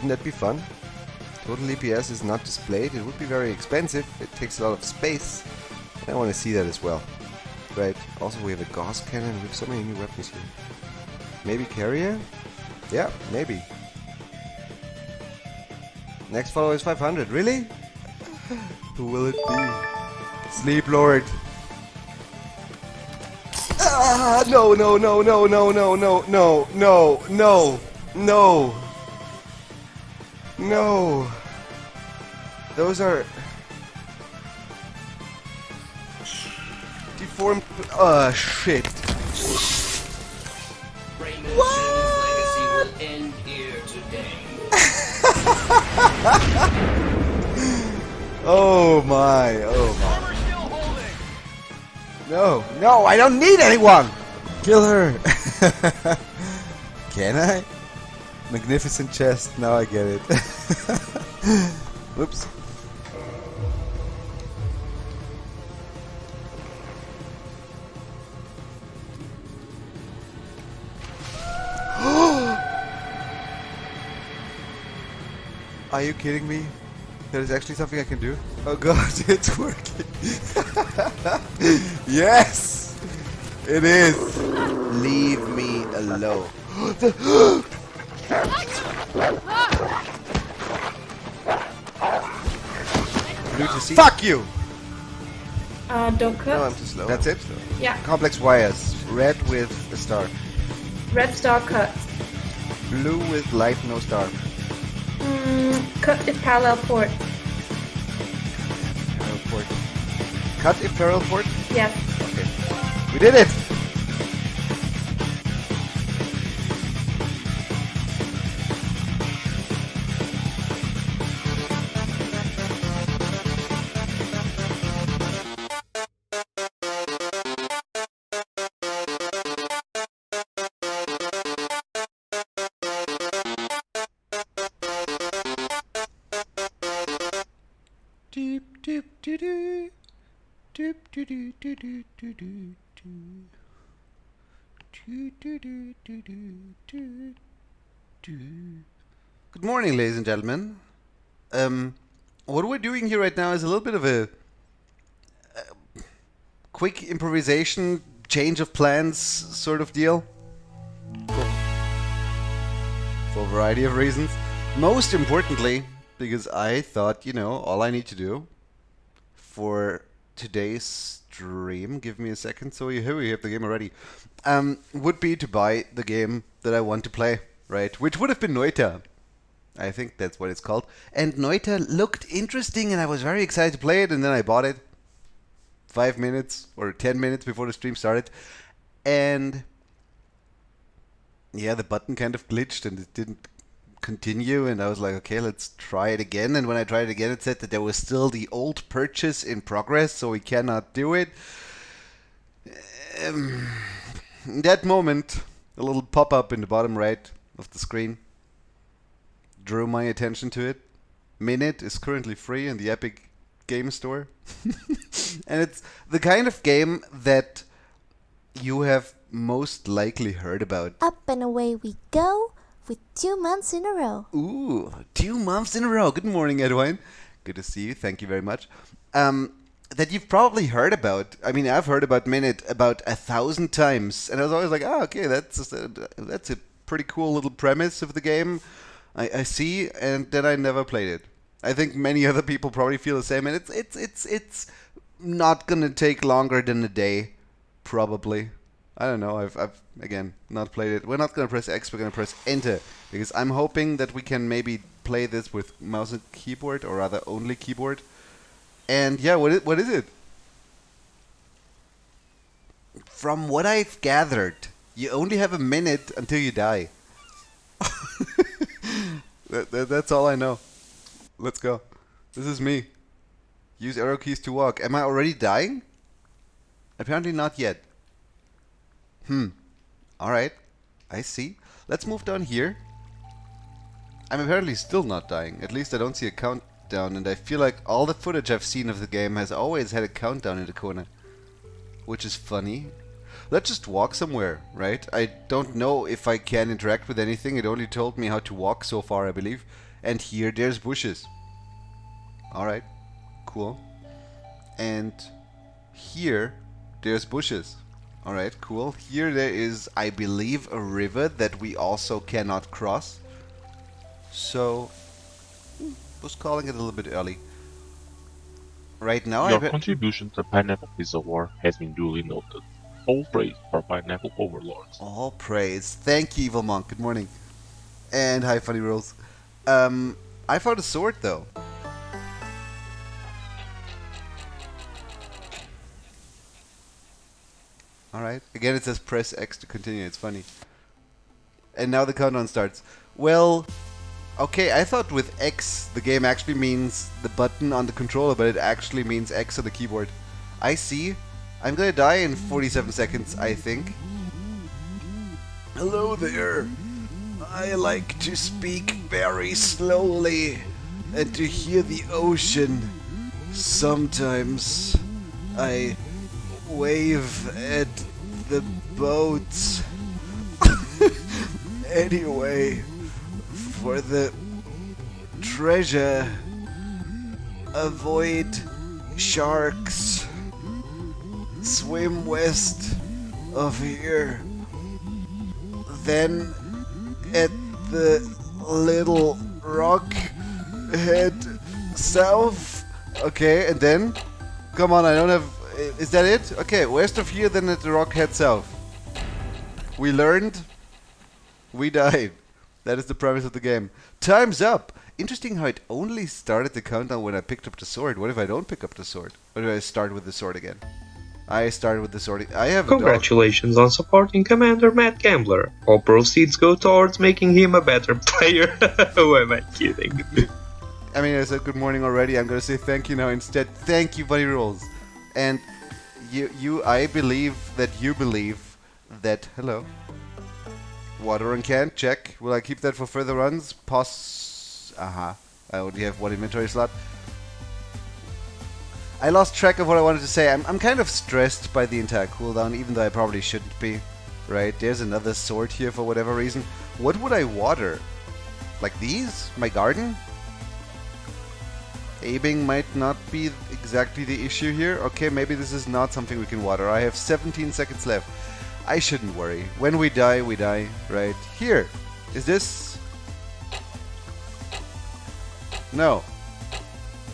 Wouldn't that be fun? Total EPS is not displayed. It would be very expensive. It takes a lot of space. I want to see that as well. Right. Also, we have a Gauss cannon. We have so many new weapons here. Maybe carrier? Yeah, maybe. Next follow is 500. Really? Who will it be? Sleep Lord. Ah, no, no, no, no, no, no, no, no, no, no, no. No. Those are deformed. Shit. Legacy will end here today. Oh my. Oh my. No, no, I don't need anyone. Kill her. Can I? Magnificent chest. Now I get it. Whoops. Are you kidding me? There is actually something I can do? Oh god, it's working. Yes! It is! Leave me alone. Blue to see. Fuck you! Don't cut. No, I'm too slow. That's it? Yeah. Complex wires. Red with a star. Red star cut. Blue with light, no star. Cut if parallel port. Parallel port. Cut if parallel port? Yes. Okay. We did it! Doop doop doo doo. Doop doo doo doo doo doo doo doo. Doo doo doo doo doo doo doo. Good morning, ladies and gentlemen. What we're doing here right now is a little bit of a quick improvisation, change of plans sort of deal. For a variety of reasons. Most importantly, because I thought, you know, all I need to do for today's stream, give me a second, so here we have the game already, would be to buy the game that I want to play, right? Which would have been Noita. I think that's what it's called. And Noita looked interesting and I was very excited to play it, and then I bought it 5 minutes or 10 minutes before the stream started. And yeah, the button kind of glitched and it didn't continue, and I was like, okay, let's try it again. And when I tried it again, it said that there was still the old purchase in progress, so we cannot do it. In that moment, a little pop-up in the bottom right of the screen drew my attention to it. Minit is currently free in the Epic Game Store. And it's the kind of game that you have most likely heard about. Up and away we go with 2 months in a row. Ooh, 2 months in a row. Good morning, Edwin. Good to see you. Thank you very much. That you've probably heard about. I mean, I've heard about Minit about 1,000 times. And I was always like, oh, okay, that's a pretty cool little premise of the game. I see, and then I never played it. I think many other people probably feel the same, and it's not gonna take longer than a day, probably. I don't know. I've again not played it. We're not gonna press X. We're gonna press Enter because I'm hoping that we can maybe play this with mouse and keyboard, or rather only keyboard. And yeah, what is it? From what I've gathered, you only have a minute until you die. That's all I know. Let's go. This is me. Use arrow keys to walk. Am I already dying? Apparently not yet. Alright. I see. Let's move down here. I'm apparently still not dying. At least I don't see a countdown, and I feel like all the footage I've seen of the game has always had a countdown in the corner. Which is funny. Let's just walk somewhere, right? I don't know if I can interact with anything. It only told me how to walk so far, I believe. And here there's bushes. Alright, cool. And here there's bushes. Alright, cool. Here there is, I believe, a river that we also cannot cross. So, was calling it a little bit early. Right now Your contribution to Pineapple Pizza War has been duly noted. All praise for Pineapple Overlords. All praise. Thank you, Evil Monk. Good morning. And hi, Funny Rules. I found a sword, though. Alright. Again, it says press X to continue. It's funny. And now the countdown starts. Well, okay, I thought with X, the game actually means the button on the controller, but it actually means X on the keyboard. I see. I'm gonna die in 47 seconds, I think. Hello there. I like to speak very slowly and to hear the ocean. Sometimes I wave at the boats. Anyway, for the treasure, avoid sharks. Swim west of here. Then at the little rock, head south. Okay, and then? Come on, I don't have... Is that it? Okay, west of here, then at the rock, head south. We learned. We died. That is the premise of the game. Time's up! Interesting how it only started the countdown when I picked up the sword. What if I don't pick up the sword? What if I start with the sword again? I started with the sword. I have a dog. Congratulations on supporting Commander Matt Gambler. All proceeds go towards making him a better player. Who am I kidding? I mean, I said good morning already. I'm gonna say thank you now instead. Thank you, Funny Rules. And I believe that you believe that. Hello. Water and can, check. Will I keep that for further runs? I only have one inventory slot. I lost track of what I wanted to say. I'm kind of stressed by the entire cooldown, even though I probably shouldn't be. Right, there's another sword here for whatever reason. What would I water? Like these? My garden? Aiming might not be exactly the issue here. Okay, maybe this is not something we can water. I have 17 seconds left. I shouldn't worry. When we die, right? Here. Is this? No.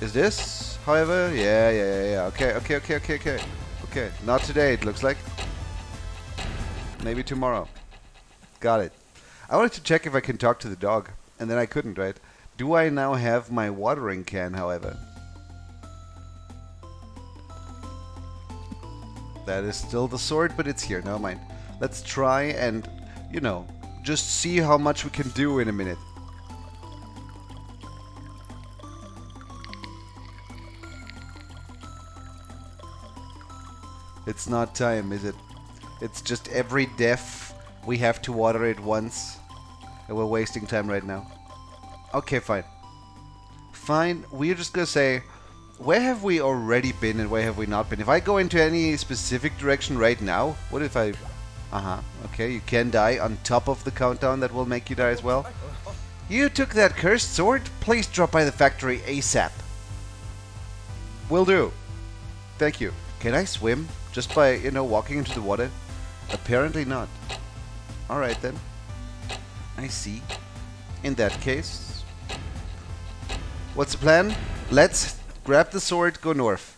Is this? However, yeah. Okay. Okay, not today, it looks like. Maybe tomorrow. Got it. I wanted to check if I can talk to the dog, and then I couldn't, right? Do I now have my watering can, however? That is still the sword, but it's here. Never mind. Let's try and, just see how much we can do in a minute. It's not time, is it? It's just every death we have to water it once. And we're wasting time right now. Okay, fine. Fine, we're just gonna say, where have we already been and where have we not been? If I go into any specific direction right now, what if I... okay, you can die on top of the countdown, that will make you die as well. You took that cursed sword? Please drop by the factory ASAP. Will do. Thank you. Can I swim? Just by, walking into the water? Apparently not. Alright then. I see. In that case... What's the plan? Let's grab the sword, go north.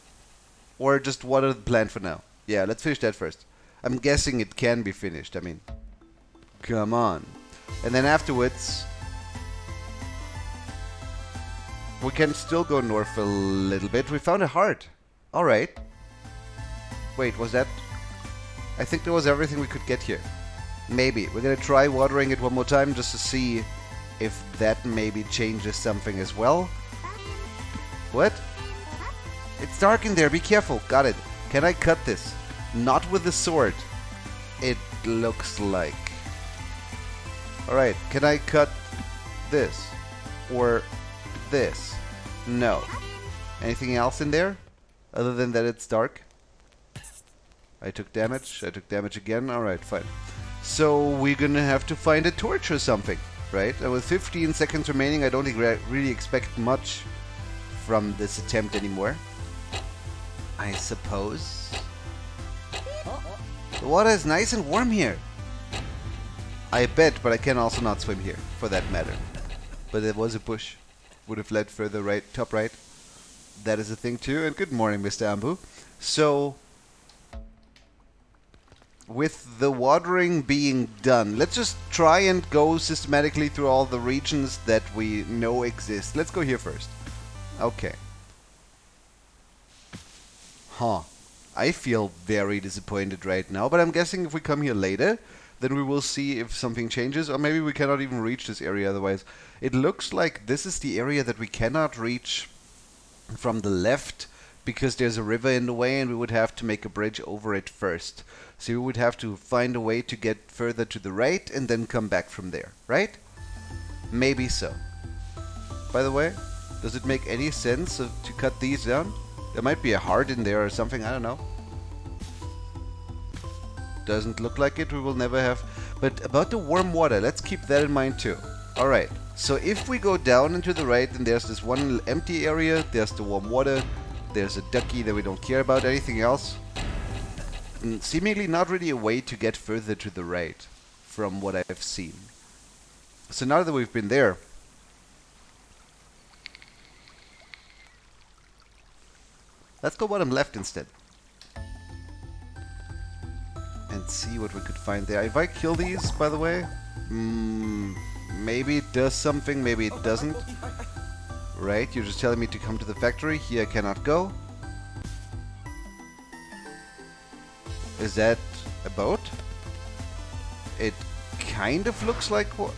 Or just water the plant for now. Yeah, let's finish that first. I'm guessing it can be finished, I mean. Come on. And then afterwards... we can still go north a little bit. We found a heart. Alright. Wait, was that... I think that was everything we could get here. Maybe. We're gonna try watering it one more time just to see if that maybe changes something as well. What? It's dark in there, be careful. Got it. Can I cut this? Not with the sword. It looks like. Alright, can I cut this? Or this? No. Anything else in there? Other than that it's dark? I took damage. I took damage again. Alright, fine. So we're gonna have to find a torch or something. right? And with 15 seconds remaining, I don't really expect much from this attempt anymore. I suppose. The water is nice and warm here. I bet, but I can also not swim here, for that matter. But there was a bush. Would have led further right, top right. That is a thing too. And good morning, Mr. Ambu. So, with the watering being done, let's just try and go systematically through all the regions that we know exist. Let's go here first. Okay. Huh. I feel very disappointed right now, but I'm guessing if we come here later, then we will see if something changes, or maybe we cannot even reach this area otherwise. It looks like this is the area that we cannot reach from the left, because there's a river in the way and we would have to make a bridge over it first. So we would have to find a way to get further to the right and then come back from there, right? Maybe so. By the way, does it make any sense to cut these down? There might be a heart in there or something, I don't know. Doesn't look like it, we will never have. But about the warm water, let's keep that in mind too. Alright, so if we go down and to the right, then there's this one empty area, there's the warm water, there's a ducky that we don't care about, anything else? Seemingly not really a way to get further to the right, from what I've seen. So now that we've been there, let's go bottom left instead. And see what we could find there. If I kill these, by the way, maybe it does something, maybe it doesn't. Right, you're just telling me to come to the factory. Here I cannot go. Is that a boat? It kind of looks like what...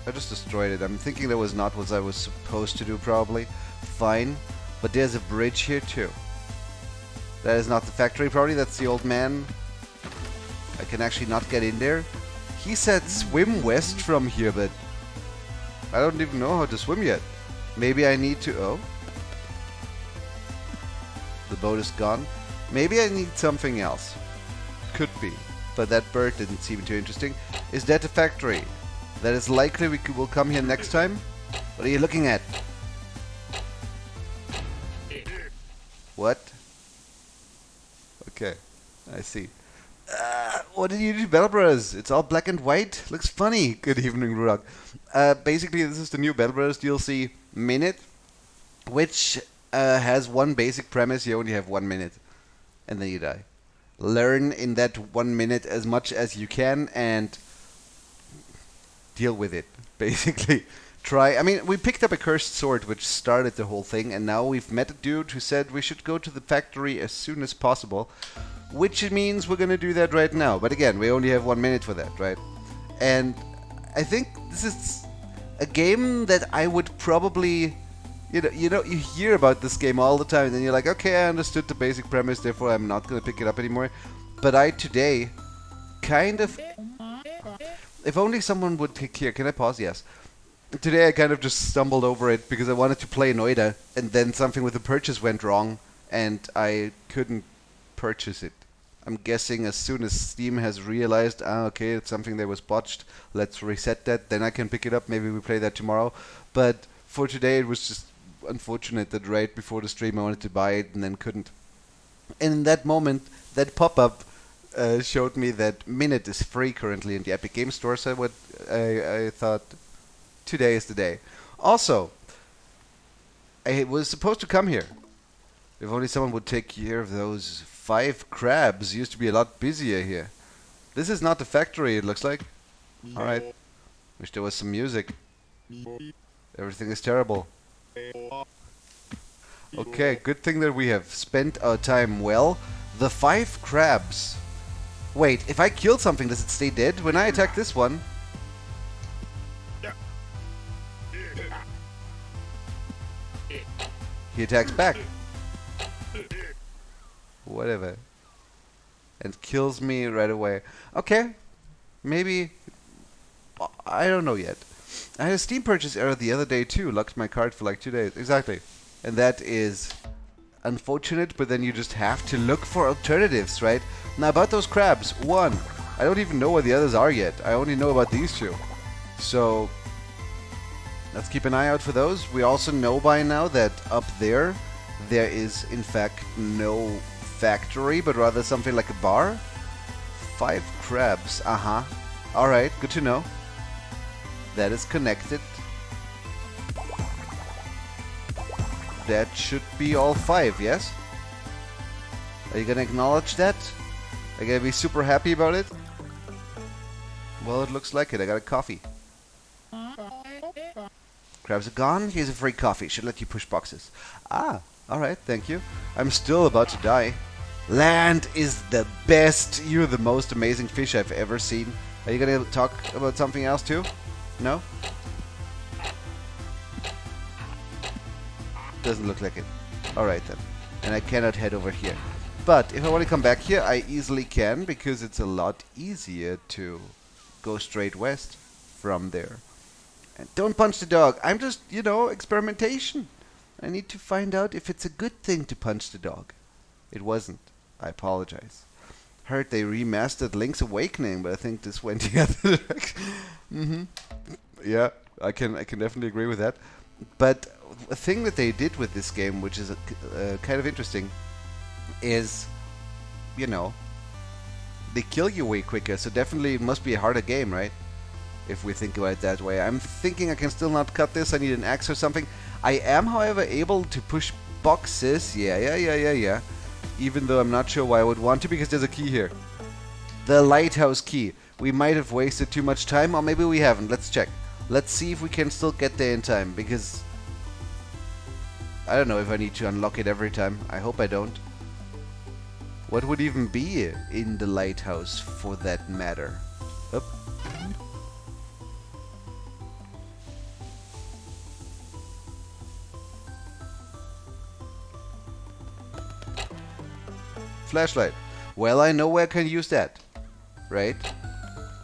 I just destroyed it. I'm thinking that was not what I was supposed to do, probably. Fine. But there's a bridge here too. That is not the factory, probably. That's the old man. I can actually not get in there. He said swim west from here, but I don't even know how to swim yet. Maybe I need to... Oh. The boat is gone. Maybe I need something else. Could be. But that bird didn't seem too interesting. Is that a factory? That is likely we will come here next time? What are you looking at? What? Okay. I see. What did you do, Bell Brothers? It's all black and white. Looks funny. Good evening, Rudok. Basically, this is the new Bell Brothers DLC, Minit, which has one basic premise. You only have 1 minute, and then you die. Learn in that 1 minute as much as you can, and deal with it, basically. Try. I mean, we picked up a cursed sword, which started the whole thing, and now we've met a dude who said we should go to the factory as soon as possible. Which means we're gonna do that right now. But again, we only have 1 minute for that, right? And I think this is a game that I would probably... You hear about this game all the time, and then you're like, okay, I understood the basic premise, therefore I'm not gonna pick it up anymore. But I today kind of... If only someone would take here. Can I pause? Yes. Today I kind of just stumbled over it because I wanted to play Noida, and then something with the purchase went wrong, and I couldn't purchase it. I'm guessing as soon as Steam has realized, okay, it's something that was botched, let's reset that, then I can pick it up, maybe we play that tomorrow. But for today it was just unfortunate that right before the stream I wanted to buy it and then couldn't. And in that moment, that pop-up showed me that Minit is free currently in the Epic Game Store, so I thought today is the day. Also, I was supposed to come here. If only someone would take care of those 5 crabs. Used to be a lot busier here. This is not the factory, it looks like. Alright. Wish there was some music. Everything is terrible. Okay, good thing that we have spent our time well. The 5 crabs. Wait, if I kill something, does it stay dead? When I attack this one... He attacks back. Whatever. And kills me right away. Okay. Maybe... I don't know yet. I had a Steam purchase error the other day too. Locked my card for like 2 days. Exactly. And that is unfortunate, but then you just have to look for alternatives, right? Now about those crabs. 1. I don't even know where the others are yet. I only know about these 2. So Let's keep an eye out for those. We also know by now that up there is in fact no factory, but rather something like a bar. 5 crabs. Alright, good to know. That is connected. That should be all 5, yes? Are you gonna acknowledge that? Are you gonna be super happy about it? Well, it looks like it. I got a coffee. Crabs are gone. Here's a free coffee. Should let you push boxes. Ah, alright, thank you. I'm still about to die. Land is the best. You're the most amazing fish I've ever seen. Are you gonna talk about something else too? No? Doesn't look like it. Alright then. And I cannot head over here. But if I want to come back here, I easily can, because it's a lot easier to go straight west from there. And don't punch the dog. I'm just, experimentation. I need to find out if it's a good thing to punch the dog. It wasn't. I apologize. Heard they remastered Link's Awakening, but I think this went the other direction. Yeah, I can definitely agree with that. But a thing that they did with this game, which is kind of interesting, is, they kill you way quicker. So definitely it must be a harder game, right? If we think about it that way. I'm thinking I can still not cut this. I need an axe or something. I am, however, able to push boxes. Yeah. Even though I'm not sure why I would want to, because there's a key here. The lighthouse key. We might have wasted too much time, or maybe we haven't. Let's check. Let's see if we can still get there in time, because I don't know if I need to unlock it every time. I hope I don't. What would even be in the lighthouse for that matter? Up. Flashlight. Well, I know where I can use that. Right?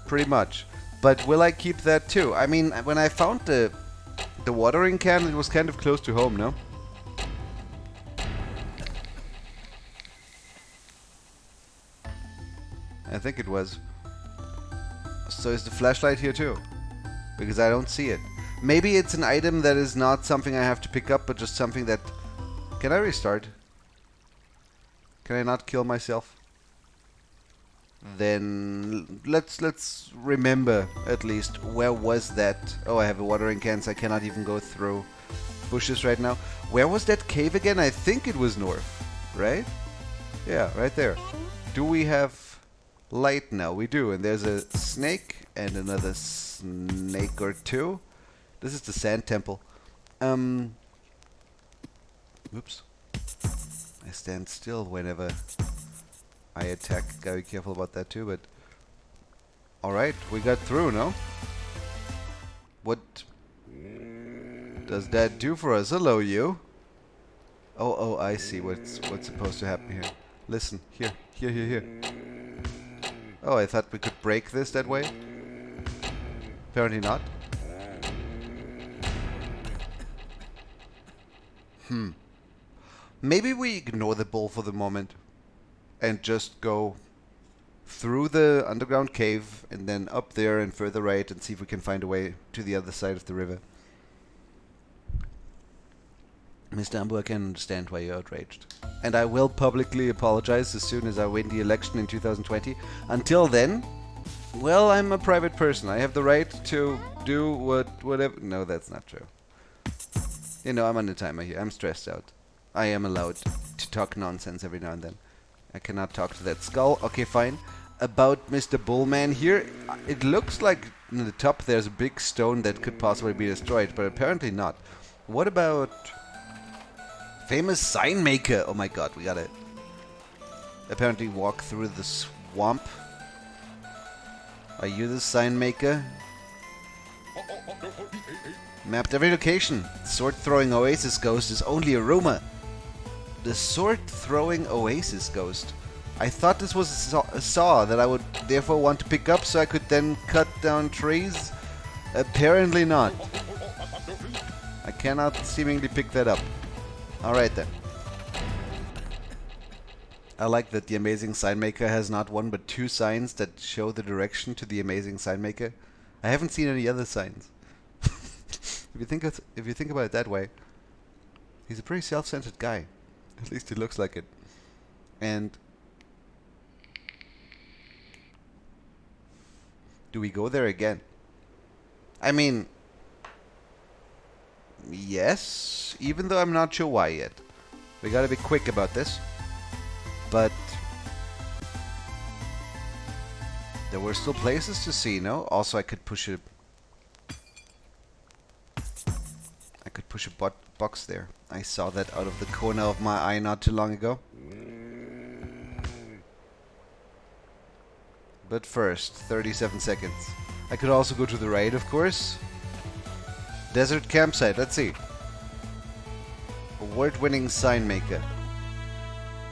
Pretty much. But will I keep that too? I mean, when I found the watering can, it was kind of close to home, no? I think it was. So is the flashlight here too? Because I don't see it. Maybe it's an item that is not something I have to pick up, but just something that... Can I restart? Can I not kill myself? Then let's remember at least, where was that? Oh, I have a watering can, so I cannot even go through bushes right now. Where was that cave again? I think it was north, right? Yeah, right there. Do we have light now? We do, and there's a snake and another snake or two. This is the sand temple. Oops. I stand still whenever I attack. Gotta be careful about that too, but... Alright, we got through, no? What does that do for us? Hello, you. Oh, I see what's supposed to happen here. Listen, here. Oh, I thought we could break this that way. Apparently not. Maybe we ignore the bull for the moment and just go through the underground cave and then up there and further right and see if we can find a way to the other side of the river. Mr. Ambu, I can understand why you're outraged. And I will publicly apologize as soon as I win the election in 2020. Until then, well, I'm a private person. I have the right to do whatever... No, that's not true. I'm on a timer here. I'm stressed out. I am allowed to talk nonsense every now and then. I cannot talk to that skull. Okay, fine. About Mr. Bullman here, it looks like in the top there's a big stone that could possibly be destroyed, but apparently not. What about famous sign maker? Oh my god, we gotta apparently walk through the swamp. Are you the sign maker? Mapped every location. Sword-throwing Oasis Ghost is only a rumor. The sword-throwing Oasis Ghost. I thought this was a saw that I would therefore want to pick up so I could then cut down trees. Apparently not. I cannot seemingly pick that up. Alright then. I like that the Amazing Sign Maker has not one but two signs that show the direction to the Amazing Sign Maker. I haven't seen any other signs. if you think about it that way, he's a pretty self-centered guy. At least he looks like it. And do we go there again? I mean, yes, even though I'm not sure why yet. We gotta be quick about this. But there were still places to see, no? Also, I could push a box there. I saw that out of the corner of my eye not too long ago. But first, 37 seconds. I could also go to the right, of course. Desert campsite, let's see. Award-winning sign maker.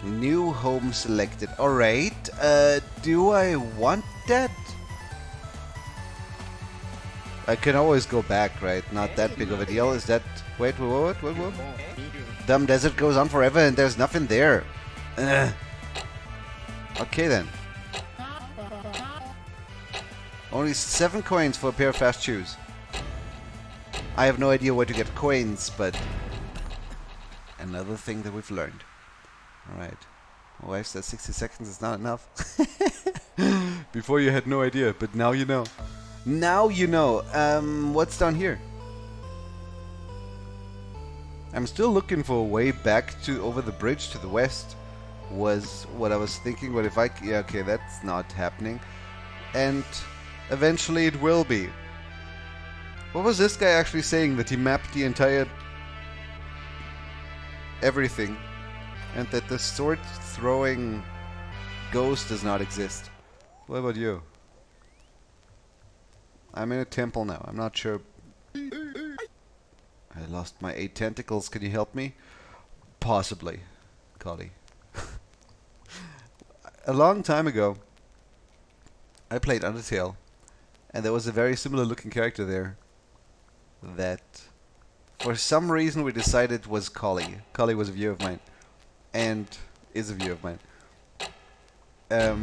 New home selected. Alright, do I want that? I can always go back, right? Not that big of a deal. Is that... Wait, what? Dumb desert goes on forever and there's nothing there. Okay then. Only 7 coins for a pair of fast shoes. I have no idea where to get coins, but... Another thing that we've learned. Alright. My wife says 60 seconds is not enough. Before you had no idea, but now you know. Now you know. What's down here? I'm still looking for a way back to over the bridge to the west. Was what I was thinking, but if I... Yeah, okay, that's not happening. And eventually it will be. What was this guy actually saying? That he mapped the entire... everything. And that the sword-throwing ghost does not exist. What about you? I'm in a temple now. I'm not sure. I lost my 8 tentacles. Can you help me? Possibly, Cody. A long time ago, I played Undertale, and there was a very similar looking character there that for some reason we decided was Collie. Collie was a viewer of mine, and is a viewer of mine. Yeah,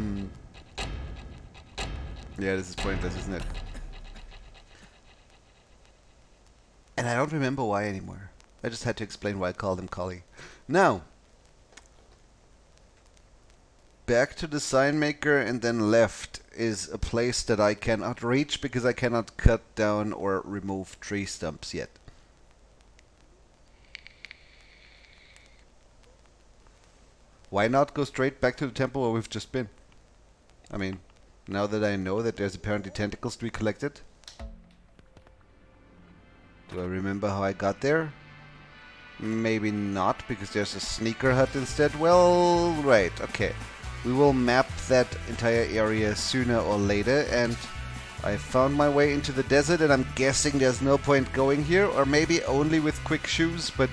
this is pointless, isn't it? And I don't remember why anymore. I just had to explain why I called him Collie. Now, back to the sign maker and then left is a place that I cannot reach because I cannot cut down or remove tree stumps yet. Why not go straight back to the temple where we've just been? I mean, now that I know that there's apparently tentacles to be collected. Do I remember how I got there? Maybe not, because there's a sneaker hut instead. Well, right, okay. We will map that entire area sooner or later, and I found my way into the desert, and I'm guessing there's no point going here, or maybe only with quick shoes, but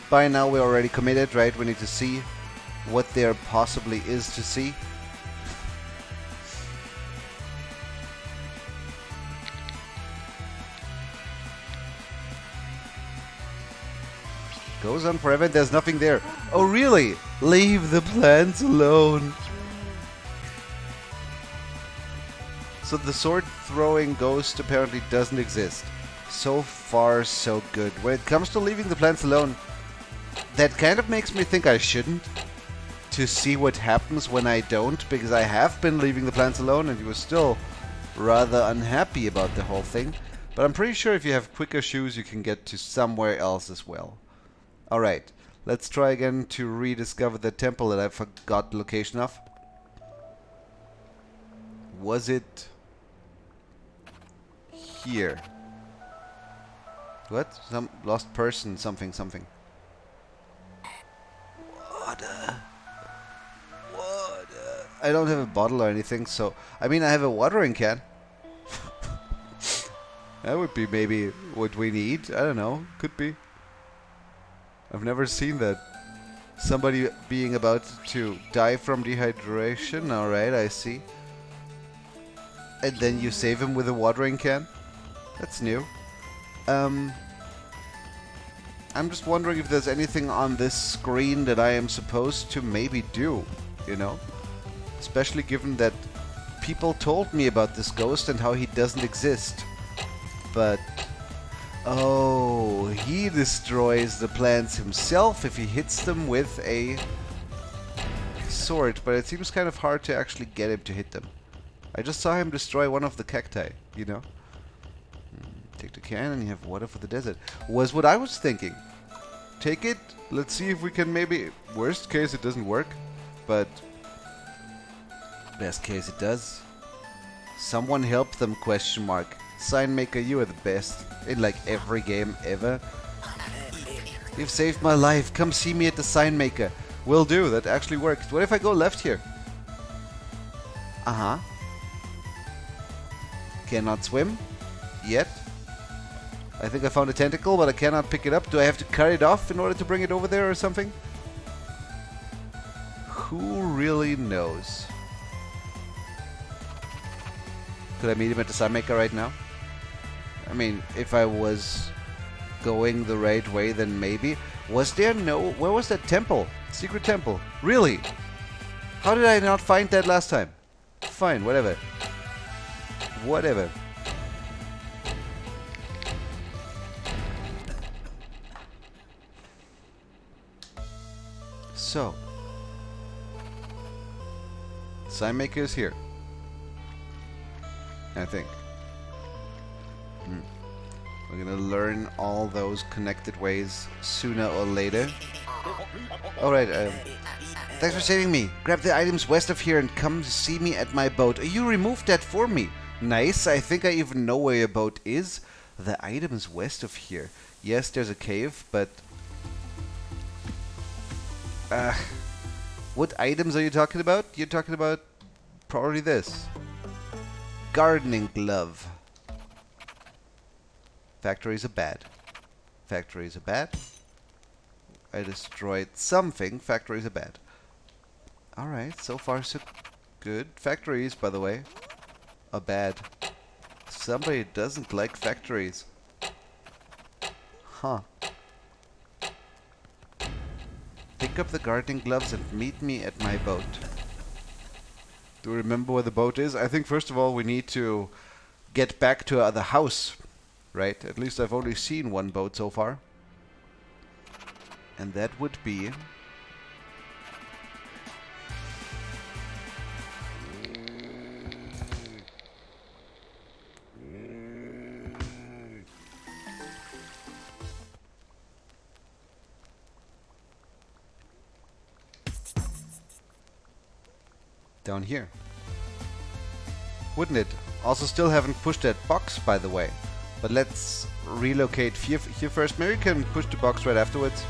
by now we're already committed, right? We need to see what there possibly is to see. Goes on forever and there's nothing there. Oh really? Leave the plants alone. So the sword throwing ghost apparently doesn't exist. So far so good. When it comes to leaving the plants alone, that kind of makes me think I shouldn't. To see what happens when I don't, because I have been leaving the plants alone and you were still rather unhappy about the whole thing. But I'm pretty sure if you have quicker shoes you can get to somewhere else as well. Alright, let's try again to rediscover the temple that I forgot the location of. Was it here? What? Some lost person, something. Water. I don't have a bottle or anything, so... I mean, I have a watering can. That would be maybe what we need. I don't know. Could be. I've never seen that. Somebody being about to die from dehydration. Alright, I see. And then you save him with a watering can? That's new. I'm just wondering if there's anything on this screen that I am supposed to maybe do, you know? Especially given that people told me about this ghost and how he doesn't exist. But Oh, he destroys the plants himself if he hits them with a sword, but it seems kind of hard to actually get him to hit them. I just saw him destroy one of the cacti, you know? Take the can and you have water for the desert. Was what I was thinking. Take it, let's see if we can maybe... Worst case it doesn't work, but... Best case it does. Someone help them, question mark. Sign maker, you are the best. In like every game ever. You've saved my life. Come see me at the sign maker. Will do. That actually works. What if I go left here? Uh-huh. Cannot swim. Yet. I think I found a tentacle, but I cannot pick it up. Do I have to cut it off in order to bring it over there or something? Who really knows? Could I meet him at the sign maker right now? I mean, if I was going the right way, then maybe. Was there no... Where was that temple? Secret temple. Really? How did I not find that last time? Fine, whatever. Whatever. So. Sign maker is here. I think. We're gonna learn all those connected ways sooner or later. Alright, thanks for saving me. Grab the items west of here and come to see me at my boat. You removed that for me. Nice, I think I even know where your boat is. The items west of here. Yes, there's a cave, but... what items are you talking about? You're talking about probably this. Gardening glove. Factories are bad. Factories are bad. I destroyed something. Factories are bad. Alright, so far so good. Factories, by the way, are bad. Somebody doesn't like factories. Huh. Pick up the gardening gloves and meet me at my boat. Do you remember where the boat is? I think first of all we need to get back to the house. Right? At least I've only seen one boat so far. And that would be... down here. Wouldn't it? Also still haven't pushed that box, by the way. But let's relocate here first. Maybe we can push the box right afterwards.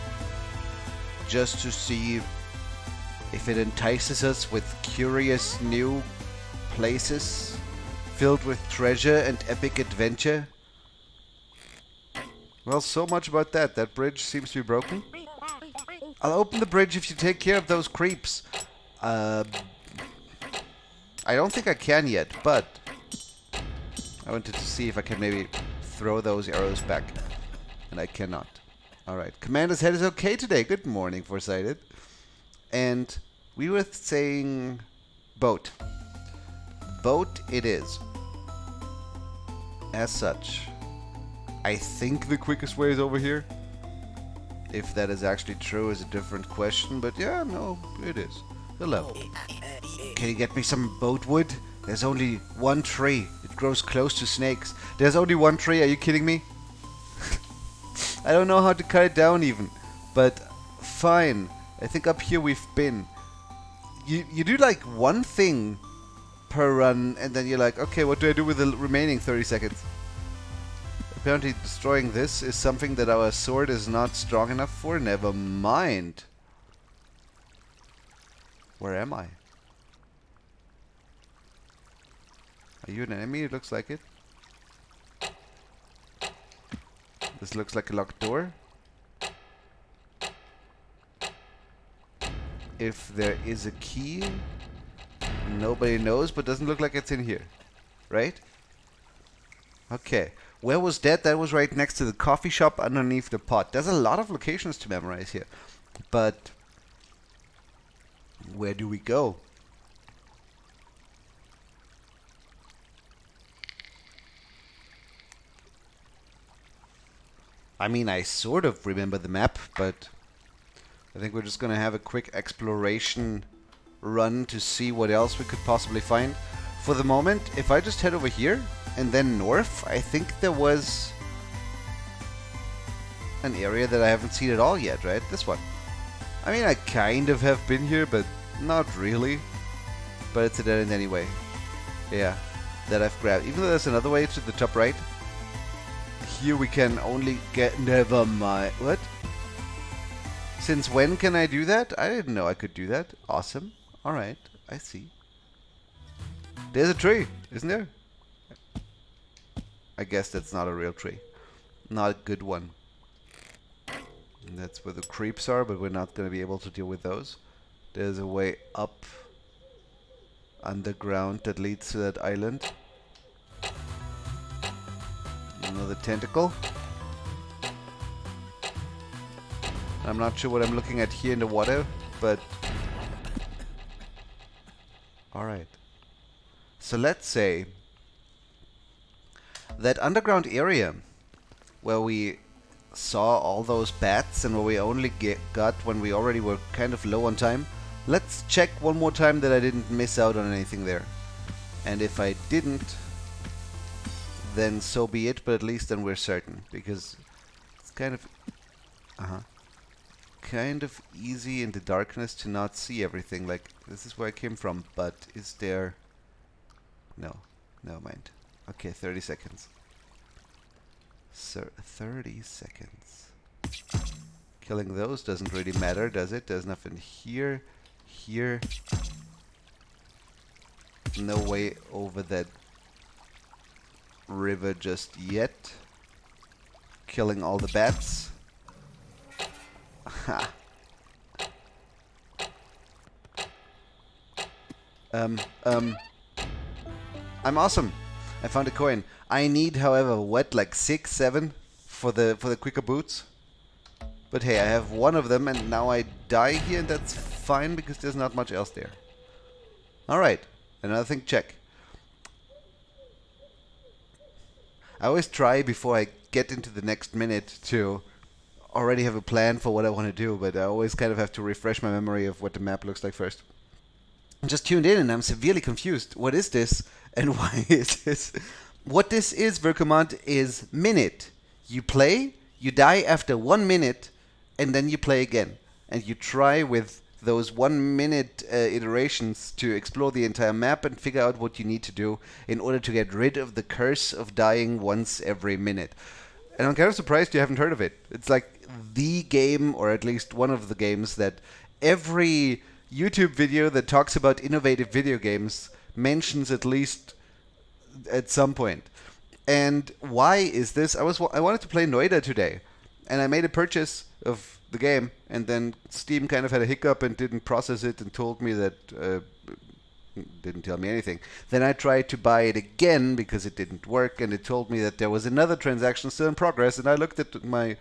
Just to see if it entices us with curious new places filled with treasure and epic adventure. Well, so much about that. That bridge seems to be broken. I'll open the bridge if you take care of those creeps. I don't think I can yet, but I wanted to see if I can maybe throw those arrows back. And I cannot. Alright. Commander's head is okay today. Good morning, Foresighted. And we were saying boat. Boat it is. As such. I think the quickest way is over here. If that is actually true is a different question. But yeah, no, it is. Hello. Can you get me some boat wood? There's only one tree. It grows close to snakes. There's only one tree. Are you kidding me? I don't know how to cut it down even. But fine. I think up here we've been. You do like one thing per run and then you're like, okay, what do I do with the remaining 30 seconds? Apparently destroying this is something that our sword is not strong enough for. Never mind. Where am I? Are you an enemy? It looks like it. This looks like a locked door. If there is a key, nobody knows, but doesn't look like it's in here. Right? Okay. Where was that? That was right next to the coffee shop underneath the pot. There's a lot of locations to memorize here. But where do we go? I mean, I sort of remember the map, but I think we're just gonna have a quick exploration run to see what else we could possibly find. For the moment, if I just head over here and then north, I think there was an area that I haven't seen at all yet, right? This one. I mean, I kind of have been here, but not really. But it's a dead end anyway. Yeah, that I've grabbed. Even though there's another way to the top right. Here we can only get... Never mind. What? Since when can I do that? I didn't know I could do that. Awesome. Alright, I see. There's a tree, isn't there? I guess that's not a real tree. Not a good one. And that's where the creeps are, but we're not going to be able to deal with those. There's a way up underground that leads to that island. Another tentacle. I'm not sure what I'm looking at here in the water, but... Alright. So let's say that underground area where we saw all those bats and where we only got when we already were kind of low on time. Let's check one more time that I didn't miss out on anything there. And if I didn't, then so be it, but at least then we're certain, because it's kind of kind of easy in the darkness to not see everything. Like, this is where I came from, but is there... No, never mind. Okay, 30 seconds. So 30 seconds. Killing those doesn't really matter, does it? There's nothing here. Here. No way over that river just yet. Killing all the bats. Ha. I'm awesome. I found a coin. I need, however, what, like 6, 7 for the quicker boots. But hey, I have one of them, and now I die here, and that's fine because there's not much else there. All right, another thing. Check. I always try before I get into the next minute to already have a plan for what I want to do, but I always kind of have to refresh my memory of what the map looks like first. I just tuned in and I'm severely confused. What is this and why is this? What this is, Vercommand, is Minit. You play, you die after 1 minute, and then you play again. And you try with those 1 minute iterations to explore the entire map and figure out what you need to do in order to get rid of the curse of dying once every minute. And I'm kind of surprised you haven't heard of it. It's like the game, or at least one of the games, that every YouTube video that talks about innovative video games mentions at least at some point. And why is this? I wanted to play Noida today, and I made a purchase of the game, and then Steam kind of had a hiccup and didn't process it and told me that didn't tell me anything. Then I tried to buy it again because it didn't work, and it told me that there was another transaction still in progress, and I looked at my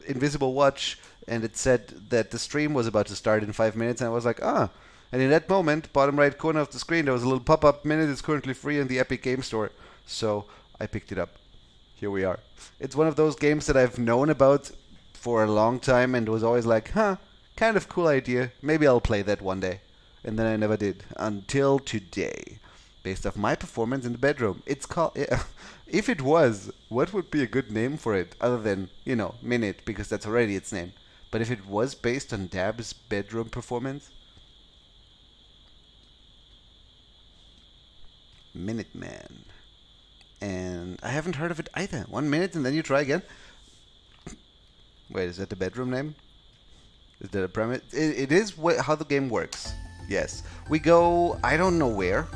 invisible watch and it said that the stream was about to start in 5 minutes, and I was like, ah. And in that moment, bottom right corner of the screen, there was a little pop-up: Minit is currently free in the Epic Game Store. So I picked it up. Here we are. It's one of those games that I've known about for a long time and was always like, huh, kind of cool idea. Maybe I'll play that one day. And then I never did. Until today. Based off my performance in the bedroom. It's called... If it was, what would be a good name for it? Other than, you know, Minit, because that's already its name. But if it was based on Dab's bedroom performance... Minute Man. And I haven't heard of it either. 1 minute and then you try again? Wait, is that the bedroom name? Is that a premise? It is how the game works. Yes. We go, I don't know where.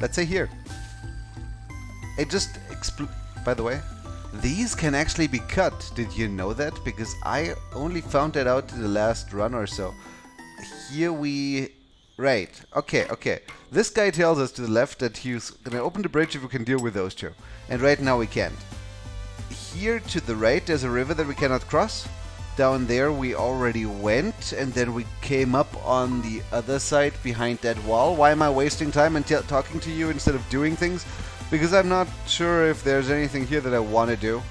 Let's say here. It just by the way, these can actually be cut. Did you know that? Because I only found that out in the last run or so. Here we... Right. Okay. This guy tells us to the left that he's going to open the bridge if we can deal with those two. And right now we can't. Here to the right there's a river that we cannot cross. Down there we already went, and then we came up on the other side behind that wall. Why am I wasting time and talking to you instead of doing things? Because I'm not sure if there's anything here that I want to do.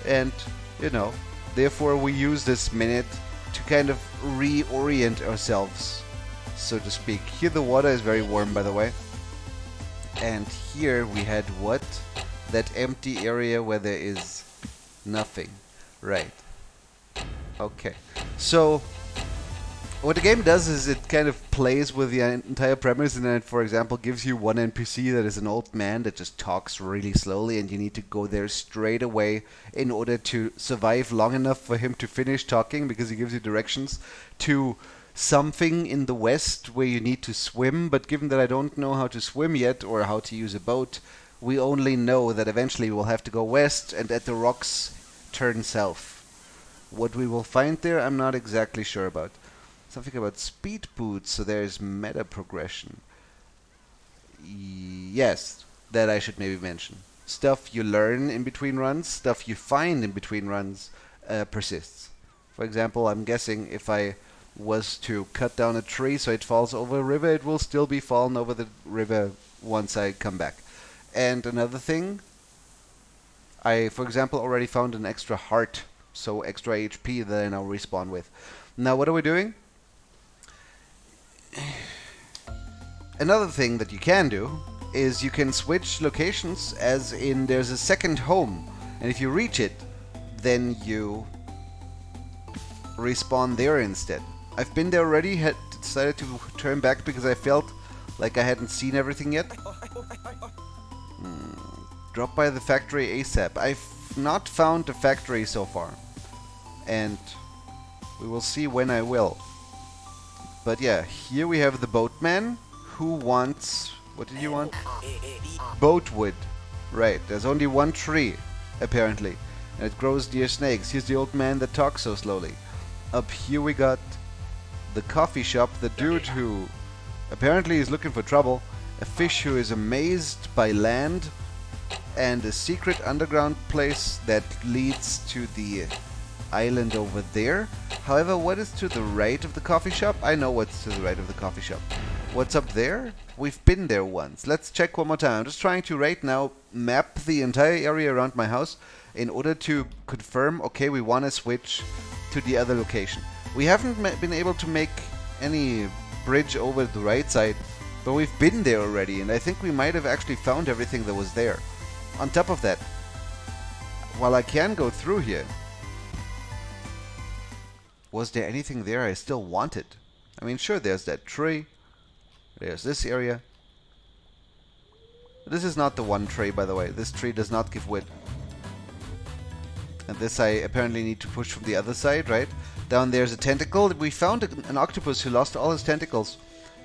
And, you know, therefore we use this minute to kind of reorient ourselves, so to speak. Here the water is very warm, by the way. And here we had what? That empty area where there is nothing. Right. Okay. So, what the game does is it kind of plays with the entire premise, and then it, for example, gives you one NPC that is an old man that just talks really slowly, and you need to go there straight away in order to survive long enough for him to finish talking, because he gives you directions to something in the west where you need to swim. But given that I don't know how to swim yet or how to use a boat, we only know that eventually we'll have to go west and at the rocks turn south. What we will find there, I'm not exactly sure about. Something about speed boots, so there's meta progression. Yes, that I should maybe mention. Stuff you learn in between runs, stuff you find in between runs persists. For example, I'm guessing if I was to cut down a tree so it falls over a river, it will still be fallen over the river once I come back. And another thing, I, for example, already found an extra heart, so extra HP that I now respawn with. Now, what are we doing? Another thing that you can do is you can switch locations, as in there's a second home, and if you reach it, then you respawn there instead. I've been there already, had decided to turn back because I felt like I hadn't seen everything yet. Drop by the factory ASAP. I've not found a factory so far, and we will see when I will. But yeah, here we have the boatman who wants... What did you want? Boatwood. Right, there's only one tree, apparently, and it grows near snakes. Here's the old man that talks so slowly. Up here we got the coffee shop, the dude who apparently is looking for trouble, a fish who is amazed by land, and a secret underground place that leads to the island over there. However, what is to the right of the coffee shop? I know what's to the right of the coffee shop. What's up there? We've been there once. Let's check one more time. I'm just trying to right now map the entire area around my house in order to confirm, okay, we want to switch to the other location. We haven't been able to make any bridge over the right side, but we've been there already, and I think we might have actually found everything that was there. On top of that, while I can go through here, was there anything there I still wanted? I mean, sure, there's that tree, there's this area. This is not the one tree, by the way. This tree does not give wood. And this I apparently need to push from the other side, right? Down there's a tentacle. We found an octopus who lost all his tentacles,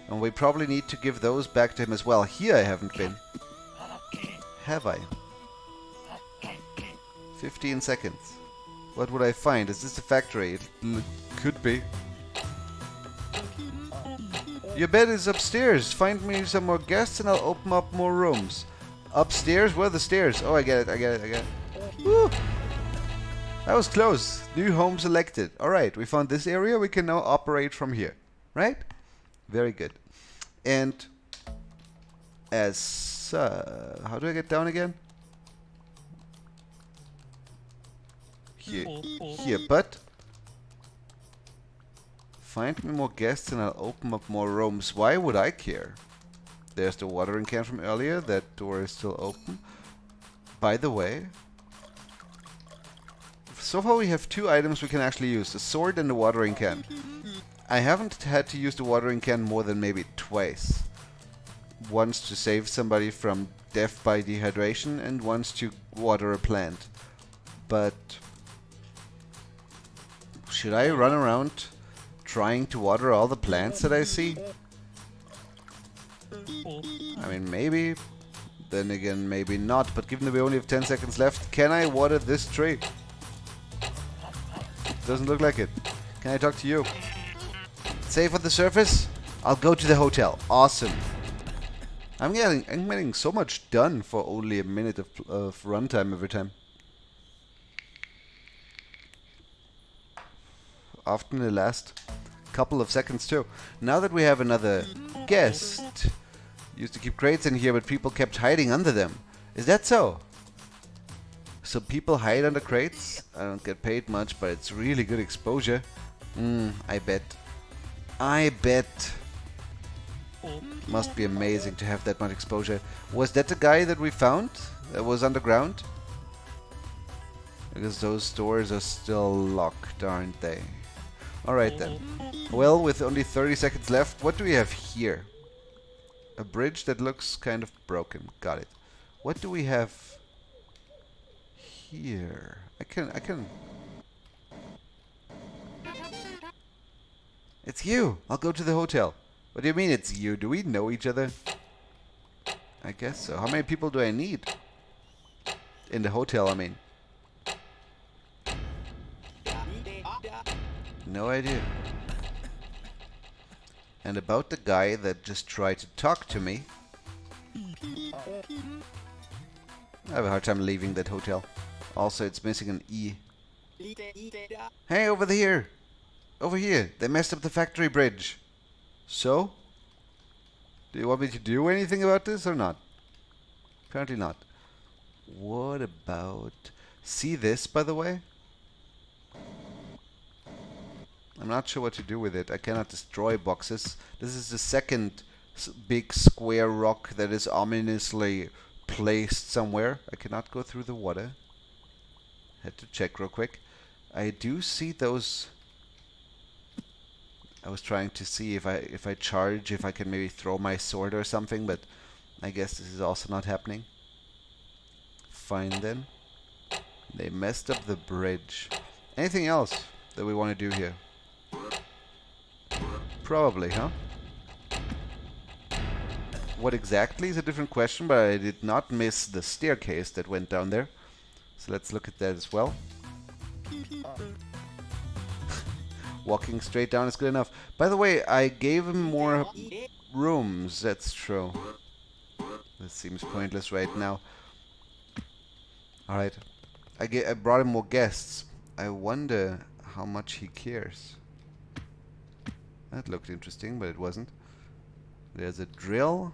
and we probably need to give those back to him as well. Here I haven't been. Have I? 15 seconds. What would I find? Is this the factory? It could be. Your bed is upstairs. Find me some more guests and I'll open up more rooms. Upstairs? Where are the stairs? Oh, I get it. Woo! That was close. New home selected. Alright, we found this area. We can now operate from here. Right? Very good. And as... how do I get down again? Here, but... Find me more guests and I'll open up more rooms. Why would I care? There's the watering can from earlier. That door is still open. By the way... So far we have two items we can actually use. The sword and the watering can. I haven't had to use the watering can more than maybe twice. Once to save somebody from death by dehydration and once to water a plant. But... should I run around trying to water all the plants that I see? I mean, maybe. Then again, maybe not. But given that we only have 10 seconds left, can I water this tree? Doesn't look like it. Can I talk to you? Safe on the surface? I'll go to the hotel. Awesome. I'm getting so much done for only a minute of runtime every time. Often the last couple of seconds too. Now that we have another guest, used to keep crates in here, but people kept hiding under them. Is that so? So people hide under crates. I don't get paid much, but it's really good exposure. I bet. I bet. Must be amazing to have that much exposure. Was that the guy that we found? That was underground? Because those doors are still locked, aren't they? Alright then. Well, with only 30 seconds left, what do we have here? A bridge that looks kind of broken. Got it. What do we have here? I can... It's you! I'll go to the hotel. What do you mean it's you? Do we know each other? I guess so. How many people do I need? In the hotel, I mean. No idea. And about the guy that just tried to talk to me. I have a hard time leaving that hotel. Also, it's missing an E. Hey, over here! Over here! They messed up the factory bridge. So? Do you want me to do anything about this or not? Apparently not. What about... See this, by the way? I'm not sure what to do with it. I cannot destroy boxes. This is the second big square rock that is ominously placed somewhere. I cannot go through the water. Had to check real quick. I do see those... I was trying to see if I charge, if I can maybe throw my sword or something, but I guess this is also not happening. Fine then. They messed up the bridge. Anything else that we want to do here? Probably, huh? What exactly is a different question, but I did not miss the staircase that went down there. So let's look at that as well. Walking straight down is good enough. By the way, I gave him more rooms. That's true. This seems pointless right now. Alright. I brought him more guests. I wonder how much he cares. That looked interesting, but it wasn't. There's a drill.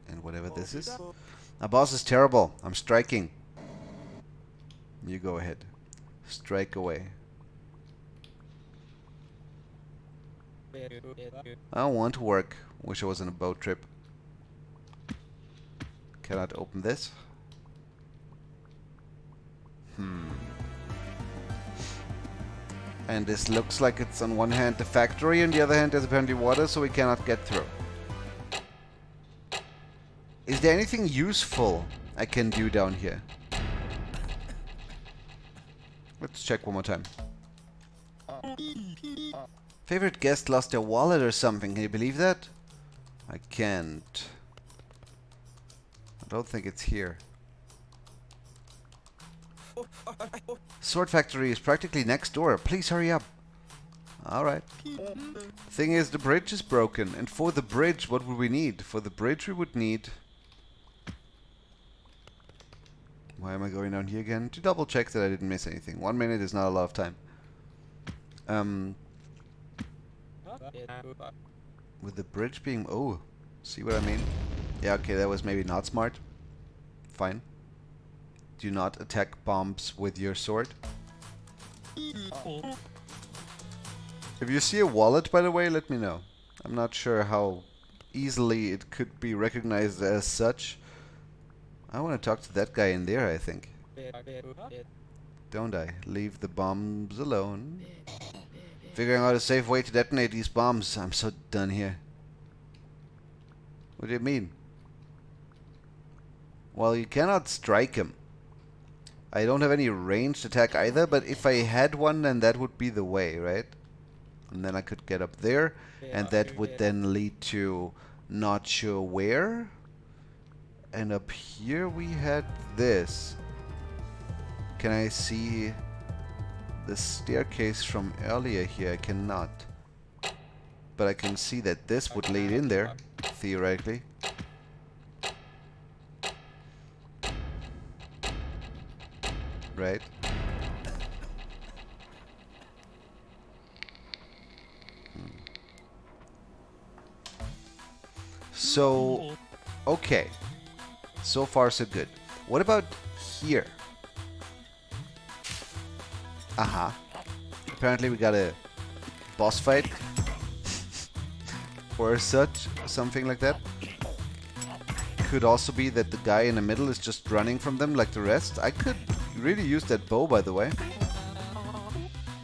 And whatever this is. Our boss is terrible. I'm striking. You go ahead. Strike away. I don't want to work. Wish I was on a boat trip. Cannot open this. And this looks like it's on one hand the factory, on the other hand there's apparently water, so we cannot get through. Is there anything useful I can do down here? Let's check one more time. Favorite guest lost their wallet or something. Can you believe that? I can't. I don't think it's here. Sword factory is practically next door. Please hurry up. Alright. Thing is, the bridge is broken. And for the bridge, what would we need? For the bridge, we would need... Why am I going down here again? To double check that I didn't miss anything. 1 minute is not a lot of time. With the bridge being... Oh, see what I mean? Yeah, okay, that was maybe not smart. Fine. Do not attack bombs with your sword. If you see a wallet, by the way, let me know. I'm not sure how easily it could be recognized as such. I want to talk to that guy in there, I think. Don't I? Leave the bombs alone. Figuring out a safe way to detonate these bombs. I'm so done here. What do you mean? Well, you cannot strike him. I don't have any ranged attack either, but if I had one, then that would be the way, right? And then I could get up there, and that would then lead to not sure where. And up here we had this. Can I see the staircase from earlier here? I cannot. But I can see that this would lead in there, theoretically. Right? So, okay. So far so good. What about here. Aha. Apparently we got a boss fight. Or such. Something like that. Could also be that the guy in the middle is just running from them like the rest. I could really use that bow, by the way.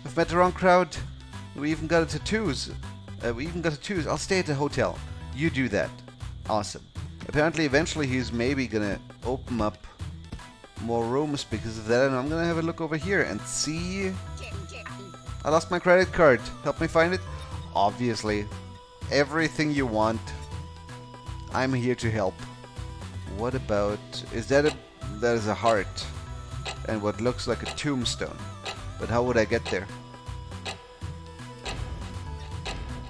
I've met the wrong crowd. We even got tattoos. I'll stay at the hotel. You do that. Awesome. Apparently, eventually, he's maybe gonna open up more rooms because of that, and I'm gonna have a look over here and see. I lost my credit card. Help me find it. Obviously, everything you want, I'm here to help. What about... that is a heart. And what looks like a tombstone. But how would I get there?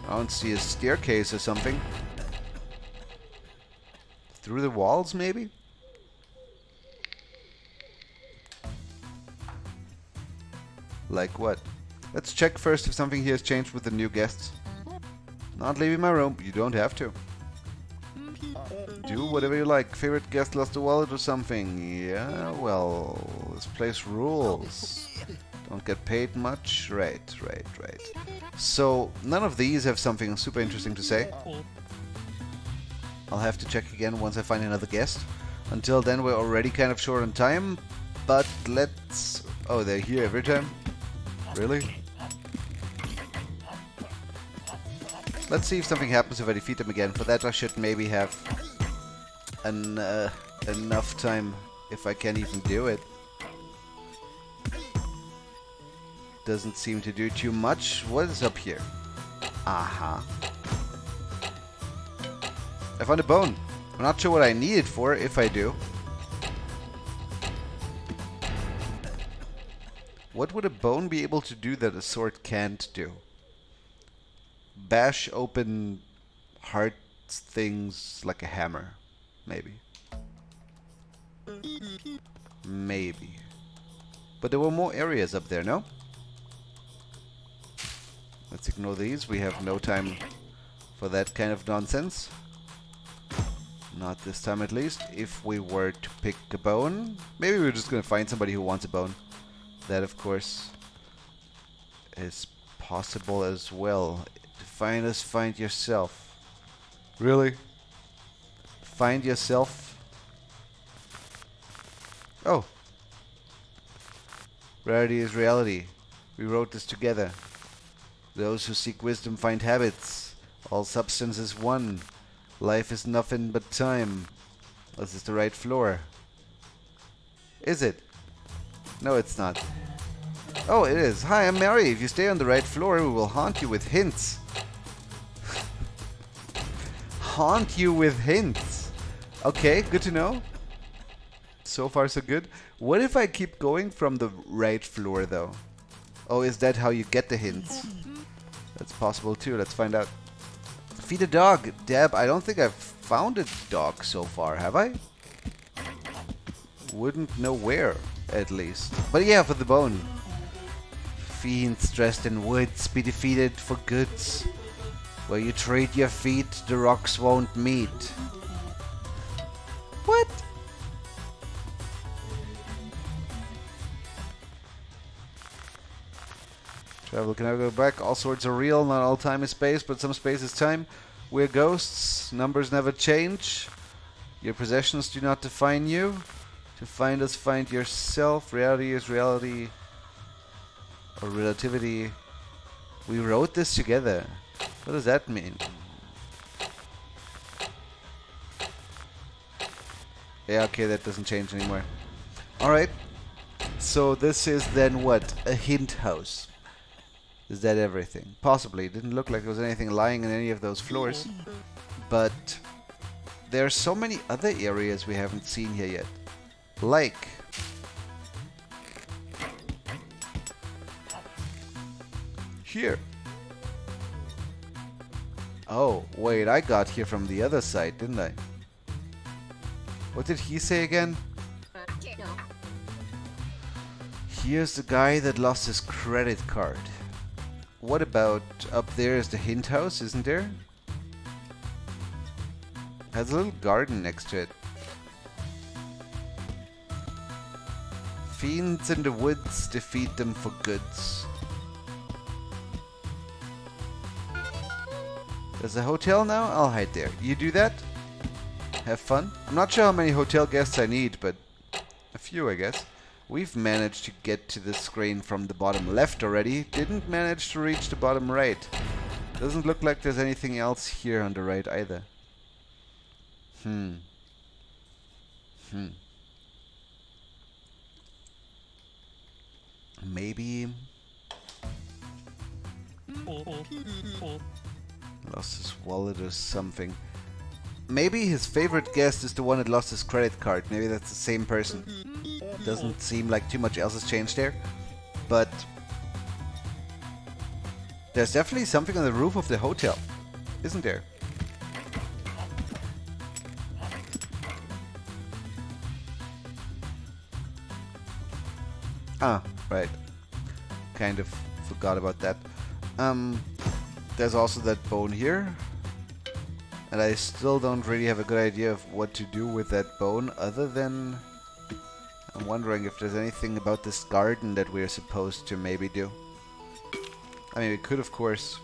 I don't see a staircase or something. Through the walls, maybe? Like what? Let's check first if something here has changed with the new guests. Not leaving my room. You don't have to. Do whatever you like. Favorite guest lost a wallet or something. Yeah, well, this place rules. Don't get paid much. Right. So, none of these have something super interesting to say. I'll have to check again once I find another guest. Until then, we're already kind of short on time. But let's... Oh, they're here every time? Really? Let's see if something happens if I defeat them again. For that, I should maybe have enough time, if I can even do it. Doesn't seem to do too much. What is up here? Aha. I found a bone. I'm not sure what I need it for, if I do. What would a bone be able to do that a sword can't do? Bash open hard things like a hammer. Maybe. Maybe. But there were more areas up there, no? Let's ignore these. We have no time for that kind of nonsense. Not this time at least. If we were to pick a bone, maybe we're just gonna find somebody who wants a bone. That, of course, is possible as well. To find us, find yourself. Really? Find yourself? Oh. Rarity is reality. We wrote this together. Those who seek wisdom find habits. All substance is one. Life is nothing but time. This is the right floor. Is it? No, it's not. Oh, it is. Hi, I'm Mary. If you stay on the right floor, we will haunt you with hints. Haunt you with hints. Okay, good to know. So far, so good. What if I keep going from the right floor, though? Oh, is that how you get the hints? That's possible, too. Let's find out. Feed a dog. Deb, I don't think I've found a dog so far, have I? Wouldn't know where, at least. But yeah, for the bone. Fiends dressed in woods be defeated for goods. Where you trade your feet, the rocks won't meet. What? Travel can never go back. All sorts are real. Not all time is space, but some space is time. We're ghosts. Numbers never change. Your possessions do not define you. To find us, find yourself. Reality is reality. Or relativity. We wrote this together. What does that mean? Yeah, okay, that doesn't change anymore. Alright. So this is then what? A hint house. Is that everything? Possibly. It didn't look like there was anything lying in any of those floors. But there are so many other areas we haven't seen here yet. Like... here. Oh, wait, I got here from the other side, didn't I? What did he say again? Here's the guy that lost his credit card. What about up there is the hint house, isn't there? Has a little garden next to it. Fiends in the woods, defeat them for goods. There's a hotel now? I'll hide there. You do that? Have fun? I'm not sure how many hotel guests I need, but a few, I guess. We've managed to get to the screen from the bottom left already. Didn't manage to reach the bottom right. Doesn't look like there's anything else here on the right either. Maybe... lost his wallet or something. Maybe his favorite guest is the one that lost his credit card. Maybe that's the same person. Doesn't seem like too much else has changed there. But there's definitely something on the roof of the hotel, isn't there? Ah, right. Kind of forgot about that. There's also that bone here. And I still don't really have a good idea of what to do with that bone, other than I'm wondering if there's anything about this garden that we're supposed to maybe do. I mean, we could, of course,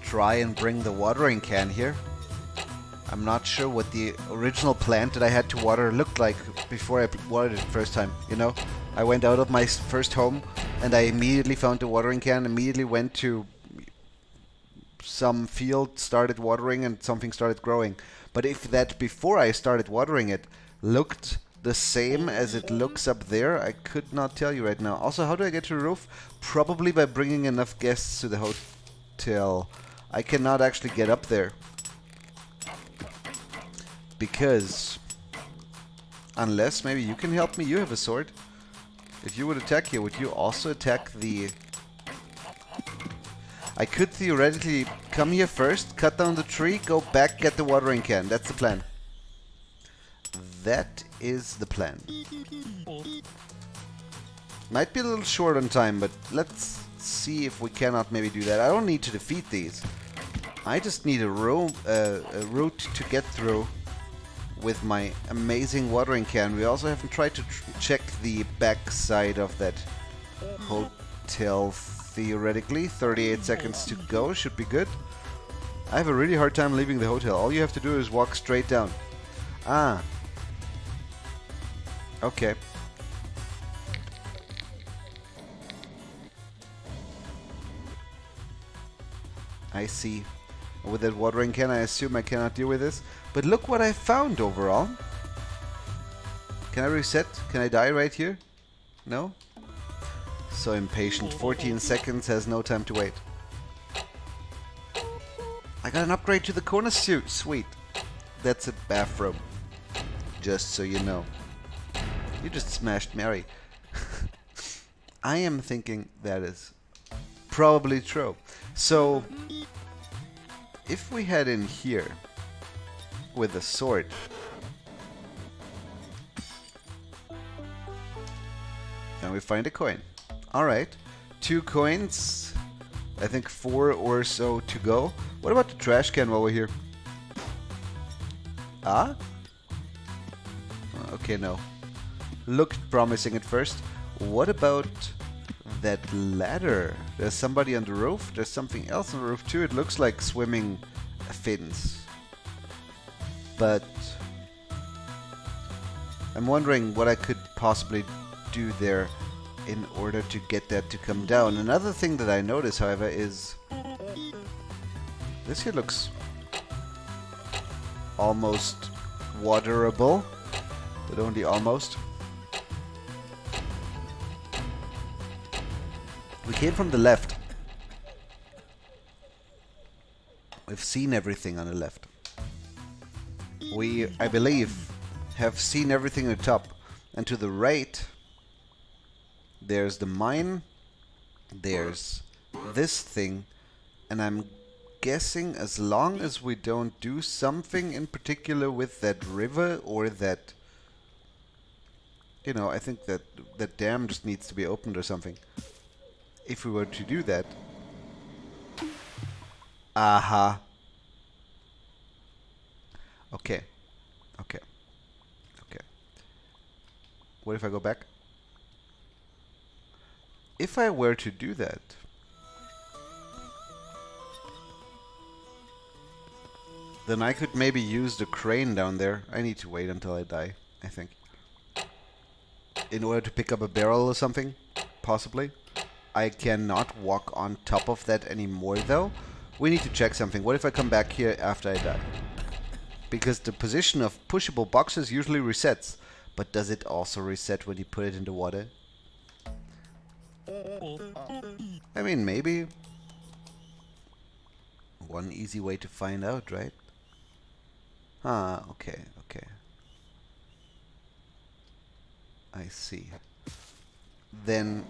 try and bring the watering can here. I'm not sure what the original plant that I had to water looked like before I watered it the first time, you know? I went out of my first home and I immediately found the watering can, immediately went to some field, started watering, and something started growing. But if that before I started watering it looked the same as it looks up there, I could not tell you right now. Also, how do I get to the roof? Probably by bringing enough guests to the hotel. I cannot actually get up there because unless maybe you can help me. You have a sword. If you would attack here, would you also attack the... I could theoretically come here first, cut down the tree, go back, get the watering can. That's the plan. That is the plan. Might be a little short on time, but let's see if we cannot maybe do that. I don't need to defeat these. I just need a route to get through with my amazing watering can. We also haven't tried to check the back side of that hotel. Theoretically, 38 seconds to go, should be good. I have a really hard time leaving the hotel. All you have to do is walk straight down. Ah. Okay. I see. With that watering can, I assume I cannot deal with this. But look what I found overall. Can I reset? Can I die right here? No? So impatient. 14 seconds, has no time to wait. I got an upgrade to the corner suit. Sweet. That's a bathroom. Just so you know. You just smashed Mary. I am thinking that is probably true. So, if we head in here with a sword, and we find a coin. Alright, 2 coins, I think 4 or so to go. What about the trash can while we're here? Ah? Okay, no. Looked promising at first. What about that ladder? There's somebody on the roof. There's something else on the roof too. It looks like swimming fins. But I'm wondering what I could possibly do there in order to get that to come down. Another thing that I notice, however, is this here looks almost waterable, but only almost. We came from the left. We've seen everything on the left. We, I believe, have seen everything on the top. And to the right, there's the mine, there's this thing, and I'm guessing as long as we don't do something in particular with that river or that, you know, I think that that dam just needs to be opened or something. If we were to do that. Aha. Okay. Okay. Okay. What if I go back? If I were to do that, then I could maybe use the crane down there. I need to wait until I die, I think. In order to pick up a barrel or something, possibly. I cannot walk on top of that anymore, though. We need to check something. What if I come back here after I die? Because the position of pushable boxes usually resets. But does it also reset when you put it in the water? I mean, maybe. One easy way to find out, right? Ah, okay, okay. I see. Then,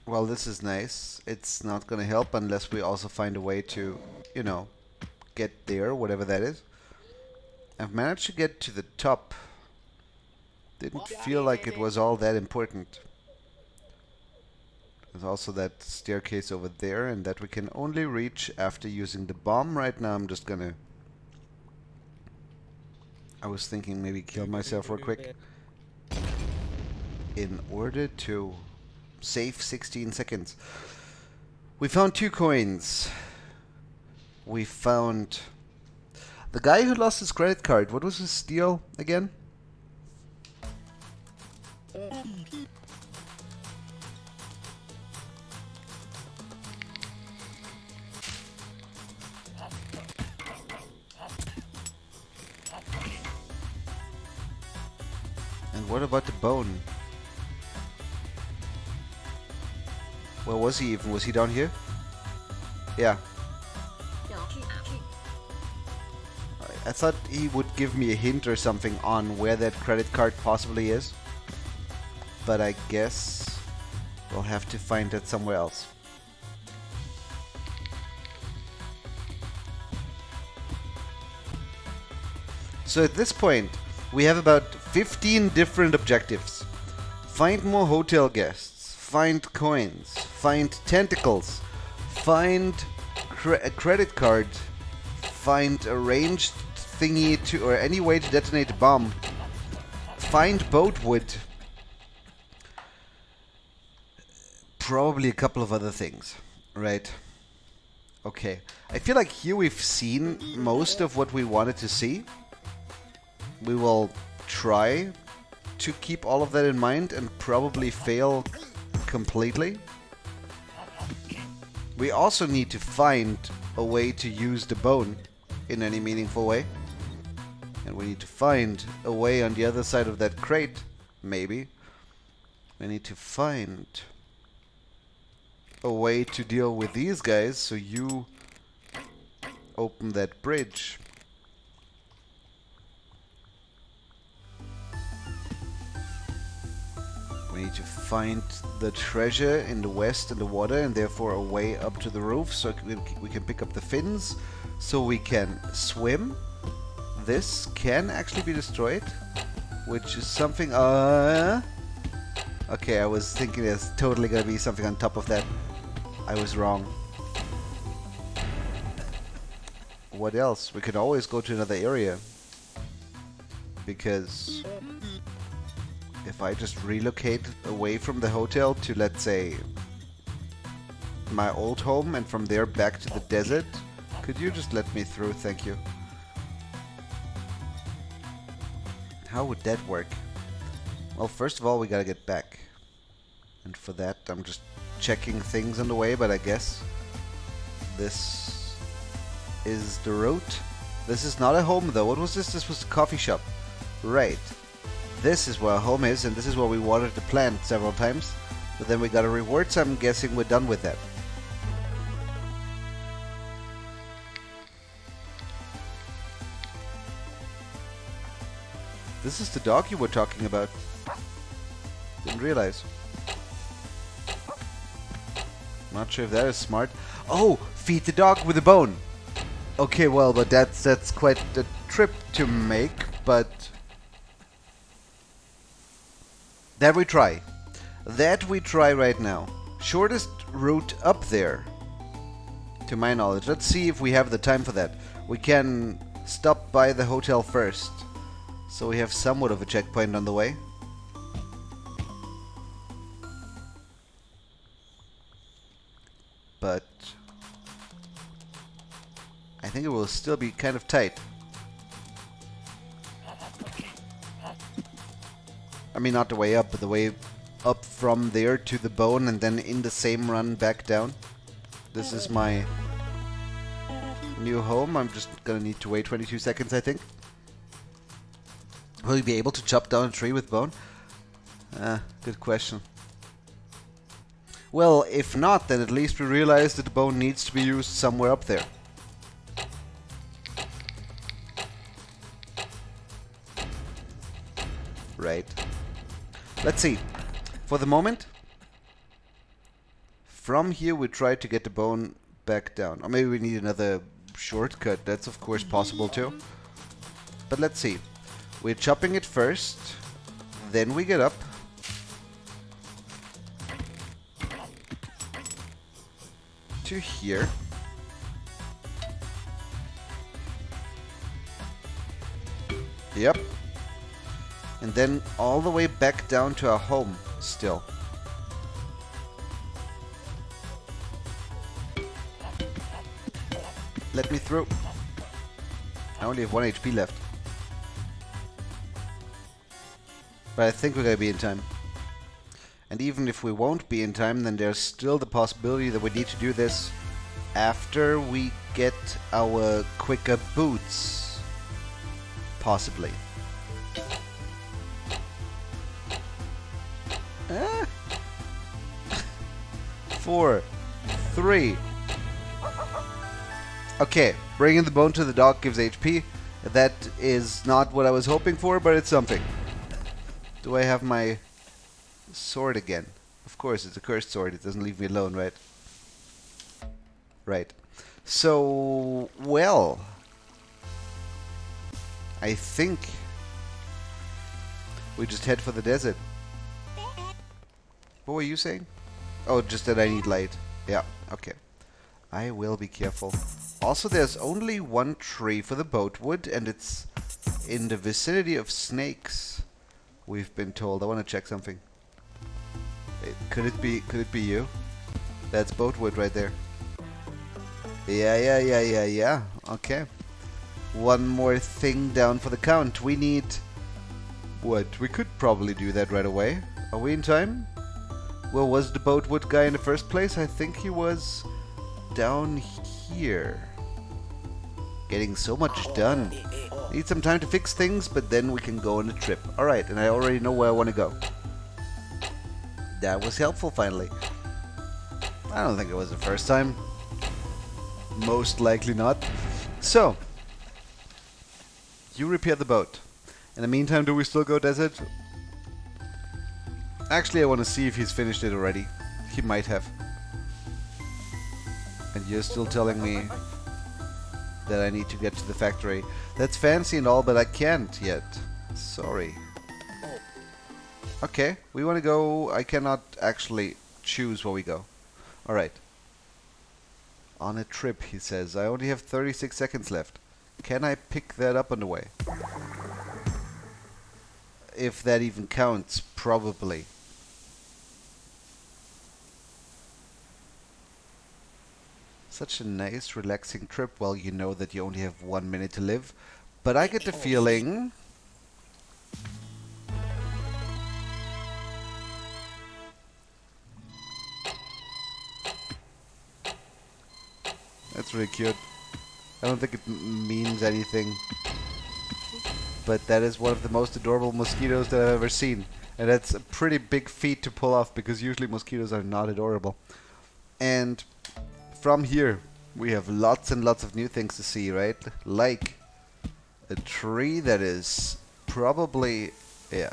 well, this is nice. It's not gonna help unless we also find a way to, you know, get there, whatever that is. I've managed to get to the top. Didn't feel like it was all that important. There's also that staircase over there, and that we can only reach after using the bomb. Right now I'm just gonna... I was thinking maybe kill myself real quick in order to save 16 seconds. We found 2 coins. We found the guy who lost his credit card. What was his deal again? And what about the bone? Where was he even? Was he down here? Yeah. I thought he would give me a hint or something on where that credit card possibly is. But I guess we'll have to find it somewhere else. So at this point, we have about 15 different objectives. Find more hotel guests, find coins, find tentacles, find a credit card, find a ranged thingy to, or any way to detonate a bomb, find boat wood, probably a couple of other things, right? Okay, I feel like here we've seen most of what we wanted to see. We will try to keep all of that in mind and probably fail completely. We also need to find a way to use the bone in any meaningful way. And we need to find a way on the other side of that crate, maybe. We need to find a way to deal with these guys, so you open that bridge. We need to find the treasure in the west in the water, and therefore a way up to the roof so we can pick up the fins, so we can swim. This can actually be destroyed, which is something... Okay, I was thinking there's totally gonna be something on top of that. I was wrong. What else? We could always go to another area. Because if I just relocate away from the hotel to, let's say, my old home, and from there back to the desert, could you just let me through? Thank you. How would that work? Well, first of all, we gotta get back. And for that, I'm just checking things on the way, but I guess this is the route. This is not a home, though. What was this? This was a coffee shop. Right. This is where our home is, and this is where we watered the plant several times. But then we got a reward, so I'm guessing we're done with that. This is the dog you were talking about. Didn't realize. Not sure if that is smart. Oh, feed the dog with a bone. Okay, well, but that's quite a trip to make, but that we try. That we try right now. Shortest route up there, to my knowledge. Let's see if we have the time for that. We can stop by the hotel first. So we have somewhat of a checkpoint on the way. But I think it will still be kind of tight. I mean, not the way up, but the way up from there to the bone and then in the same run back down. This is my new home. I'm just gonna need to wait 22 seconds, I think. Will you be able to chop down a tree with bone? Good question. Well, if not, then at least we realize that the bone needs to be used somewhere up there. Right. Let's see. For the moment, from here we try to get the bone back down. Or maybe we need another shortcut. That's of course possible too. But let's see. We're chopping it first. Then we get up. To here. Yep. And then all the way back down to our home still. Let me through. I only have 1 HP left. But I think we're gonna be in time. And even if we won't be in time, then there's still the possibility that we need to do this after we get our quicker boots. Possibly. 4, 3. Okay, bringing the bone to the dog gives HP. That is not what I was hoping for, but it's something. Do I have my sword again? Of course, it's a cursed sword. It doesn't leave me alone, right? Right. So, well, I think we just head for the desert. What were you saying? Oh, just that I need light. Yeah, okay. I will be careful. Also, there's only one tree for the boatwood, and it's in the vicinity of snakes. We've been told. I want to check something. Could it be you? That's boatwood right there. Yeah. Okay. One more thing down for the count. We need... What? We could probably do that right away. Are we in time? Well, was the boatwood guy in the first place? I think he was down here. Getting so much done. Need some time to fix things, but then we can go on a trip. Alright, and I already know where I want to go. That was helpful, finally. I don't think it was the first time. Most likely not. So, you repair the boat. In the meantime, do we still go desert? Actually, I want to see if he's finished it already. He might have. And you're still telling me that I need to get to the factory. That's fancy and all, but I can't yet. Sorry. Okay, we want to go... I cannot actually choose where we go. Alright. On a trip, he says. I only have 36 seconds left. Can I pick that up on the way? If that even counts, probably. Such a nice, relaxing trip while you know that you only have 1 minute to live. But I get the feeling... That's really cute. I don't think it means anything. But that is one of the most adorable mosquitoes that I've ever seen. And that's a pretty big feat to pull off, because usually mosquitoes are not adorable. And from here, we have lots and lots of new things to see, right? Like a tree that is probably... yeah.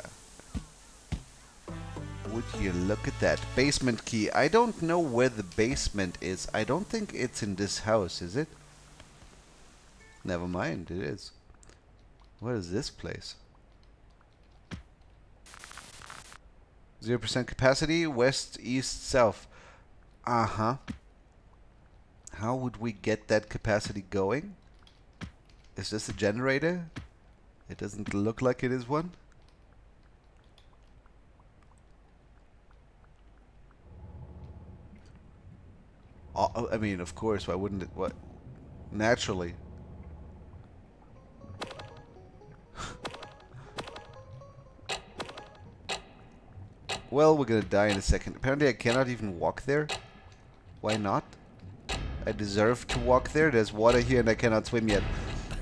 Would you look at that? Basement key. I don't know where the basement is. I don't think it's in this house, is it? Never mind, it is. What is this place? 0% capacity, west, east, south. Uh-huh. How would we get that capacity going? Is this a generator? It doesn't look like it is one. Oh, I mean, of course, why wouldn't it? What? Naturally. Well, we're gonna die in a second. Apparently I cannot even walk there. Why not? I deserve to walk there. There's water here and I cannot swim yet.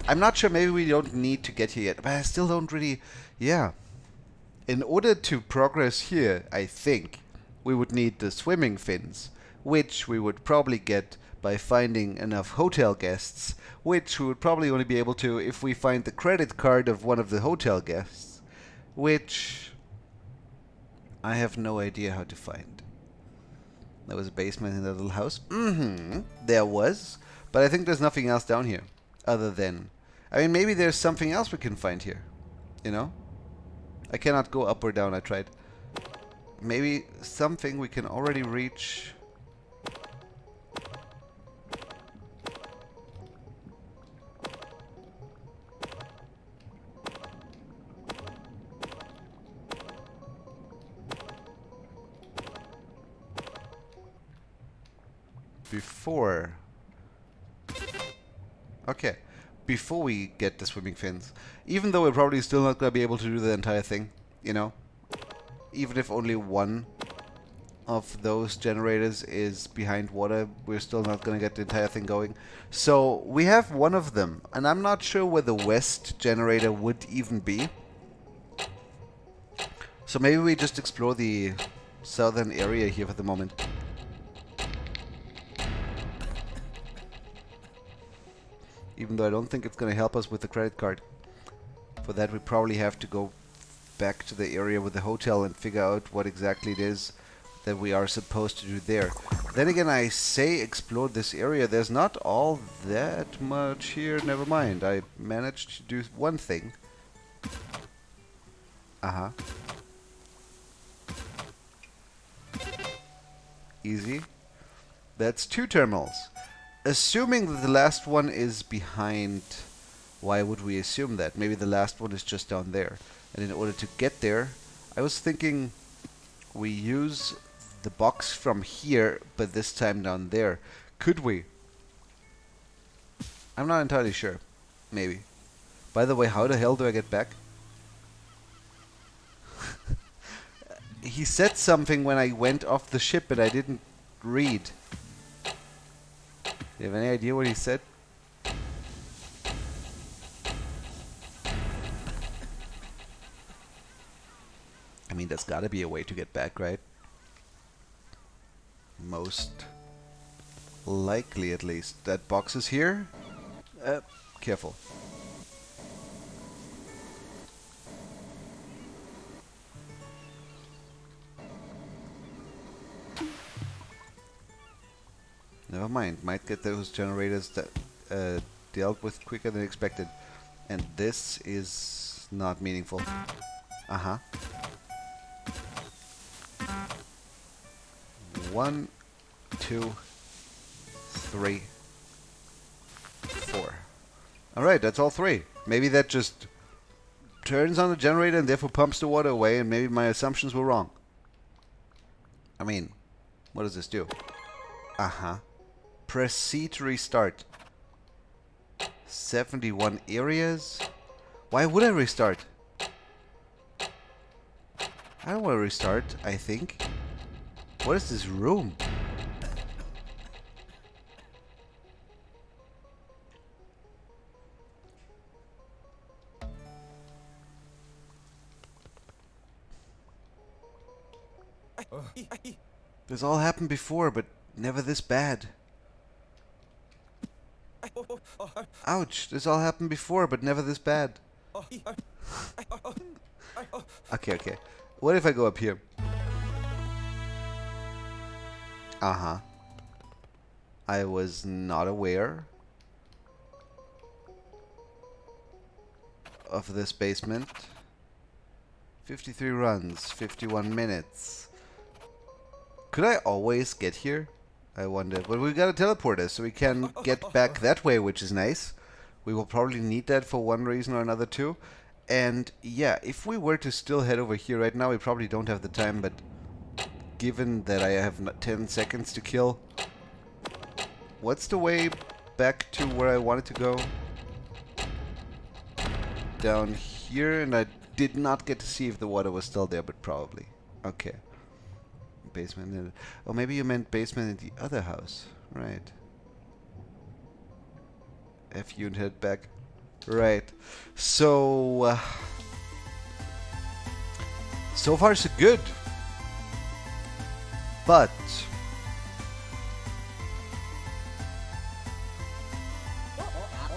I'm not sure, maybe we don't need to get here yet. But I still don't really... Yeah. In order to progress here, I think, we would need the swimming fins. Which we would probably get by finding enough hotel guests. Which we would probably only be able to if we find the credit card of one of the hotel guests. Which... I have no idea how to find. There was a basement in that little house. There was. But I think there's nothing else down here. Other than... I mean, maybe there's something else we can find here. You know? I cannot go up or down. I tried. Maybe something we can already reach... Before... Okay. Before we get the swimming fins. Even though we're probably still not going to be able to do the entire thing. You know? Even if only one of those generators is behind water, we're still not going to get the entire thing going. So, we have one of them. And I'm not sure where the west generator would even be. So maybe we just explore the southern area here for the moment. Even though I don't think it's going to help us with the credit card. For that we probably have to go back to the area with the hotel and figure out what exactly it is that we are supposed to do there. Then again, I say explore this area. There's not all that much here. Never mind. I managed to do one thing. Uh-huh. Easy. That's 2 terminals. Assuming that the last one is behind, why would we assume that? Maybe the last one is just down there. And in order to get there, I was thinking we use the box from here, but this time down there. Could we? I'm not entirely sure. Maybe. By the way, how the hell do I get back? He said something when I went off the ship, but I didn't read. Do you have any idea what he said? I mean, there's gotta be a way to get back, right? Most likely, at least. That box is here. Careful. Never mind. Might get those generators that dealt with quicker than expected. And this is not meaningful. Uh-huh. 1, 2, 3, 4. Alright, that's all 3. Maybe that just turns on the generator and therefore pumps the water away, and maybe my assumptions were wrong. I mean, what does this do? Uh-huh. Proceed to restart. 71 areas? Why would I restart? I don't want to restart, I think. What is this room? This all happened before, but never this bad. Ouch, this all happened before, but never this bad. Okay. What if I go up here? Uh-huh. I was not aware of this basement. 53 runs, 51 minutes. Could I always get here? I wonder. But we gotta teleport us, so we can get back that way, which is nice. We will probably need that for one reason or another too. And yeah, if we were to still head over here right now, we probably don't have the time, but given that I have 10 seconds to kill, what's the way back to where I wanted to go? Down here, and I did not get to see if the water was still there, but probably. Okay. Basement. Oh, maybe you meant basement in the other house. Right. FU and head back. Right. So, so far so good. But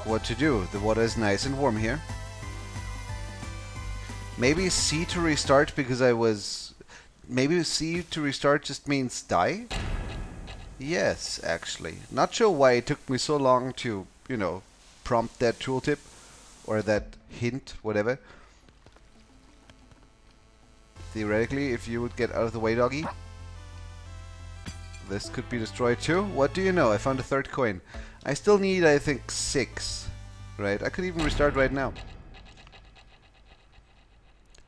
what to do? The water is nice and warm here. Maybe C to restart because I was... Maybe C to restart just means die? Yes, actually. Not sure why it took me so long to, you know, prompt that tooltip. Or that hint, whatever. Theoretically, if you would get out of the way, doggy. This could be destroyed too. What do you know? I found a third coin. I still need, I think, 6. Right? I could even restart right now.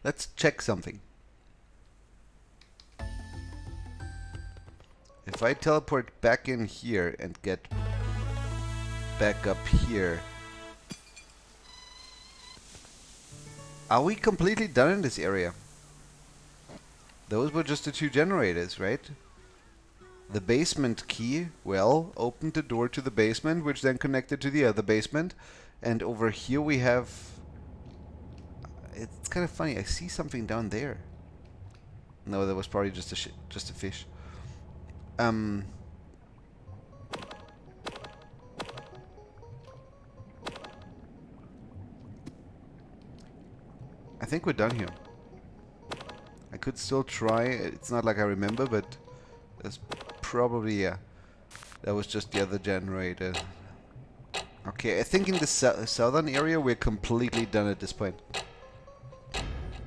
Let's check something. If I teleport back in here and get back up here, are we completely done in this area? Those were just the 2 generators, right? The basement key, well, opened the door to the basement, which then connected to the other basement. And over here we have... It's kind of funny, I see something down there. No, that was probably just a fish. I think we're done here. I could still try. It's not like I remember, but that's probably, yeah. That was just the other generator. Okay, I think in the southern area we're completely done at this point.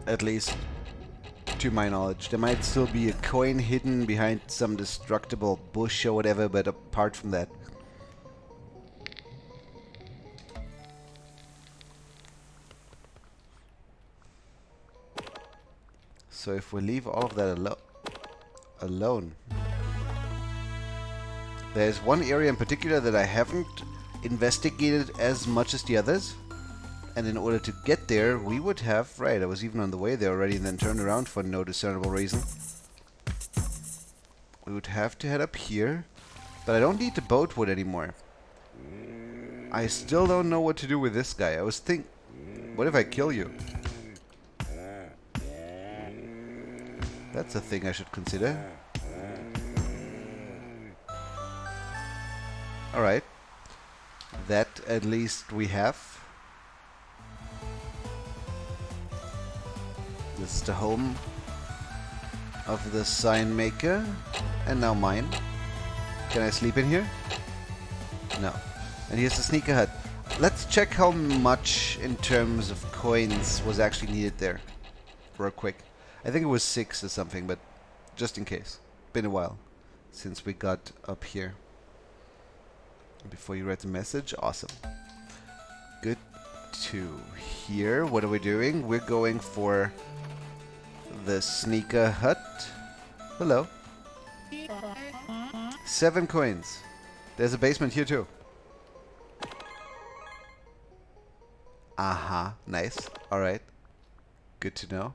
At least to my knowledge. There might still be a coin hidden behind some destructible bush or whatever, but apart from that. So if we leave all of that alone. There's one area in particular that I haven't investigated as much as the others. And in order to get there, we would have... Right, I was even on the way there already and then turned around for no discernible reason. We would have to head up here. But I don't need the boat wood anymore. I still don't know what to do with this guy. I was thinking... What if I kill you? That's a thing I should consider. Alright. That at least we have. This is the home of the sign maker. And now mine. Can I sleep in here? No. And here's the sneaker hut. Let's check how much in terms of coins was actually needed there. Real quick. I think it was 6 or something, but just in case. Been a while since we got up here. Before you read the message, awesome. Good to hear. What are we doing? We're going for the sneaker hut. Hello. 7 coins. There's a basement here too. Aha, nice. Alright. Good to know.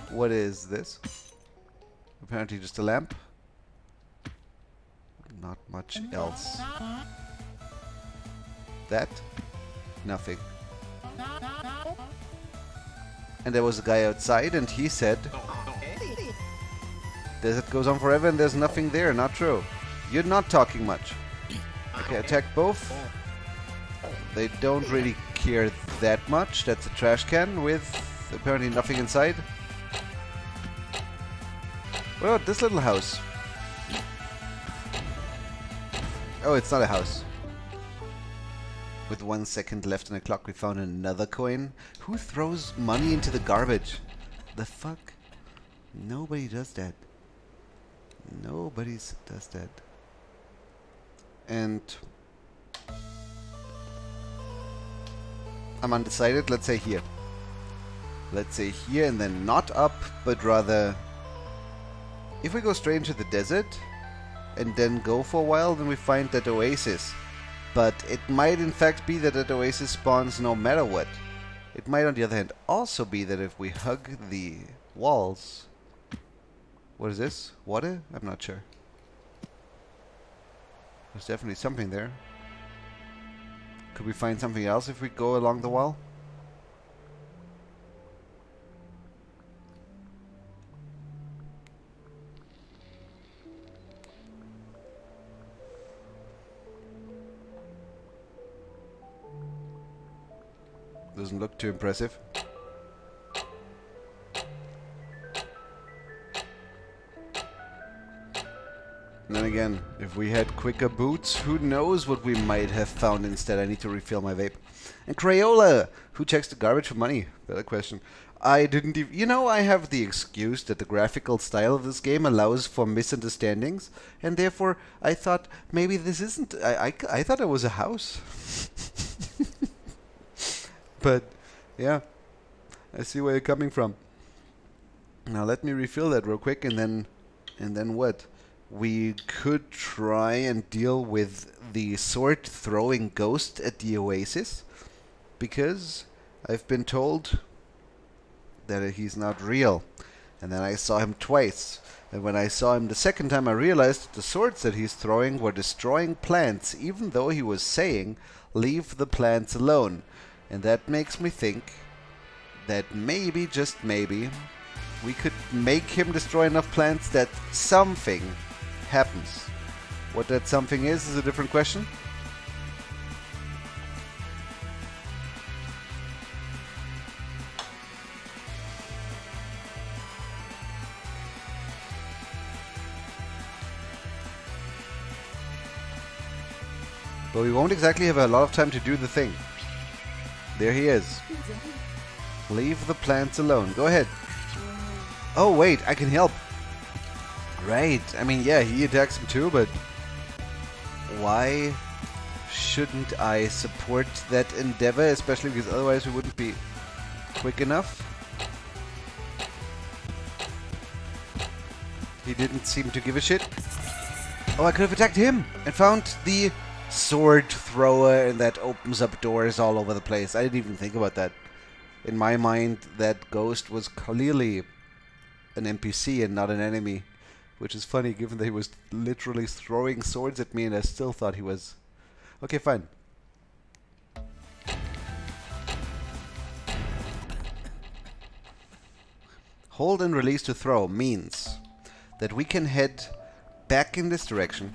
What is this? Apparently just a lamp. Not much else. That? Nothing. And there was a guy outside and he said, desert goes on forever and there's nothing there. Not true. You're not talking much. Okay, attack both. They don't really care that much. That's a trash can with apparently nothing inside. What about this little house? Oh, it's not a house. With 1 second left on the clock, we found another coin. Who throws money into the garbage? The fuck? Nobody does that. Nobody does that. And I'm undecided. Let's say here. let's say here and then not up, but rather if we go straight into the desert and then go for a while, then we find that oasis. But it might in fact be that oasis spawns no matter what. It might on the other hand also be that if we hug the walls... What is this? Water? I'm not sure. There's definitely something there. Could we find something else if we go along the wall? Doesn't look too impressive. And then again, if we had quicker boots, who knows what we might have found instead. I need to refill my vape. And Crayola, who checks the garbage for money? Better question. I didn't even... You know, I have the excuse that the graphical style of this game allows for misunderstandings, and therefore I thought maybe this isn't... I thought it was a house. But, yeah. I see where you're coming from. Now let me refill that real quick, and then what? We could try and deal with the sword-throwing ghost at the oasis, because I've been told that he's not real. And then I saw him twice. And when I saw him the second time, I realized that the swords that he's throwing were destroying plants, even though he was saying, leave the plants alone. And that makes me think that maybe, just maybe, we could make him destroy enough plants that something happens. What that something is a different question. But we won't exactly have a lot of time to do the thing. There he is. Leave the plants alone. Go ahead. Oh wait, I can help. Right. I mean, yeah, he attacks him too, but why shouldn't I support that endeavor? Especially because otherwise we wouldn't be quick enough. He didn't seem to give a shit. Oh, I could have attacked him and found the sword thrower, and that opens up doors all over the place. I didn't even think about that. In my mind, that ghost was clearly an NPC and not an enemy. Which is funny, given that he was literally throwing swords at me and I still thought he was... Okay, fine. Hold and release to throw means that we can head back in this direction.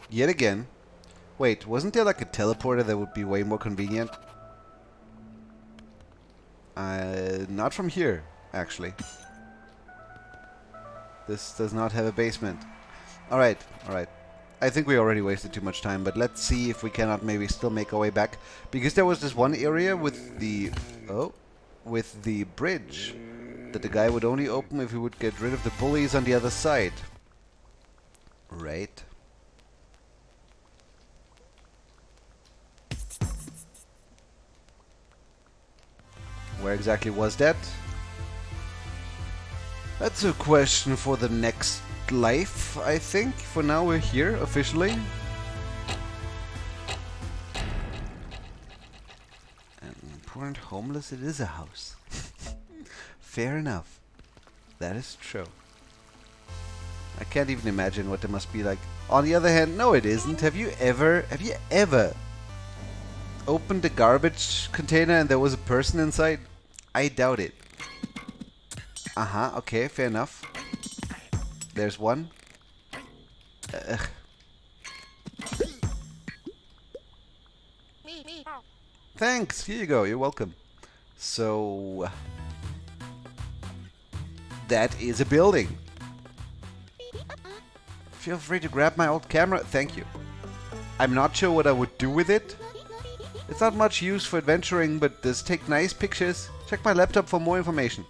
Yet again. Wait, wasn't there like a teleporter that would be way more convenient? Not from here, actually. This does not have a basement. Alright, alright. I think we already wasted too much time, but let's see if we cannot maybe still make our way back. Because there was this one area with the... Oh, with the bridge that the guy would only open if he would get rid of the bullies on the other side. Right. Where exactly was that? That's a question for the next life, I think. For now we're here, officially. And poor and homeless, it is a house. Fair enough. That is true. I can't even imagine what it must be like. On the other hand, no it isn't. Have you ever opened a garbage container and there was a person inside? I doubt it. Uh-huh, okay, fair enough. There's one. Thanks, here you go, you're welcome. So... that is a building. Feel free to grab my old camera, thank you. I'm not sure what I would do with it. It's not much use for adventuring, but does take nice pictures. Check my laptop for more information.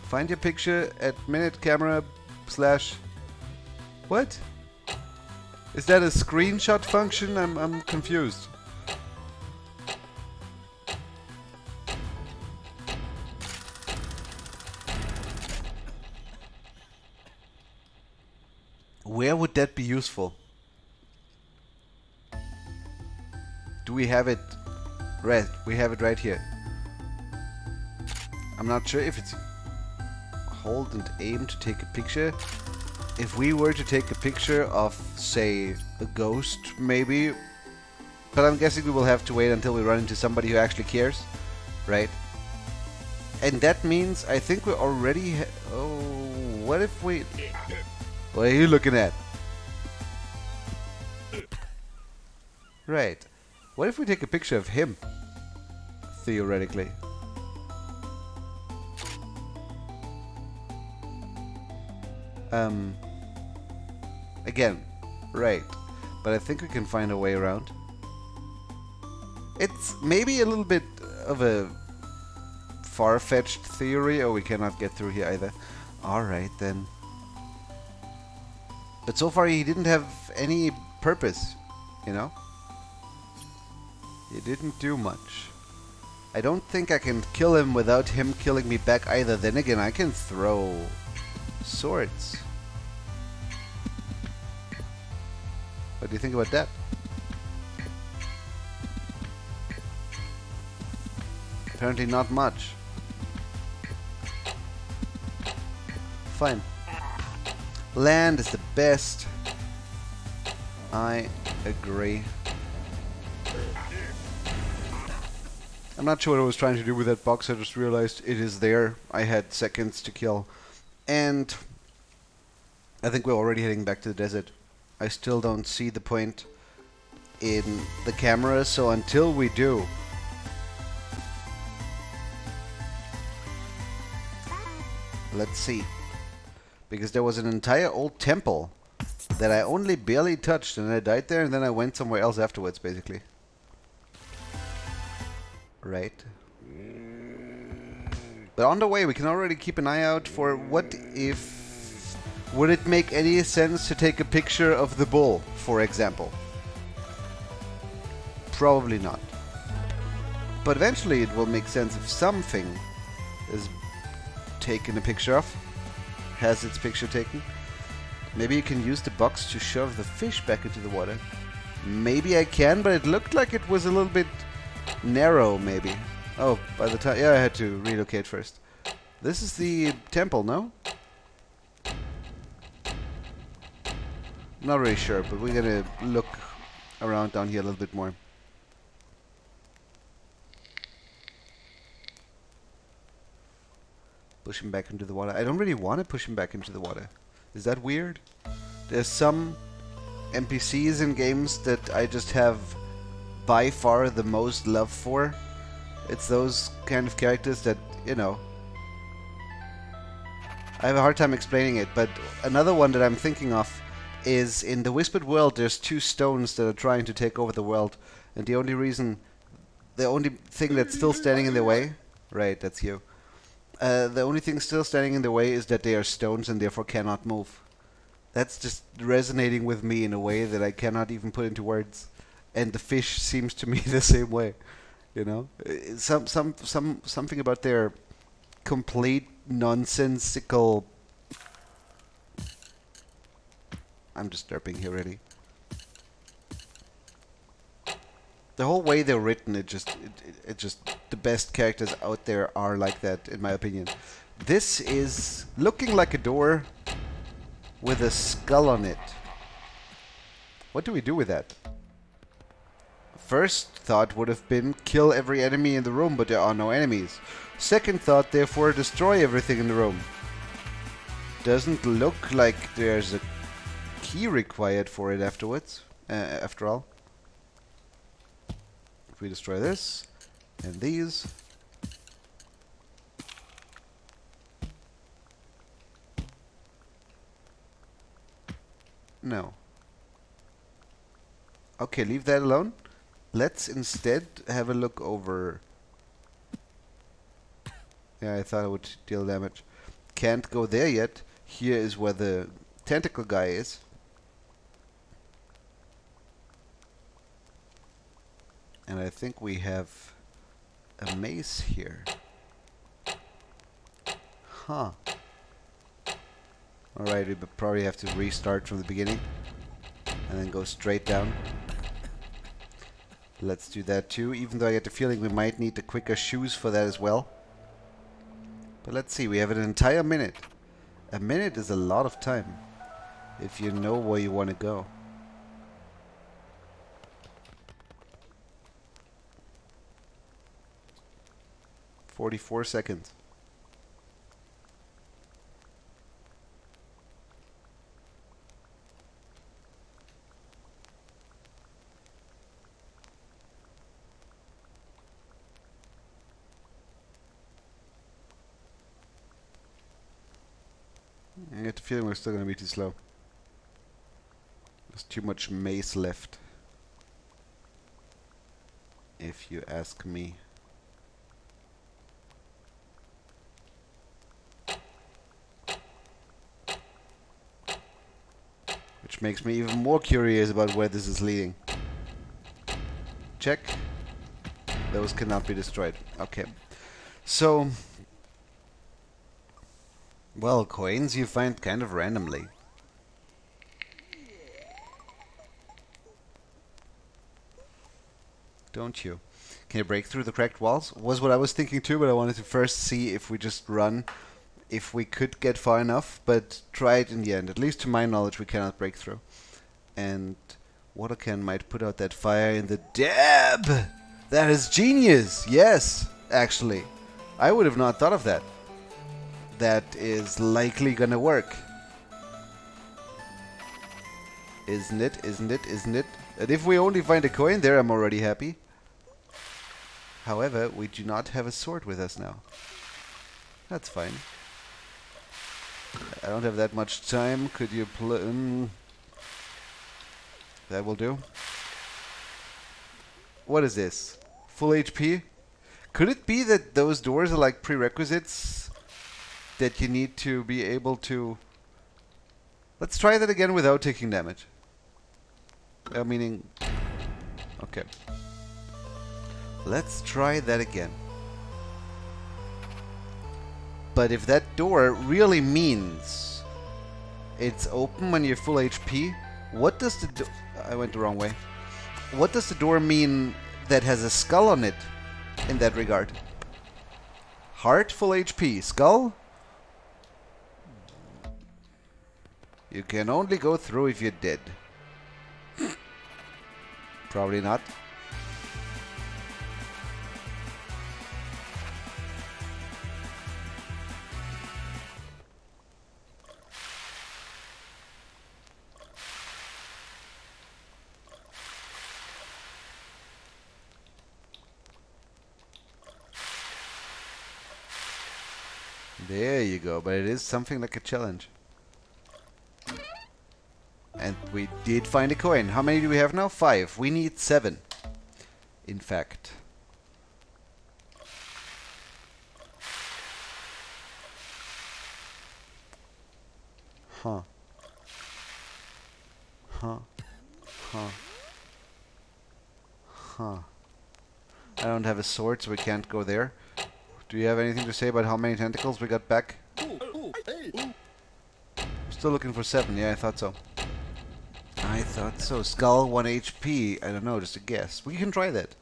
Find your picture at Minit camera / What? Is that a screenshot function? I'm confused. Where would that be useful? Do we have it? Right, we have it right here. I'm not sure if it's hold and aim to take a picture. If we were to take a picture of, say, a ghost, maybe. But I'm guessing we will have to wait until we run into somebody who actually cares, right? And that means I think we're already... oh, what if we... What are you looking at? Right. What if we take a picture of him? Theoretically. Again, right. But I think we can find a way around. It's maybe a little bit of a far-fetched theory. Oh, we cannot get through here either. Alright then. But so far he didn't have any purpose, you know? He didn't do much. I don't think I can kill him without him killing me back either. Then again, I can throw swords. What do you think about that? Apparently not much. Fine. Land is the best. I agree. I'm not sure what I was trying to do with that box. I just realized it is there. I had seconds to kill. And I think we're already heading back to the desert. I still don't see the point in the camera, so until we do... Let's see. Because there was an entire old temple that I only barely touched, and I died there, and then I went somewhere else afterwards, basically. Right. But on the way, we can already keep an eye out for what if... Would it make any sense to take a picture of the bull, for example? Probably not. But eventually it will make sense if something is taken a picture of, has its picture taken. Maybe you can use the box to shove the fish back into the water. Maybe I can, but it looked like it was a little bit narrow, maybe. Oh, by the time... Yeah, I had to relocate first. This is the temple, no? Not really sure, but we're gonna look around down here a little bit more. Push him back into the water. I don't really want to push him back into the water. Is that weird? There's some NPCs in games that I just have by far the most love for. It's those kind of characters that, you know... I have a hard time explaining it, but another one that I'm thinking of is in the Whispered World there's two stones that are trying to take over the world, and the only thing that's still standing in the way... Right, that's you. The only thing still standing in the way is that they are stones and therefore cannot move. That's just resonating with me in a way that I cannot even put into words. And the fish seems to me the same way, you know. Something about their complete nonsensical. I'm just derping here, really. The whole way they're written, it just the best characters out there are like that, in my opinion. This is looking like a door with a skull on it. What do we do with that? First thought would have been kill every enemy in the room, but there are no enemies. Second thought, therefore, destroy everything in the room. Doesn't look like there's a key required for it afterwards, after all. If we destroy this, and these... No. Okay, leave that alone. Let's instead have a look over... Yeah, I thought it would deal damage. Can't go there yet. Here is where the tentacle guy is. And I think we have a mace here. Huh. Alright, we probably have to restart from the beginning. And then go straight down. Let's do that too, even though I get the feeling we might need the quicker shoes for that as well. But let's see, we have an entire minute. A minute is a lot of time, if you know where you want to go. "44 seconds. I get the feeling we're still going to be too slow. There's too much maze left, if you ask me. Which makes me even more curious about where this is leading. Check. Those cannot be destroyed. Okay. So, well, coins you find kind of randomly. Don't you? Can you break through the cracked walls? Was what I was thinking too, but I wanted to first see if we just run, if we could get far enough, but try it in the end. At least to my knowledge, we cannot break through. And water can might put out that fire in the dab. That is genius. Yes, actually. I would have not thought of that. That is likely gonna work. Isn't it? Isn't it? Isn't it? And if we only find a coin there, I'm already happy. However, we do not have a sword with us now. That's fine. I don't have that much time. Could you that will do. What is this? Full HP? Could it be that those doors are like prerequisites that you need to be able to... Let's try that again without taking damage. Meaning... Okay. Let's try that again. But if that door really means it's open when you're full HP, what does the I went the wrong way. What does the door mean that has a skull on it in that regard? Heart, full HP. Skull? You can only go through if you're dead. Probably not. There you go, but it is something like a challenge. And we did find a coin. How many do we have now? 5. We need 7. In fact. Huh. Huh. Huh. Huh. I don't have a sword, so we can't go there. Do you have anything to say about how many tentacles we got back? Still looking for 7. Yeah, I thought so. I thought so. Skull, 1 HP. I don't know, just a guess. We can try that.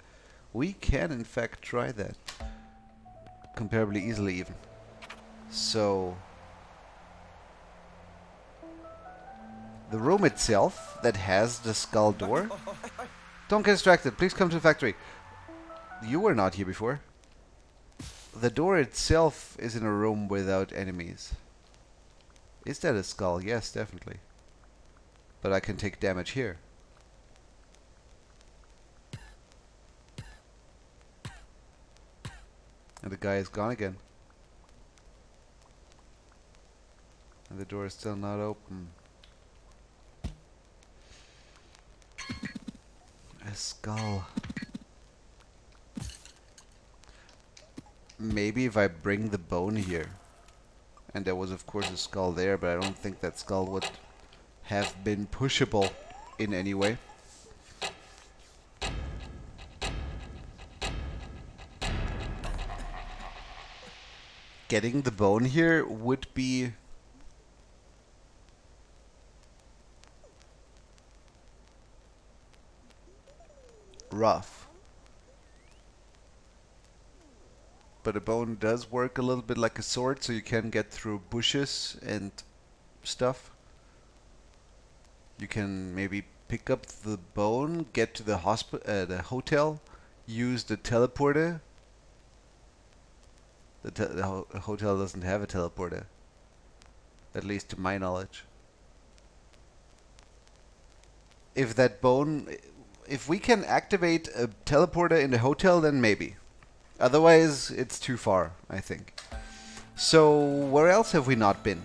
We can, in fact, try that. Comparably easily, even. So... the room itself that has the skull door... Don't get distracted. Please come to the factory. You were not here before. The door itself is in a room without enemies. Is that a skull? Yes, definitely. But I can take damage here. And the guy is gone again. And the door is still not open. A skull. Maybe if I bring the bone here. And there was of course a skull there, but I don't think that skull would have been pushable in any way. Getting the bone here would be rough. But a bone does work a little bit like a sword, so you can get through bushes and stuff. You can maybe pick up the bone, get to the the hotel, use the teleporter. The hotel doesn't have a teleporter, at least to my knowledge. If that bone, if we can activate a teleporter in the hotel, then maybe. Otherwise, it's too far, I think. So, where else have we not been?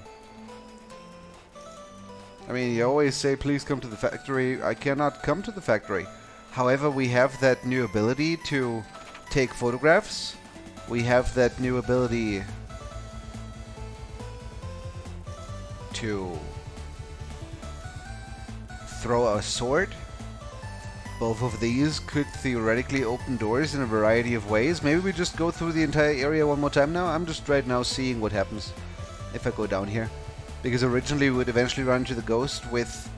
I mean, you always say, please come to the factory. I cannot come to the factory. However, we have that new ability to take photographs. We have that new ability to throw a sword. Both of these could theoretically open doors in a variety of ways. Maybe we just go through the entire area one more time now. I'm just right now seeing what happens if I go down here. Because originally we would eventually run into the ghost with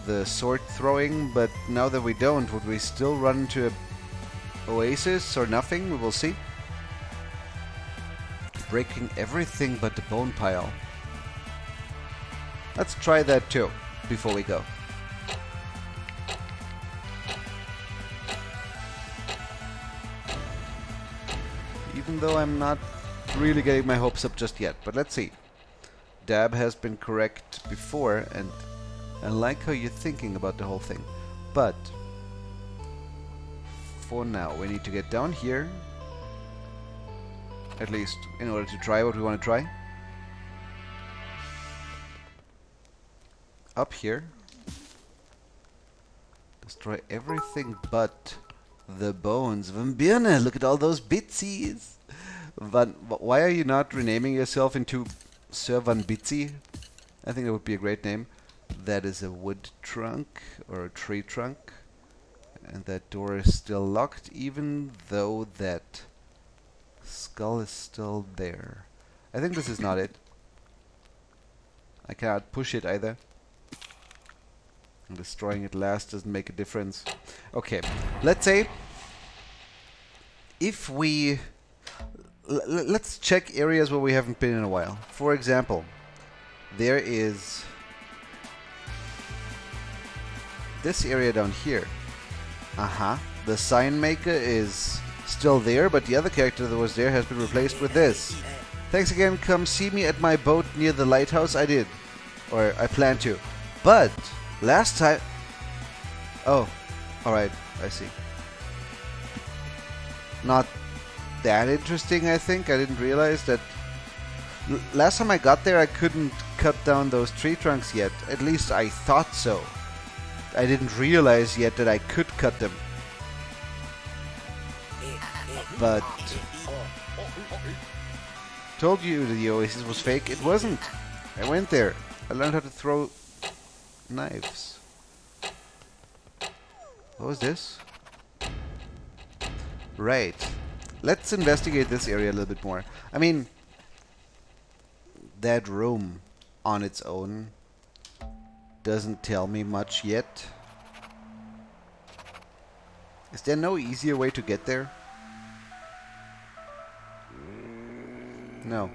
the sword throwing, but now that we don't, would we still run into a oasis or nothing? We will see. Breaking everything but the bone pile. Let's try that too, before we go. Even though I'm not really getting my hopes up just yet, but let's see. Dab has been correct before, and I like how you're thinking about the whole thing. But for now, we need to get down here, at least in order to try what we want to try. Up here. Destroy everything but the bones. Van Birne, look at all those bitsies. Why are you not renaming yourself into Sir Van Bitsy? I think that would be a great name. That is a wood trunk or a tree trunk. And that door is still locked, even though that skull is still there. I think this is not it. I cannot push it either. And destroying it last doesn't make a difference. Okay, let's say if we let's check areas where we haven't been in a while. For example, there is this area down here. The sign maker is still there, but the other character that was there has been replaced with this. Thanks again, come see me at my boat near the lighthouse. I did. Or I plan to. But last time... Oh, alright, I see. Not that interesting, I think. I didn't realize that... Last time I got there, I couldn't cut down those tree trunks yet. At least I thought so. I didn't realize yet that I could cut them. But... Told you the oasis was fake. It wasn't. I went there. I learned how to throw knives. What was this? Right. Let's investigate this area a little bit more. I mean, that room on its own doesn't tell me much yet. Is there no easier way to get there? No.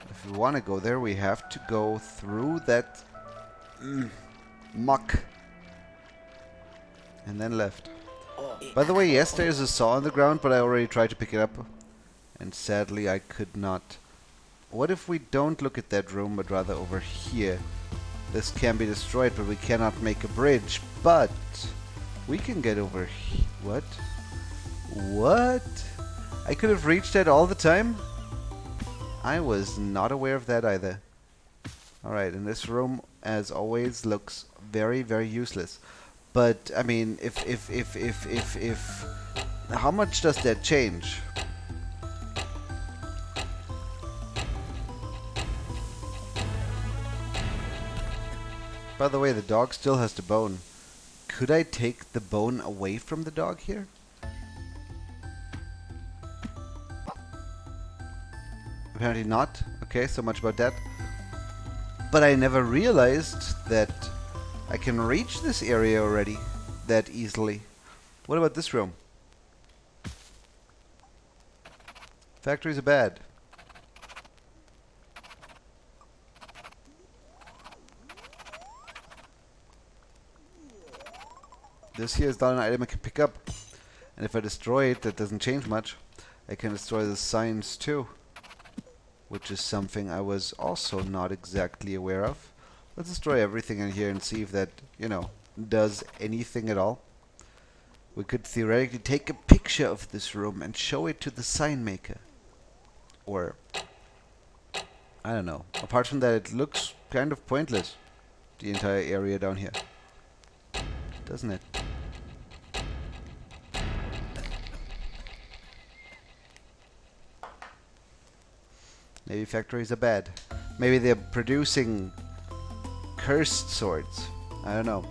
If we want to go there, we have to go through that muck. And then left. By the way, yes, there is a saw on the ground, but I already tried to pick it up. And sadly, I could not. What if we don't look at that room, but rather over here? This can be destroyed, but we cannot make a bridge. But we can get over here. What? What? I could have reached that all the time? I was not aware of that either. Alright, and this room, as always, looks very, very useless. But, I mean, if... How much does that change? By the way, the dog still has the bone. Could I take the bone away from the dog here? Apparently not. Okay, so much about that. But I never realized that I can reach this area already that easily. What about this room? Factories are bad. This here is not an item I can pick up. And if I destroy it, that doesn't change much. I can destroy the signs too. Which is something I was also not exactly aware of. Let's destroy everything in here and see if that, you know, does anything at all. We could theoretically take a picture of this room and show it to the sign maker. Or, I don't know. Apart from that, it looks kind of pointless. The entire area down here. Doesn't it? Maybe factories are bad. Maybe they're producing cursed swords. I don't know.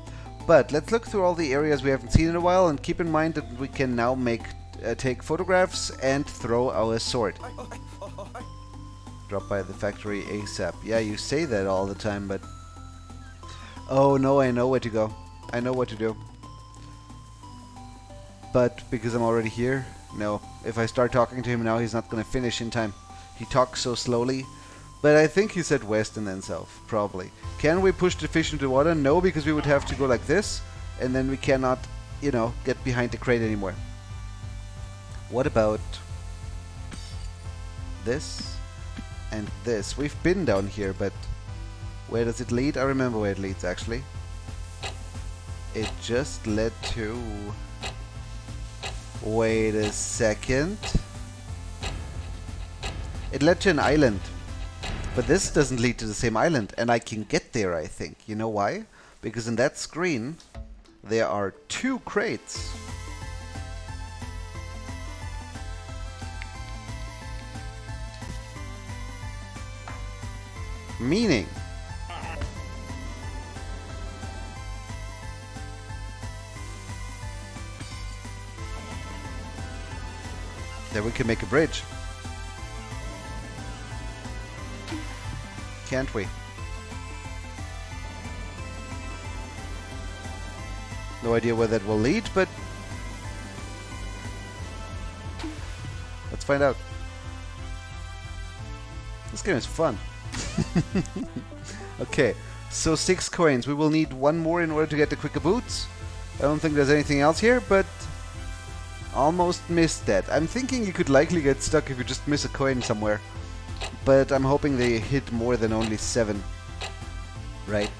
But let's look through all the areas we haven't seen in a while and keep in mind that we can now take photographs and throw our sword. Drop by the factory ASAP. Yeah, you say that all the time, but... Oh no, I know where to go. I know what to do. But because I'm already here, no. If I start talking to him now, he's not going to finish in time. He talks so slowly. But I think he said west and then south, probably. Can we push the fish into water? No, because we would have to go like this, and then we cannot, you know, get behind the crate anymore. What about this and this? We've been down here, but where does it lead? I remember where it leads, actually. It just led to... Wait a second. It led to an island. But this doesn't lead to the same island, and I can get there, I think. You know why? Because in that screen, there are 2 crates. Meaning... that we can make a bridge. Can't we? No idea where that will lead, but let's find out. This game is fun. Okay, so 6 coins. We will need 1 more in order to get the quicker boots. I don't think there's anything else here, but almost missed that. I'm thinking you could likely get stuck if you just miss a coin somewhere. But I'm hoping they hit more than only 7. Right?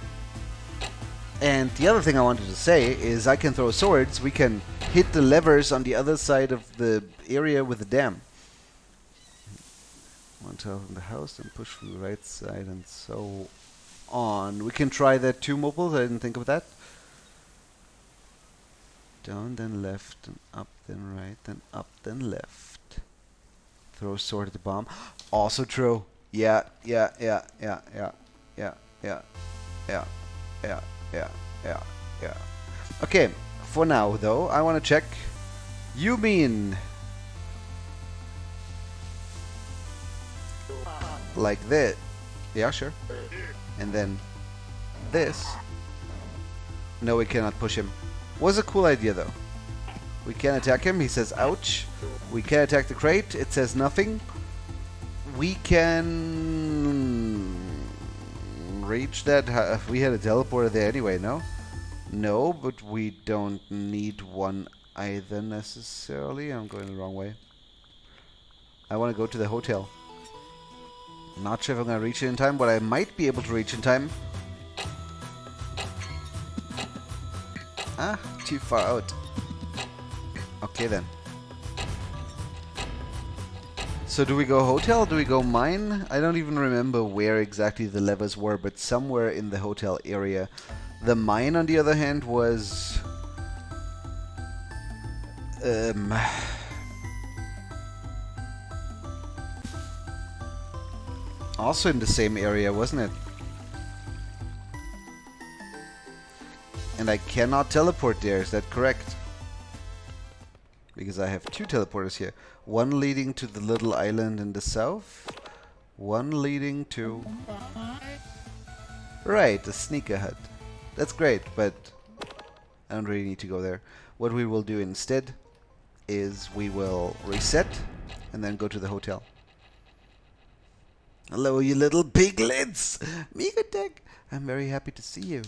And the other thing I wanted to say is I can throw swords. We can hit the levers on the other side of the area with the dam. One tile from the house and push from the right side and so on. We can try that too, Mobiles. I didn't think of that. Down, then left, and up, then right, then up, then left. Throw sword at the bomb. Also true. Yeah. Okay, for now though, I want to check. You mean like this? Yeah, sure. And then this. No, we cannot push him. Was a cool idea though. We can attack him. He says ouch. We can attack the crate. It says nothing. We can reach that. We had a teleporter there anyway, no? No, but we don't need one either necessarily. I'm going the wrong way. I want to go to the hotel. Not sure if I'm going to reach it in time, but I might be able to reach in time. Ah, too far out. Okay then. So do we go hotel or do we go mine? I don't even remember where exactly the levers were, but somewhere in the hotel area. The mine, on the other hand, was... also in the same area, wasn't it? And I cannot teleport there, is that correct? Because I have 2 teleporters here. One leading to the little island in the south. One leading to... Right, the sneaker hut. That's great, but I don't really need to go there. What we will do instead is we will reset and then go to the hotel. Hello, you little piglets! Migotek! I'm very happy to see you.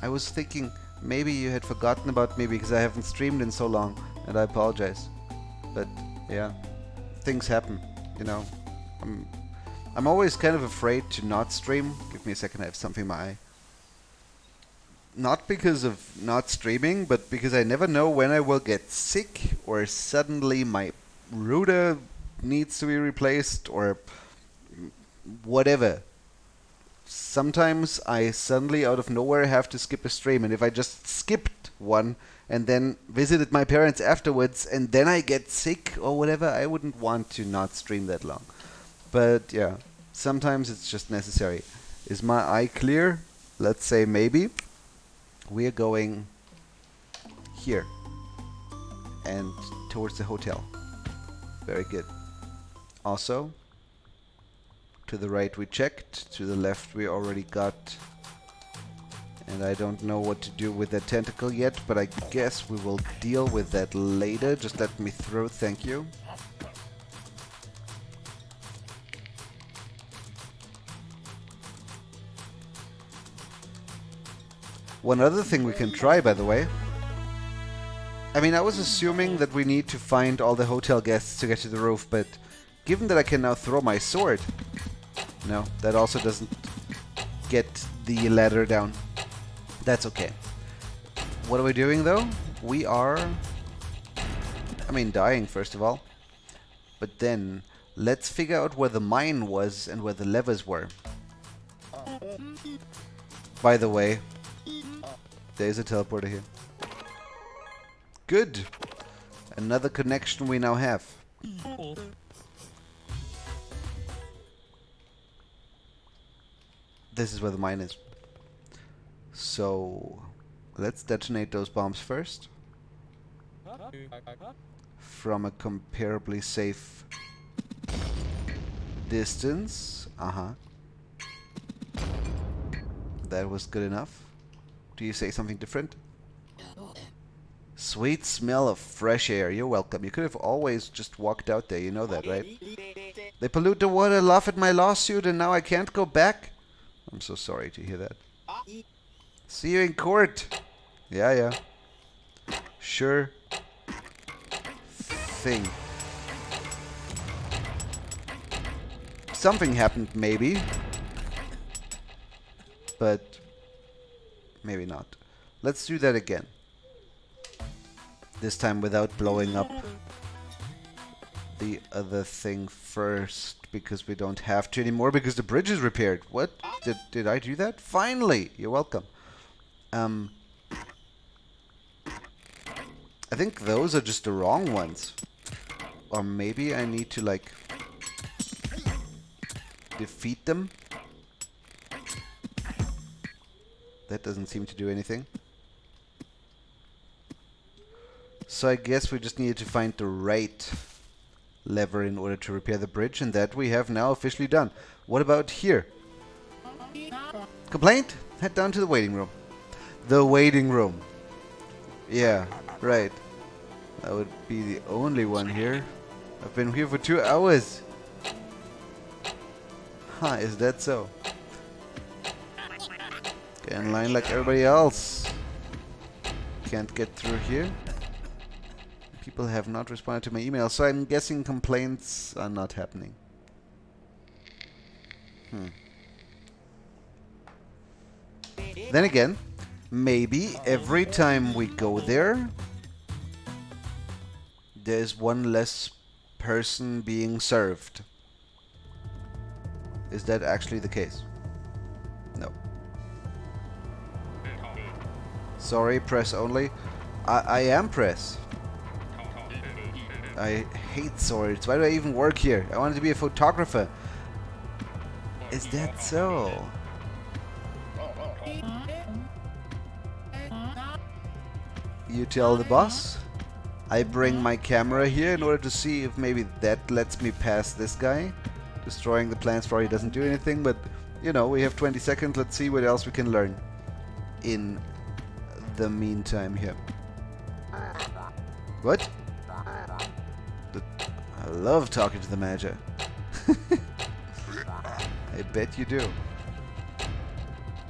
I was thinking maybe you had forgotten about me because I haven't streamed in so long, and I apologize. But yeah, things happen, you know. I'm always kind of afraid to not stream. Give me a second, I have something in my eye. Not because of not streaming, but because I never know when I will get sick or suddenly my router needs to be replaced or whatever. Sometimes I suddenly out of nowhere have to skip a stream, and if I just skipped one and then visited my parents afterwards and then I get sick or whatever, I wouldn't want to not stream that long. But yeah, sometimes it's just necessary. Is my eye clear? Let's say maybe. We're going here and towards the hotel. Very good. Also, to the right we checked, to the left we already got. And I don't know what to do with that tentacle yet, but I guess we will deal with that later. Just let me through, thank you. One other thing we can try, by the way. I mean, I was assuming that we need to find all the hotel guests to get to the roof, but given that I can now throw my sword... No, that also doesn't get the ladder down. That's okay. What are we doing, though? We are... I mean, dying, first of all. But then, let's figure out where the mine was and where the levers were. By the way... There's a teleporter here. Good! Another connection we now have. This is where the mine is. So, let's detonate those bombs first. From a comparably safe distance. That was good enough. Do you say something different? Sweet smell of fresh air. You're welcome. You could have always just walked out there. You know that, right? They pollute the water, laugh at my lawsuit, and now I can't go back? I'm so sorry to hear that. See you in court. Yeah. Sure thing. Something happened, maybe. But... maybe not. Let's do that again. This time without blowing up the other thing first, because we don't have to anymore, because the bridge is repaired. What? Did I do that? Finally! You're welcome. I think those are just the wrong ones. Or maybe I need to, like, defeat them? That doesn't seem to do anything. So I guess we just needed to find the right lever in order to repair the bridge, and that we have now officially done. What about here? Complaint? Head down to the waiting room. The waiting room. Yeah, right. That would be the only one here. I've been here for 2 hours. Huh, is that so? Get in line like everybody else. Can't get through here. People have not responded to my email, so I'm guessing complaints are not happening. Then again, maybe every time we go there, there's one less person being served. Is that actually the case? No. Sorry, press only. I am press. I hate swords. Why do I even work here? I wanted to be a photographer. Is that so? You tell the boss. I bring my camera here in order to see if maybe that lets me pass this guy. Destroying the plans probably doesn't do anything, but you know, we have 20 seconds. Let's see what else we can learn in the meantime here? What? I love talking to the manager. I bet you do.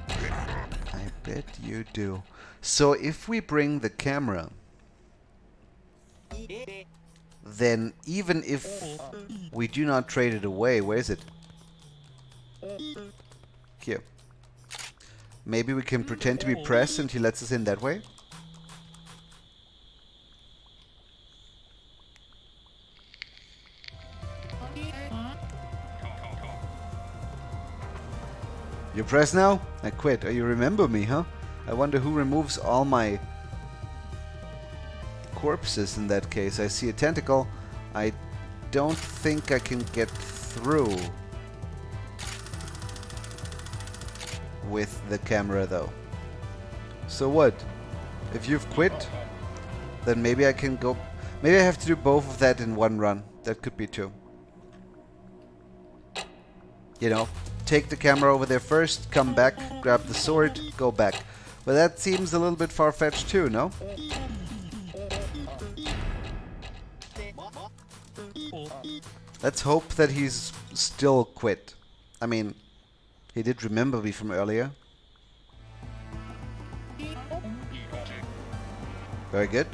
I bet you do. So if we bring the camera, then even if we do not trade it away, where is it? Here. Maybe we can pretend to be press and he lets us in that way? You press now? I quit. Oh, you remember me, huh? I wonder who removes all my corpses in that case. I see a tentacle. I don't think I can get through with the camera though. So what? If you've quit, then maybe I can go... Maybe I have to do both of that in one run. That could be two. You know, take the camera over there first, come back, grab the sword, go back. But that seems a little bit far-fetched too, no? Let's hope that he's still quit. I mean, he did remember me from earlier. Very good.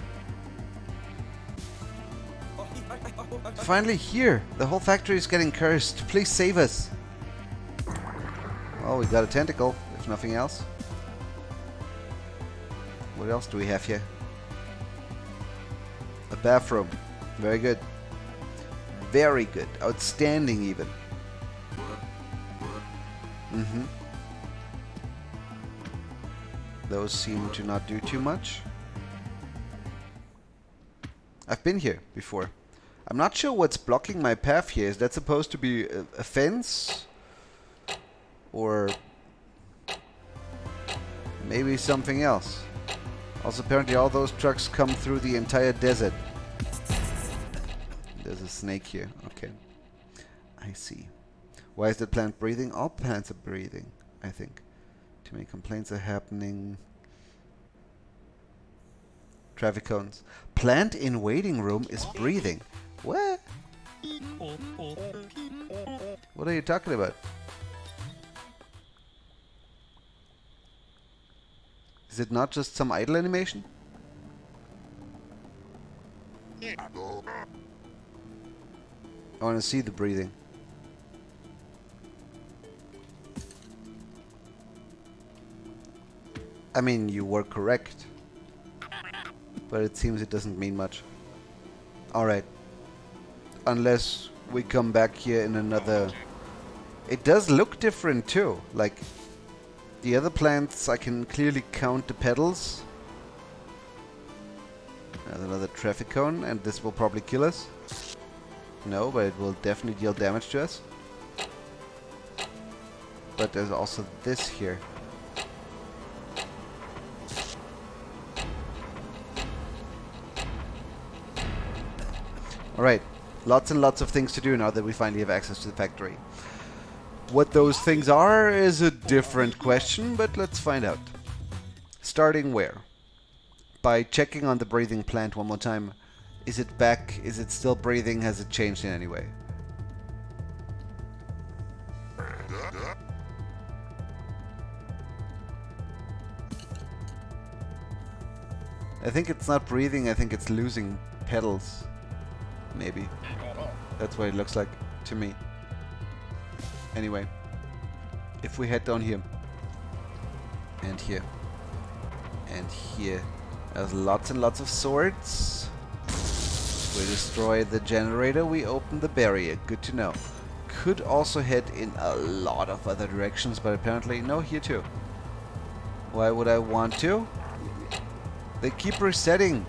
Finally here! The whole factory is getting cursed. Please save us! Well, we got a tentacle, if nothing else. What else do we have here? A bathroom. Very good. Very good. Outstanding even. Those seem to not do too much. I've been here before. I'm not sure what's blocking my path here. Is that supposed to be a fence? Or maybe something else. Also, apparently all those trucks come through the entire desert. There's a snake here. Okay. I see. Why is that plant breathing? All plants are breathing, I think. Too many complaints are happening. Traffic cones. Plant in waiting room is breathing. What? What are you talking about? Is it not just some idle animation? I want to see the breathing. I mean, you were correct. But it seems it doesn't mean much. Alright. Unless we come back here in another... It does look different too. Like, the other plants, I can clearly count the petals. There's another traffic cone, and this will probably kill us. No, but it will definitely deal damage to us. But there's also this here. Alright, lots and lots of things to do now that we finally have access to the factory. What those things are is a different question, but let's find out. Starting where? By checking on the breathing plant one more time. Is it back? Is it still breathing? Has it changed in any way? I think it's not breathing, I think it's losing petals. Maybe. That's what it looks like to me. Anyway, if we head down here, and here, and here, there's lots and lots of swords. We destroy the generator, we open the barrier. Good to know. Could also head in a lot of other directions, but apparently no, here too. Why would I want to? They keep resetting.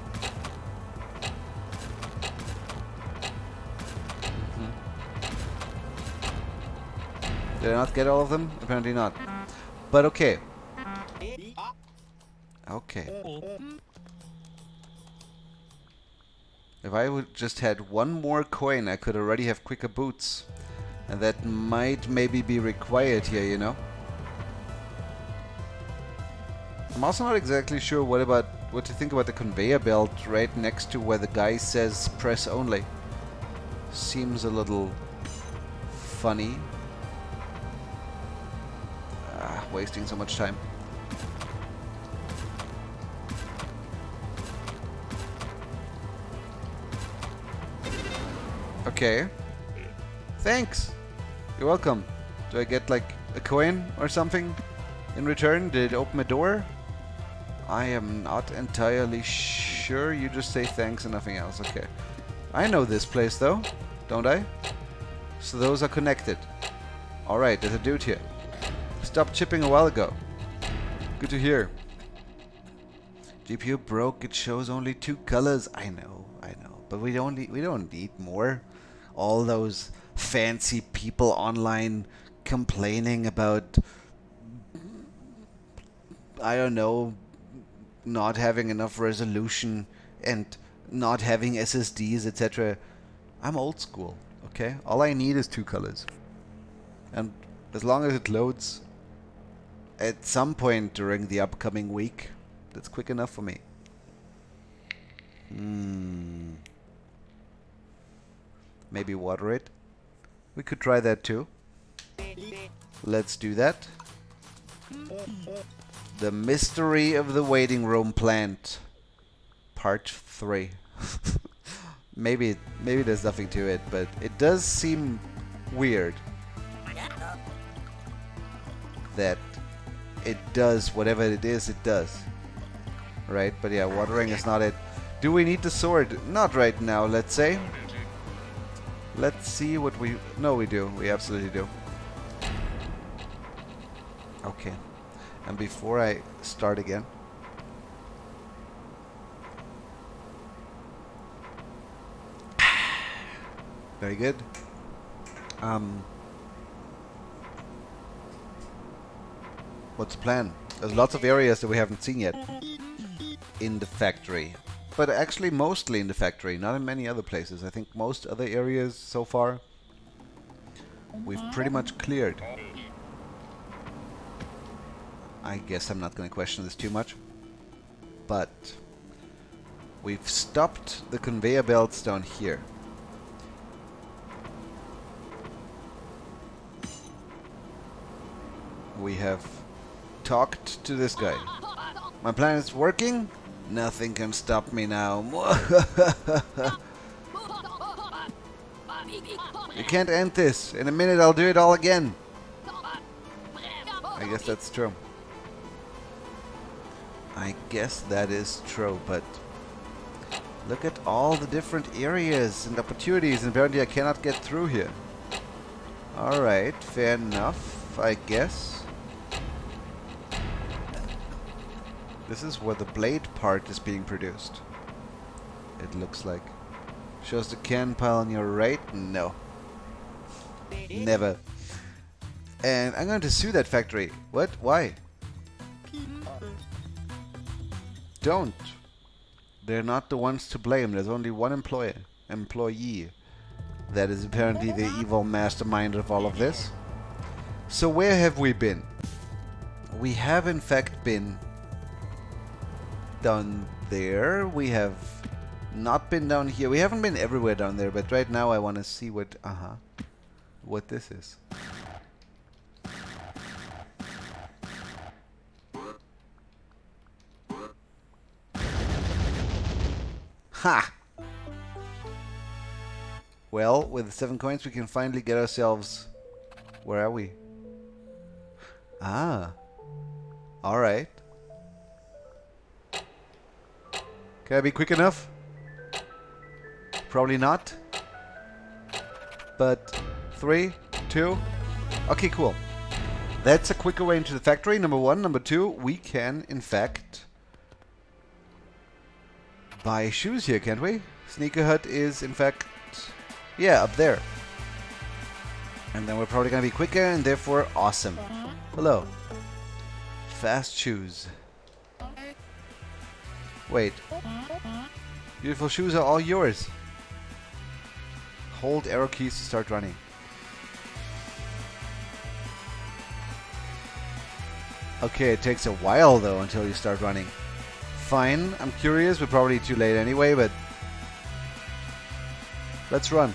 Did I not get all of them? Apparently not. But okay. Okay. If I would just had one more coin, I could already have quicker boots. And that might maybe be required here, you know? I'm also not exactly sure what to think about the conveyor belt right next to where the guy says press only. Seems a little funny. Wasting so much time. Okay. Thanks. You're welcome. Do I get like a coin or something in return? Did it open a door? I am not entirely sure. You just say thanks and nothing else. Okay. I know this place though, don't I? So those are connected. Alright, there's a dude here. Stopped chipping a while ago. Good to hear. GPU broke. It shows only 2 colors. I know. But we don't need more. All those fancy people online complaining about, I don't know, not having enough resolution and not having SSDs, etc. I'm old school, okay? All I need is 2 colors. And as long as it loads at some point during the upcoming week, that's quick enough for me. Maybe water it. We could try that too. Let's do that. The Mystery of the Waiting Room Plant. Part 3. maybe there's nothing to it, but it does seem weird that it does whatever it is it does. Right? But yeah, watering is not it. Do we need the sword? Not right now, let's say. Let's see what we... No, we do. We absolutely do. Okay. And before I start again... Very good. What's the plan? There's lots of areas that we haven't seen yet in the factory. But actually mostly in the factory, not in many other places. I think most other areas so far we've pretty much cleared. I guess I'm not going to question this too much. But we've stopped the conveyor belts down here. We have talked to this guy. My plan is working. Nothing can stop me now. You can't end this. In a minute I'll do it all again. I guess that's true. I guess that is true, but look at all the different areas and opportunities, and apparently I cannot get through here. Alright, fair enough, I guess. This is where the blade part is being produced. It looks like. Shows the can pile on your right? No. Never. And I'm going to sue that factory. What? Why? Don't. They're not the ones to blame. There's only one employee. That is apparently the evil mastermind of all of this. So where have we been? We have in fact been down there. We have not been down here. We haven't been everywhere down there, but right now I want to see what this is. Ha! Well, with 7 coins we can finally get ourselves... Where are we? Ah. Alright. Can I be quick enough? Probably not. But 3, 2. Okay, cool. That's a quicker way into the factory, number 1. Number 2, we can, in fact, buy shoes here, can't we? Sneaker Hut is, in fact, yeah, up there. And then we're probably going to be quicker and therefore awesome. Hello. Fast shoes. Wait. Beautiful shoes are all yours. Hold arrow keys to start running. Okay, it takes a while though until you start running. Fine, I'm curious, we're probably too late anyway, but let's run.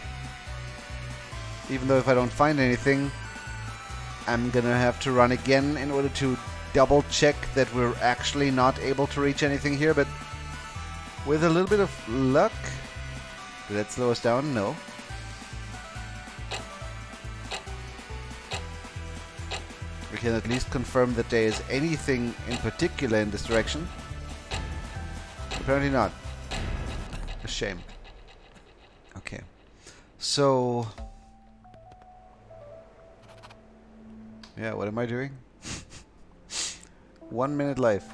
Even though if I don't find anything, I'm gonna have to run again in order to double check that we're actually not able to reach anything here, but with a little bit of luck. Did that slow us down? No. We can at least confirm that there is anything in particular in this direction. Apparently not. A shame. Okay. So... yeah, what am I doing? 1 minute life.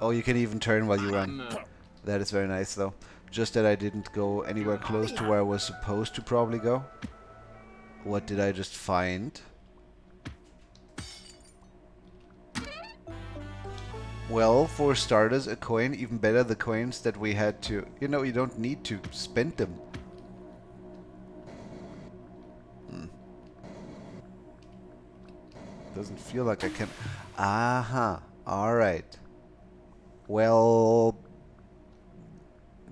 Oh, you can even turn while you run. That is very nice, though. Just that I didn't go anywhere close to where I was supposed to probably go. What did I just find? Well, for starters, a coin. Even better, the coins that we had to... you know, you don't need to spend them. Doesn't feel like I can... aha. Alright. Well...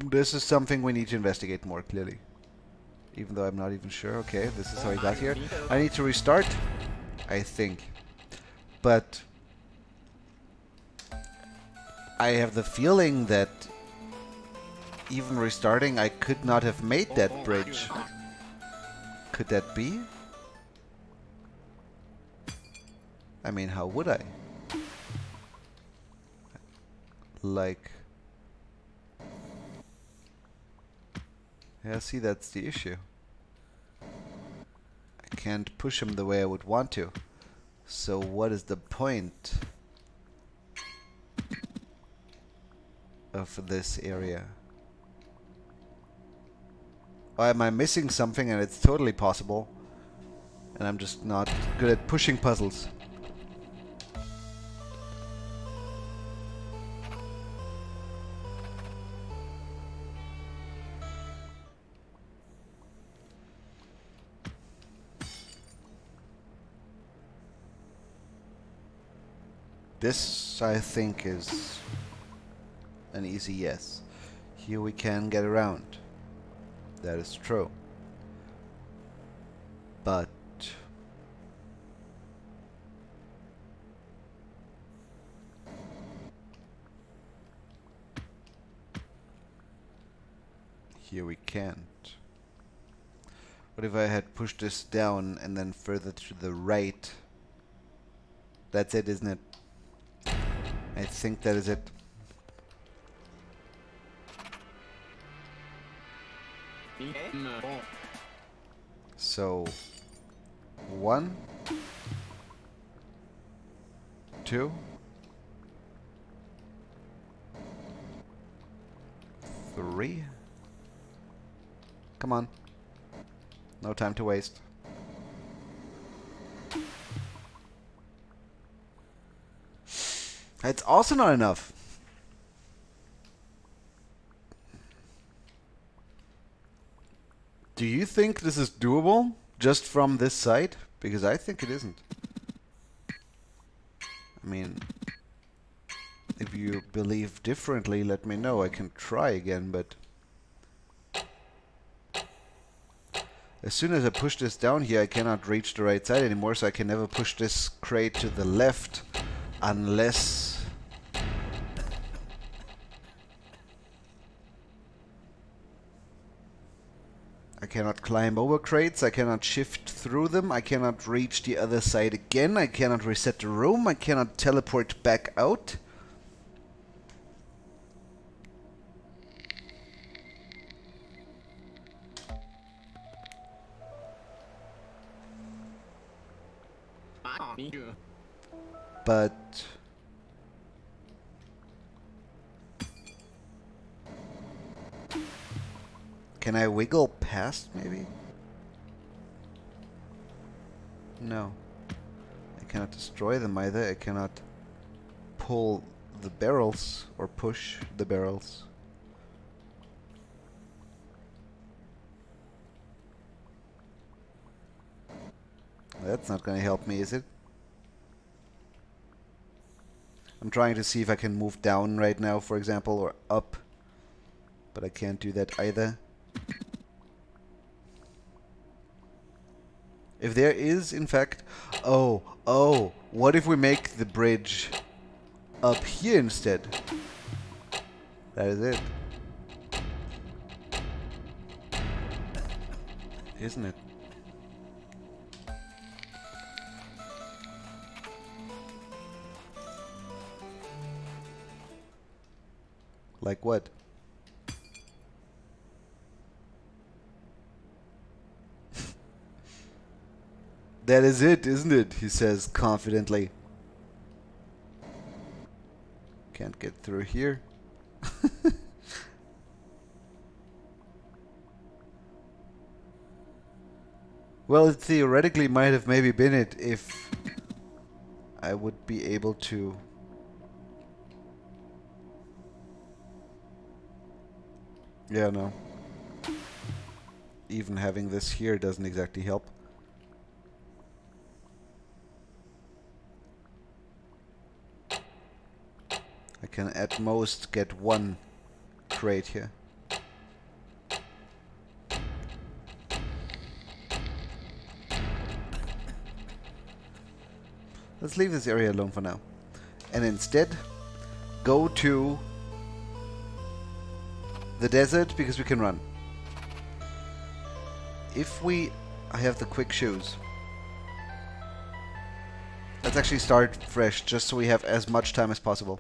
this is something we need to investigate more clearly. Even though I'm not even sure. Okay, this is how I got here. I need to restart, I think. But... I have the feeling that even restarting, I could not have made that bridge. Could that be? I mean, how would I? Like... yeah, see, that's the issue. I can't push him the way I would want to. So what is the point of this area? Or am I missing something and it's totally possible and I'm just not good at pushing puzzles? This, I think, is an easy yes. Here we can get around. That is true. But... here we can't. What if I had pushed this down and then further to the right? That's it, isn't it? I think that is it. So, 1, 2, 3. Come on. No time to waste. It's also not enough. Do you think this is doable just from this side? Because I think it isn't. I mean, if you believe differently, let me know. I can try again, but... as soon as I push this down here, I cannot reach the right side anymore, so I can never push this crate to the left unless... I cannot climb over crates, I cannot shift through them, I cannot reach the other side again, I cannot reset the room, I cannot teleport back out. But... can I wiggle past, maybe? No. I cannot destroy them either. I cannot pull the barrels or push the barrels. That's not going to help me, is it? I'm trying to see if I can move down right now, for example, or up. But I can't do that either. If there is, in fact... Oh, what if we make the bridge up here instead? That is it. Isn't it? Like what? That is it, isn't it? He says confidently. Can't get through here. Well, it theoretically might have maybe been it if I would be able to... Yeah, no. Even having this here doesn't exactly help. I can at most get one crate here. Let's leave this area alone for now. And instead, go to the desert because we can run. If I have the quick shoes. Let's actually start fresh just so we have as much time as possible.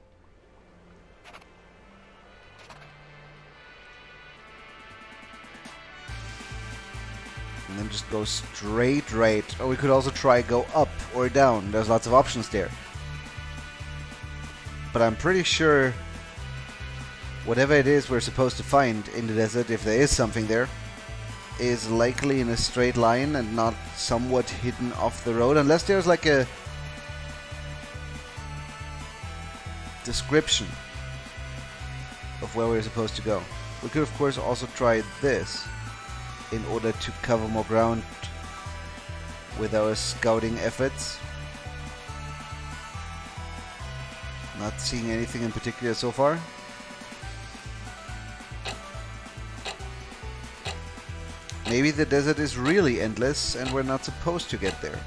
And then just go straight right. Or we could also try go up or down. There's lots of options there. But I'm pretty sure whatever it is we're supposed to find in the desert, if there is something there, is likely in a straight line and not somewhat hidden off the road. Unless there's like a description of where we're supposed to go. We could of course also try this in order to cover more ground with our scouting efforts. Not seeing anything in particular so far. Maybe the desert is really endless and we're not supposed to get there.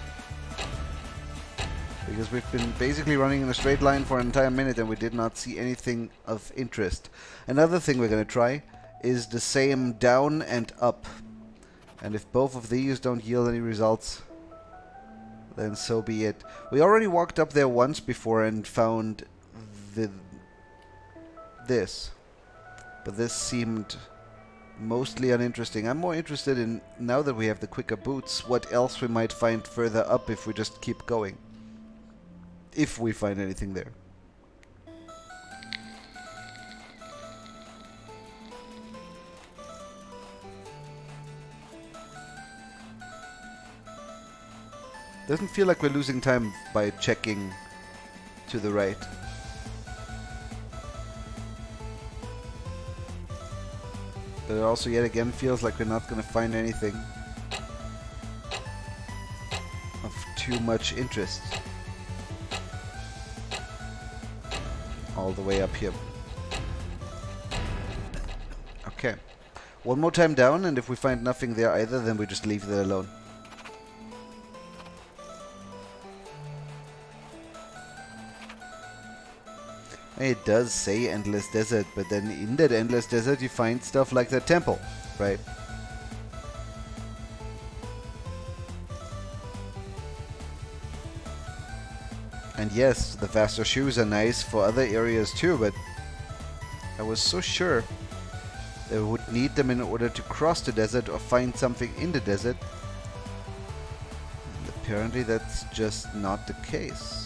Because we've been basically running in a straight line for an entire minute and we did not see anything of interest. Another thing we're going to try is the same down and up. And if both of these don't yield any results, then so be it. We already walked up there once before and found this. But this seemed mostly uninteresting. I'm more interested in, now that we have the quicker boots, what else we might find further up if we just keep going. If we find anything there. Doesn't feel like we're losing time by checking to the right. But it also yet again feels like we're not going to find anything of too much interest. All the way up here. Okay. One more time down, and if we find nothing there either, then we just leave it alone. It does say endless desert, but then in that endless desert you find stuff like that temple, right? And yes, the faster shoes are nice for other areas too, but I was so sure that we would need them in order to cross the desert or find something in the desert. And apparently that's just not the case.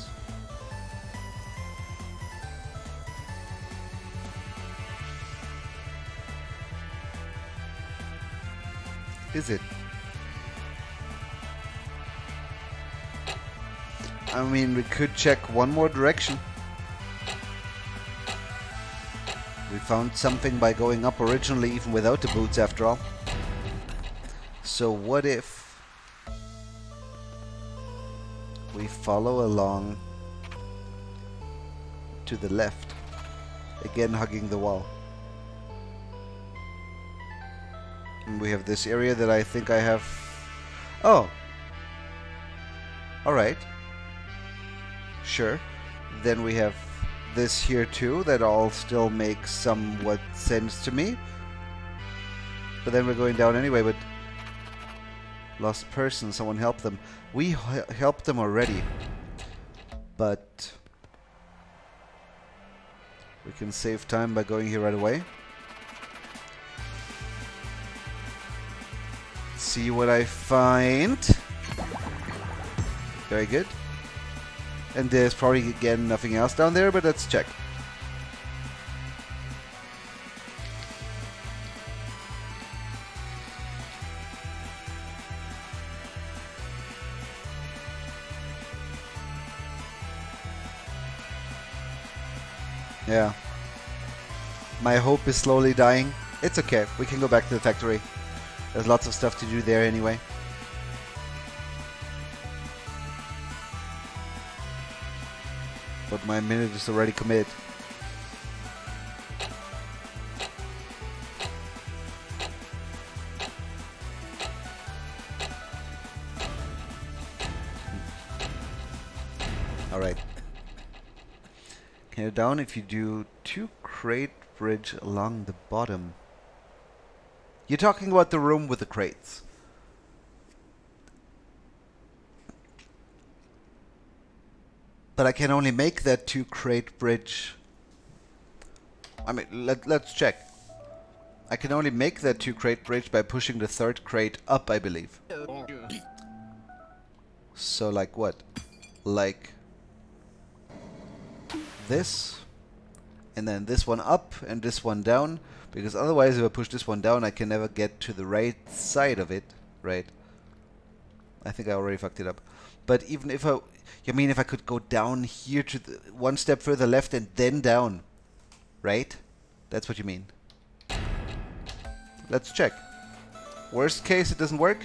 Is it? I mean, we could check one more direction. We found something by going up originally, even without the boots after all. So what if we follow along to the left. Again, hugging the wall. And we have this area that I think I have... Oh! Alright. Sure. Then we have this here too, that all still makes somewhat sense to me. But then we're going down anyway, but... Lost person, someone help them. We helped them already. But... we can save time by going here right away. See what I find. Very good. And there's probably, again, nothing else down there, but let's check. Yeah. My hope is slowly dying. It's okay. We can go back to the factory. There's lots of stuff to do there anyway. But my minute is already committed. Alright. Can you down if you do 2 crate bridge along the bottom? You're talking about the room with the crates. But I can only make that 2 crate bridge. I mean, let's check. I can only make that 2 crate bridge by pushing the 3rd crate up, I believe. So like what? Like this, and then this one up and this one down, because otherwise if I push this one down I can never get to the right side of it, right? I think I already fucked it up. But even if you mean if I could go down here to the 1 step further left and then down, right? That's what you mean. Let's check. Worst case it doesn't work.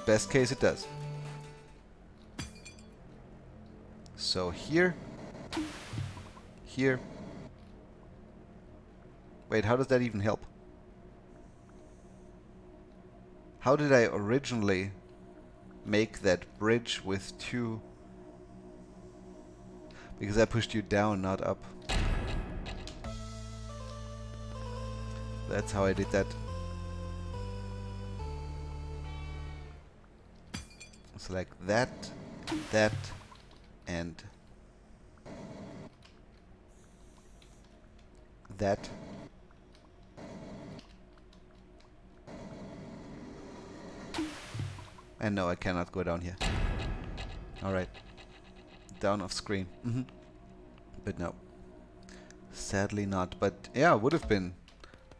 Best case it does. So here. Here. Wait, how does that even help? How did I originally make that bridge with 2? Because I pushed you down, not up. That's how I did that. It's like that, that, and that. And no, I cannot go down here. Alright. Down off screen. But no. Sadly not. But yeah, would have been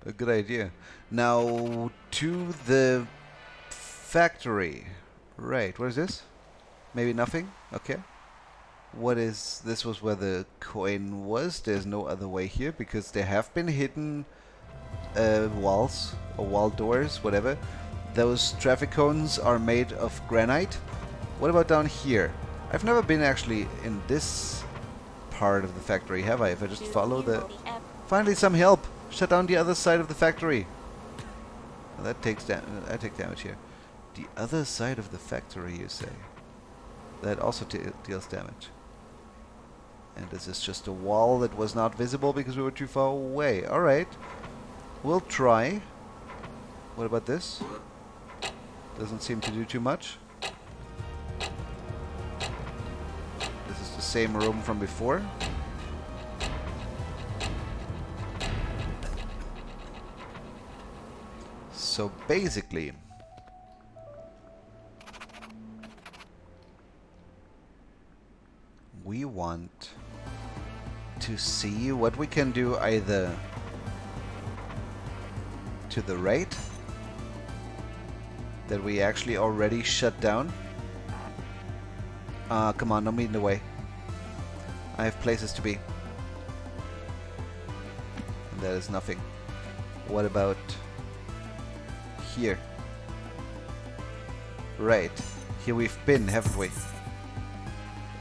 a good idea. Now to the factory. Right, what is this? Maybe nothing? Okay. What is... this was where the coin was. There's no other way here because there have been hidden walls or wall doors, whatever. Those traffic cones are made of granite. What about down here? I've never been actually in this part of the factory, have I? If I just follow the... Finally some help! Shut down the other side of the factory. Well, that takes I take damage here. The other side of the factory, you say? That also deals damage. And this is just a wall that was not visible because we were too far away. Alright. We'll try. What about this? Doesn't seem to do too much. This is the same room from before. So basically, we want to see what we can do either to the right, that we actually already shut down. Come on, don't be in the way. I have places to be. And there is nothing. What about here? Right. Here we've been, haven't we?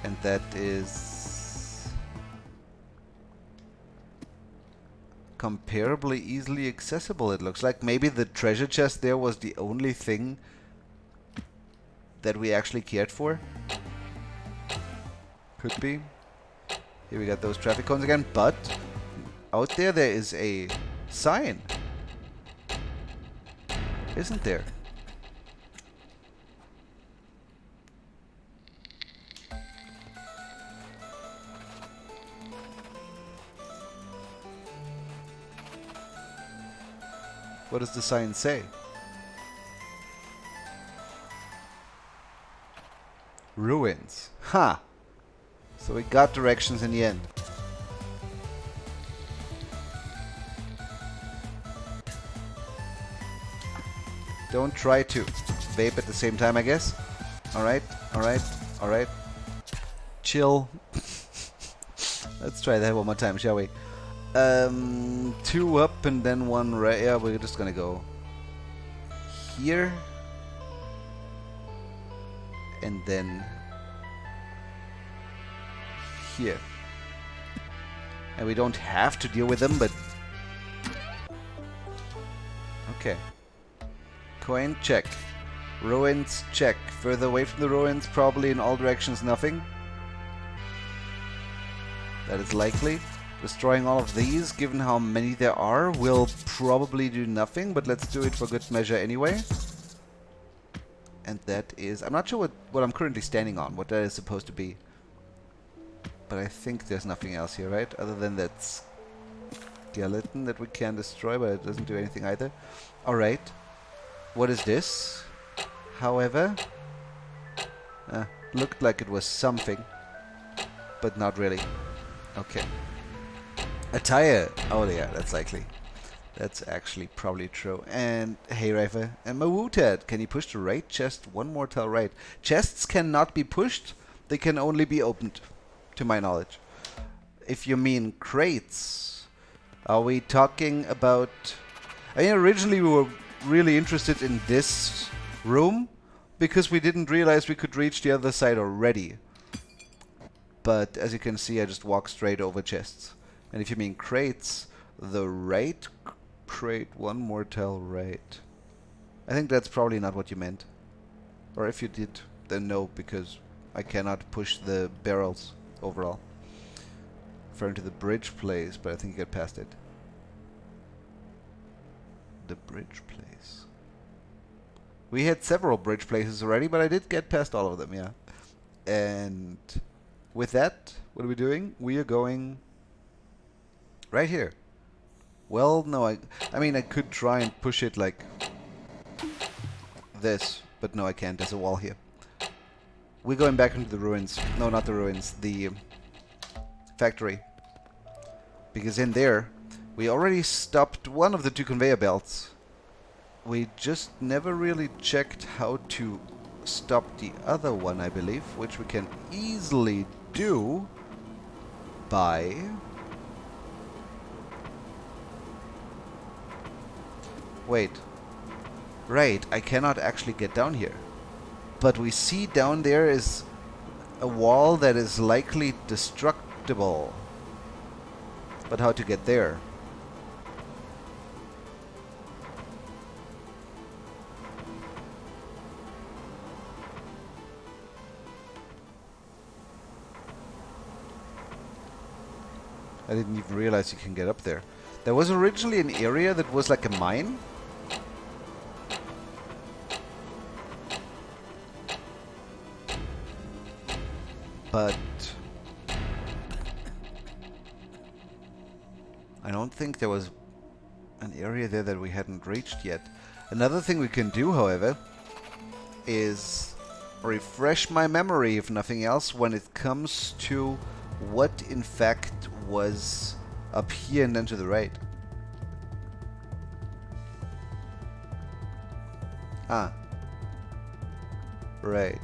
And that is... comparably easily accessible, it looks like. Maybe the treasure chest there was the only thing that we actually cared for. Could be. Here we got those traffic cones again, but out there is a sign. Isn't there? What does the sign say? Ruins. Ha! So we got directions in the end. Don't try to vape at the same time, I guess. Alright, alright, alright. Chill. Let's try that one more time, shall we? 2 up and then 1 right. Yeah, we're just gonna go here. And then here. And we don't have to deal with them, but... Okay. Coin, check. Ruins, check. Further away from the ruins, probably in all directions, nothing. That is likely. Destroying all of these, given how many there are, will probably do nothing, but let's do it for good measure anyway. And that is... I'm not sure what I'm currently standing on, what that is supposed to be. But I think there's nothing else here, right? Other than that skeleton that we can destroy, but it doesn't do anything either. Alright. What is this? However... looked like it was something. But not really. Okay. A tire! Oh yeah, that's likely. That's actually probably true. And hey Rafa, and Mawuted, can you push the right chest one more tile right? Chests cannot be pushed, they can only be opened, to my knowledge. If you mean crates, are we talking about... I mean, originally we were really interested in this room, because we didn't realize we could reach the other side already. But as you can see, I just walk straight over chests. And if you mean crates, the right crate, one more tile right. I think that's probably not what you meant. Or if you did, then no, because I cannot push the barrels overall. Referring to the bridge place, but I think you got past it. The bridge place. We had several bridge places already, but I did get past all of them, yeah. And with that, what are we doing? We are going right here. Well, no, I mean, I could try and push it like this, but no, I can't. There's a wall here. We're going back into the ruins. No, not the ruins. The factory. Because in there, we already stopped one of the 2 conveyor belts. We just never really checked how to stop the other one, I believe, which we can easily do by... Wait. Right, I cannot actually get down here. But we see down there is a wall that is likely destructible. But how to get there? I didn't even realize you can get up there. There was originally an area that was like a mine. But I don't think there was an area there that we hadn't reached yet. Another thing we can do, however, is refresh my memory, if nothing else, when it comes to what in fact was up here and then to the right. Ah. Right.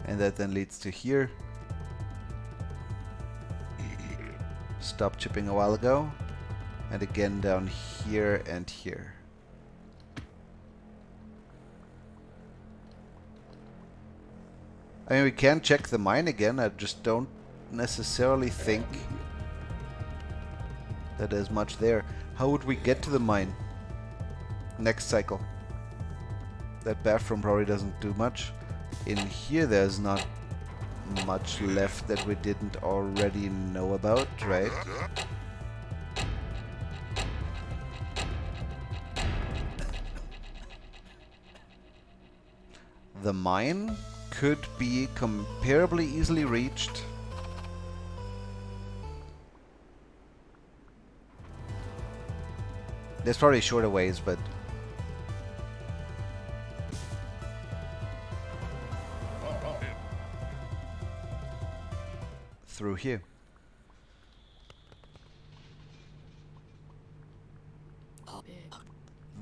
And that then leads to here. Stopped chipping a while ago. And again down here and here. I mean, we can check the mine again. I just don't necessarily think that there's much there. How would we get to the mine? Next cycle. That bathroom probably doesn't do much. In here there's not much left that we didn't already know about, right? The mine could be comparably easily reached. There's probably shorter ways, but through here.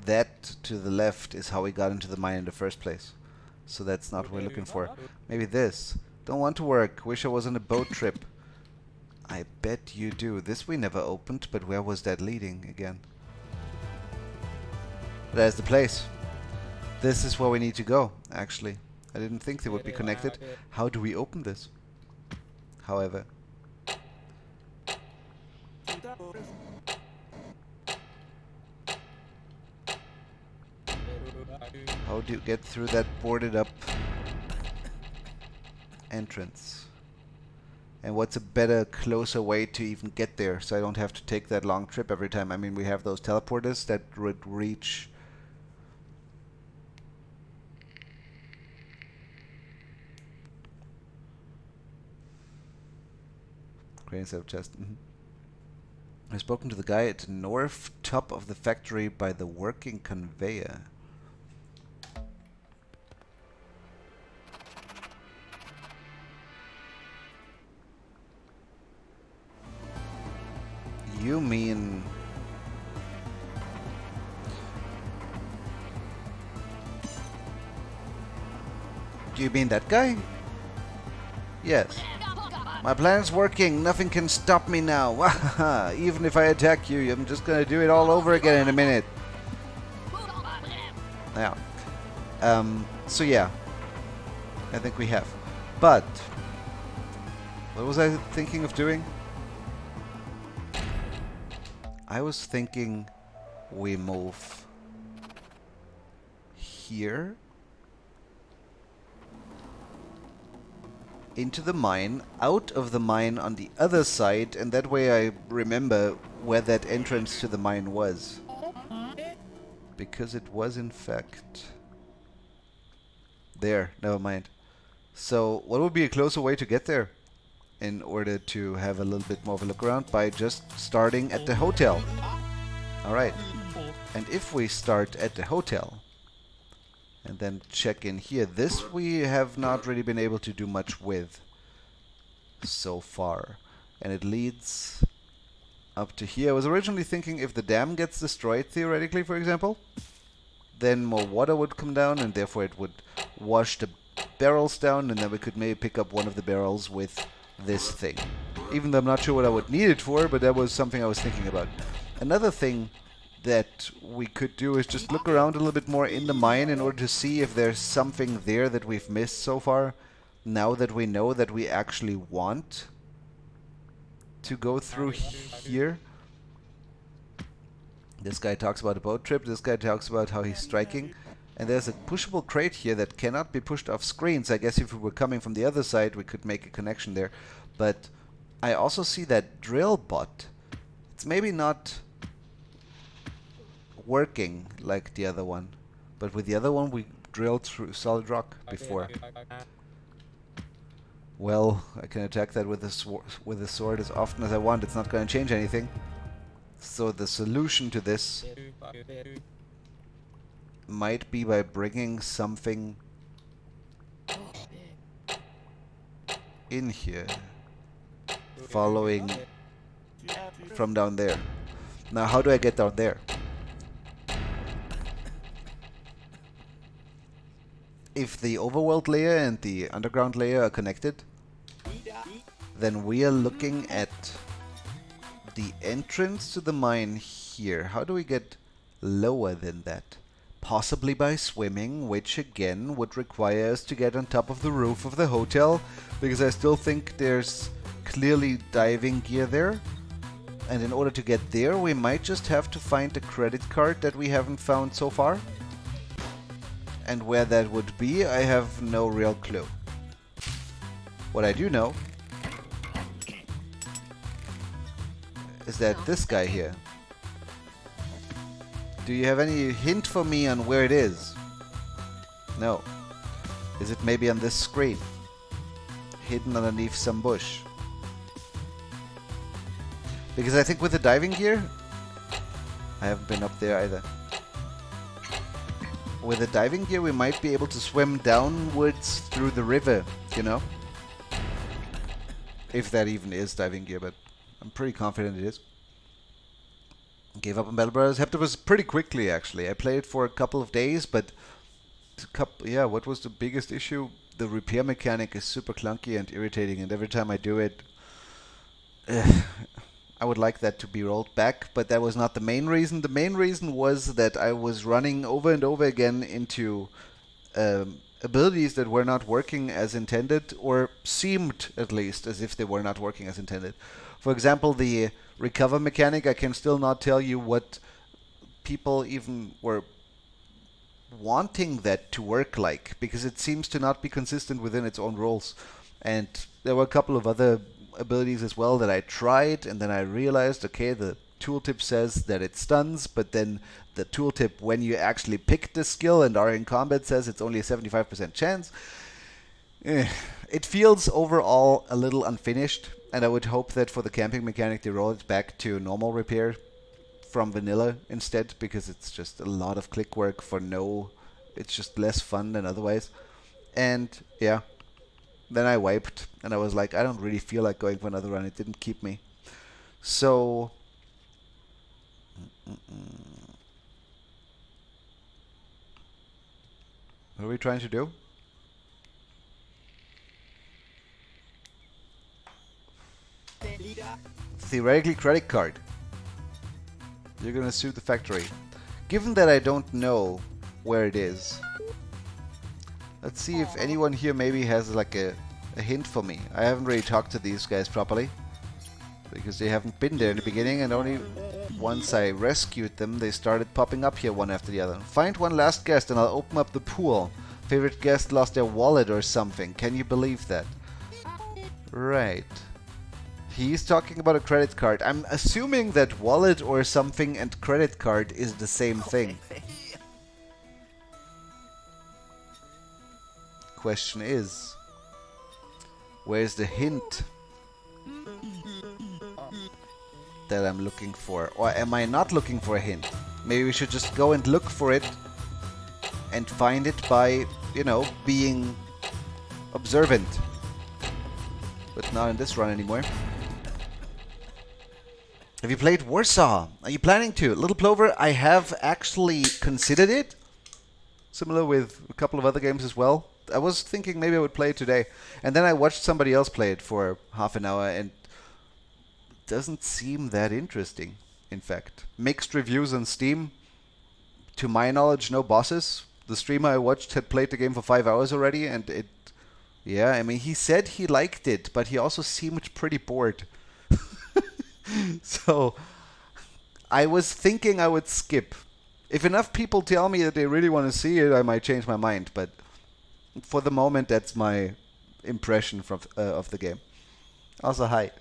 That to the left is how we got into the mine in the first place. So that's not what we're looking for. Maybe this. Don't want to work. Wish I was on a boat trip. I bet you do. This we never opened, but where was that leading again? There's the place. This is where we need to go, actually. I didn't think they would be connected. How do we open this? However. How do you get through that boarded up entrance? And what's a better, closer way to even get there so I don't have to take that long trip every time? I mean, we have those teleporters that would reach... Crane set chest. I've spoken to the guy at the north top of the factory by the working conveyor. You mean... Do you mean that guy? Yes. My plan's working. Nothing can stop me now. Even if I attack you, I'm just gonna do it all over again in a minute. Yeah. So yeah. I think we have. But... what was I thinking of doing? I was thinking we move here into the mine, out of the mine on the other side, and that way I remember where that entrance to the mine was. Because it was in fact... there, never mind. So, what would be a closer way to get there? In order to have a little bit more of a look around by just starting at the hotel. Alright. And if we start at the hotel and then check in here, this we have not really been able to do much with so far. And it leads up to here. I was originally thinking if the dam gets destroyed, theoretically, for example, then more water would come down and therefore it would wash the barrels down, and then we could maybe pick up one of the barrels with this thing. Even though I'm not sure what I would need it for, but that was something I was thinking about. Another thing that we could do is just look around a little bit more in the mine in order to see if there's something there that we've missed so far, now that we know that we actually want to go through here. This guy talks about a boat trip, this guy talks about how he's striking. And there's a pushable crate here that cannot be pushed off screen, so I guess if we were coming from the other side, we could make a connection there. But I also see that drill bot. It's maybe not working like the other one, but with the other one we drilled through solid rock before. Well, I can attack that with a sword as often as I want. It's not going to change anything. So the solution to this might be by bringing something in here, following from down there. Now, how do I get down there? If the overworld layer and the underground layer are connected, then we are looking at the entrance to the mine here. How do we get lower than that? Possibly by swimming, which again would require us to get on top of the roof of the hotel, because I still think there's clearly diving gear there. And in order to get there, we might just have to find a credit card that we haven't found so far. And where that would be, I have no real clue. What I do know is that this guy here. Do you have any hint for me on where it is? No. Is it maybe on this screen? Hidden underneath some bush? Because I think with the diving gear, I haven't been up there either. With the diving gear, we might be able to swim downwards through the river, you know? If that even is diving gear, but I'm pretty confident it is. Gave up on Battle Brothers. Hepta was pretty quickly, actually. I played for a couple of days, but... what was the biggest issue? The repair mechanic is super clunky and irritating, and every time I do it... I would like that to be rolled back, but that was not the main reason. The main reason was that I was running over and over again into abilities that were not working as intended, or seemed at least as if they were not working as intended. For example, the recover mechanic, I can still not tell you what people even were wanting that to work like, because it seems to not be consistent within its own rules. And there were a couple of other abilities as well that I tried, and then I realized, okay, the tooltip says that it stuns, but then the tooltip, when you actually pick the skill and are in combat, says it's only a 75% chance. It feels overall a little unfinished, and I would hope that for the camping mechanic they roll it back to normal repair from vanilla instead, because it's just a lot of click work for no... It's just less fun than otherwise. And yeah, then I wiped, and I was like, I don't really feel like going for another run. It didn't keep me. So... What are we trying to do? Theoretically, credit card. You're gonna sue the factory. Given that I don't know where it is, let's see if anyone here maybe has like a hint for me. I haven't really talked to these guys properly, because they haven't been there in the beginning, and only once I rescued them, they started popping up here one after the other. Find one last guest and I'll open up the pool. Favorite guest lost their wallet or something. Can you believe that? Right. He's talking about a credit card. I'm assuming that wallet or something and credit card is the same thing. Question is, where's the hint that I'm looking for? Or am I not looking for a hint? Maybe we should just go and look for it and find it by, you know, being observant. But not in this run anymore. Have you played Warsaw? Are you planning to? Little Plover, I have actually considered it. Similar with a couple of other games as well. I was thinking maybe I would play it today. And then I watched somebody else play it for half an hour, and it doesn't seem that interesting, in fact. Mixed reviews on Steam. To my knowledge, no bosses. The streamer I watched had played the game for 5 hours already, and it... Yeah, I mean, he said he liked it, but he also seemed pretty bored. So, I was thinking I would skip. If enough people tell me that they really want to see it, I might change my mind, but for the moment, that's my impression from of the game. Also, hi.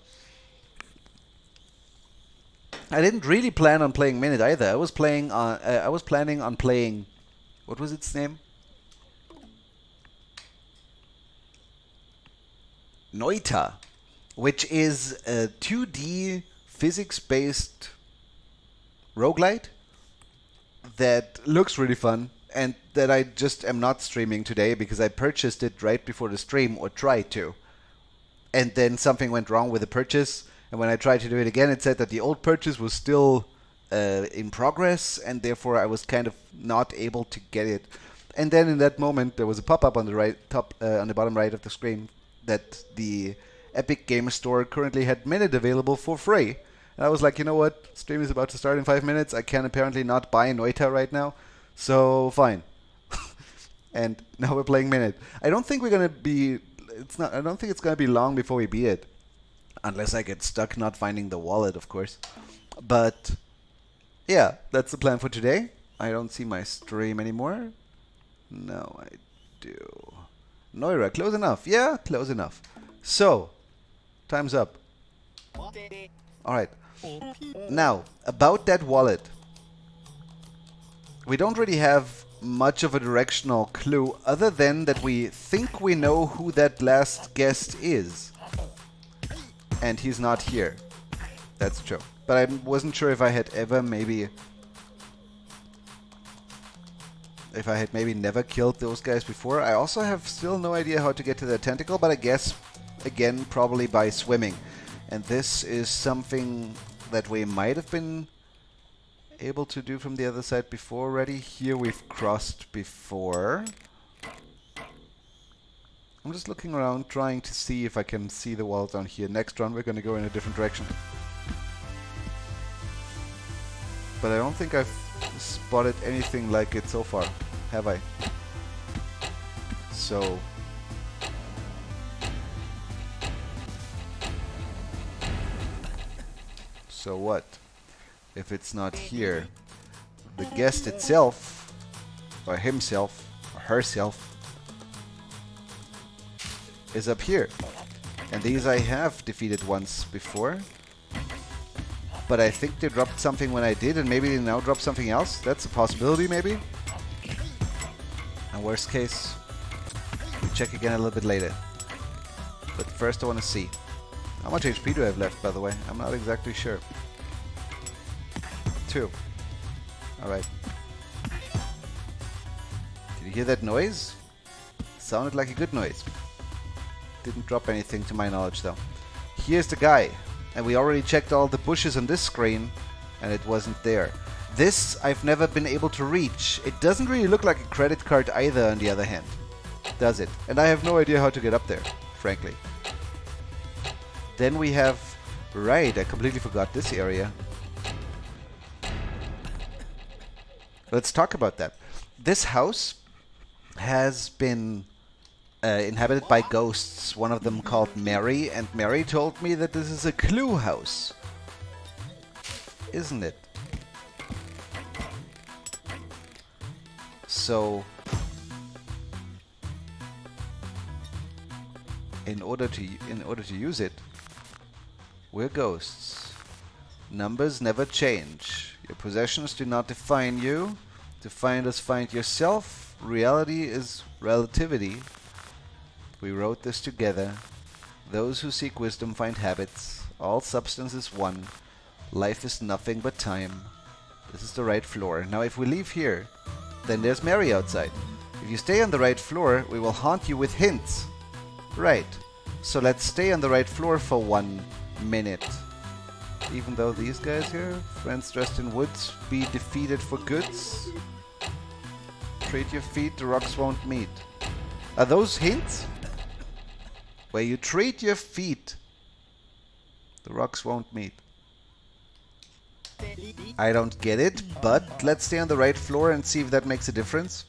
I didn't really plan on playing Minit either. I was planning on playing... What was its name? Noita, which is a 2D physics-based roguelite that looks really fun, and that I just am not streaming today because I purchased it right before the stream, or tried to. And then something went wrong with the purchase, and when I tried to do it again, it said that the old purchase was still in progress, and therefore I was kind of not able to get it. And then in that moment, there was a pop-up on the on the bottom right of the screen that the Epic Games Store currently had Minit available for free. And I was like, you know what? Stream is about to start in 5 minutes. I can apparently not buy Noita right now. So, fine. And now we're playing Minit. I don't think we're going to be... I don't think it's going to be long before we beat it. Unless I get stuck not finding the wallet, of course. But yeah, that's the plan for today. I don't see my stream anymore. No, I do. Neura, close enough. Yeah, close enough. So, time's up. Alright. Now, about that wallet. We don't really have much of a directional clue other than that we think we know who that last guest is. And he's not here. That's true. But I wasn't sure if I had ever maybe... if I had maybe never killed those guys before. I also have still no idea how to get to the tentacle, but I guess, again, probably by swimming. And this is something that we might have been able to do from the other side before already. Here we've crossed before. I'm just looking around, trying to see if I can see the wall down here. Next run, we're going to go in a different direction. But I don't think I've spotted anything like it so far, have I? So... so what? If it's not here, the guest itself, or himself, or herself, is up here. And these I have defeated once before. But I think they dropped something when I did, and maybe they now drop something else. That's a possibility, maybe. And worst case, we check again a little bit later. But first I want to see. How much HP do I have left, by the way? I'm not exactly sure. 2. Alright. Did you hear that noise? Sounded like a good noise. Didn't drop anything to my knowledge, though. Here's the guy. And we already checked all the bushes on this screen, and it wasn't there. This I've never been able to reach. It doesn't really look like a credit card either, on the other hand. Does it? And I have no idea how to get up there, frankly. Then we have... right, I completely forgot this area. Let's talk about that. This house has been inhabited by ghosts, one of them called Mary, and Mary told me that this is a clue house. Isn't it? So, in order to use it, we're ghosts. Numbers never change. Your possessions do not define you. To find us, find yourself. Reality is relativity. We wrote this together. Those who seek wisdom find habits. All substance is one. Life is nothing but time. This is the right floor. Now if we leave here, then there's Mary outside. If you stay on the right floor, we will haunt you with hints. Right. So let's stay on the right floor for 1 minute. Even though these guys here, friends dressed in woods, be defeated for goods. Treat your feet, the rocks won't meet. Are those hints? Where you treat your feet, the rocks won't meet. I don't get it, but let's stay on the right floor and see if that makes a difference.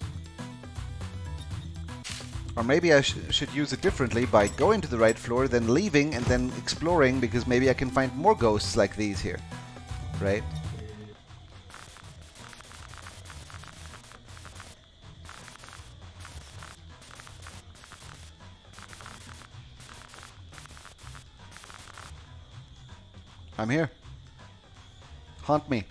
Or maybe I should use it differently by going to the right floor, then leaving, and then exploring, because maybe I can find more ghosts like these here. Right? I'm here. Haunt me.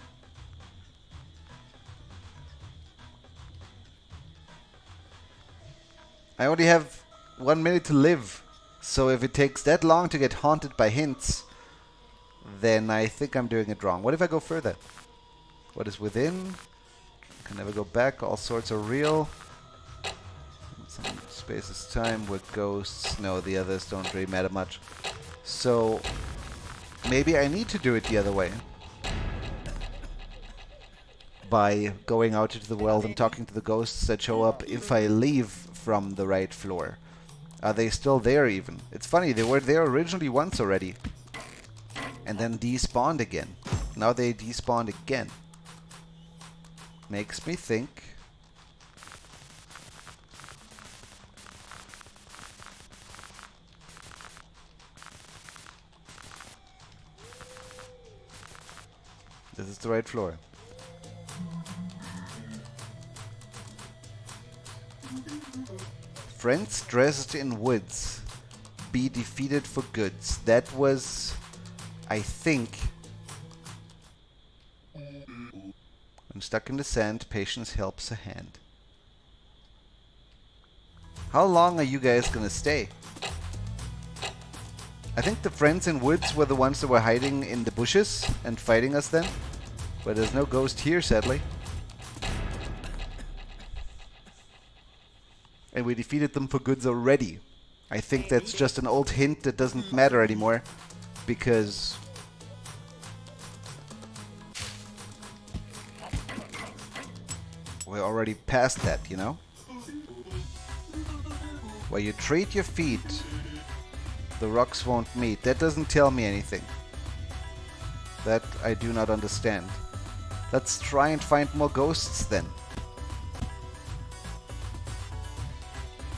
I only have 1 minute to live, so if it takes that long to get haunted by hints, then I think I'm doing it wrong. What if I go further? What is within? I can never go back. All sorts are real. Some space is time with ghosts. No, the others don't really matter much. So maybe I need to do it the other way. By going out into the world and talking to the ghosts that show up if I leave from the right floor. Are they still there even? It's funny, they were there originally once already. And then despawned again. Now they despawned again. Makes me think... This is the right floor. Friends dressed in woods be defeated for goods. That was, I think, when stuck in the sand, patience helps a hand. How long are you guys gonna stay? I think the friends in woods were the ones that were hiding in the bushes and fighting us then. But there's no ghost here, sadly. And we defeated them for goods already. I think that's just an old hint that doesn't matter anymore. Because we're already past that, you know? Where you treat your feet, the rocks won't meet. That doesn't tell me anything. That I do not understand. Let's try and find more ghosts then.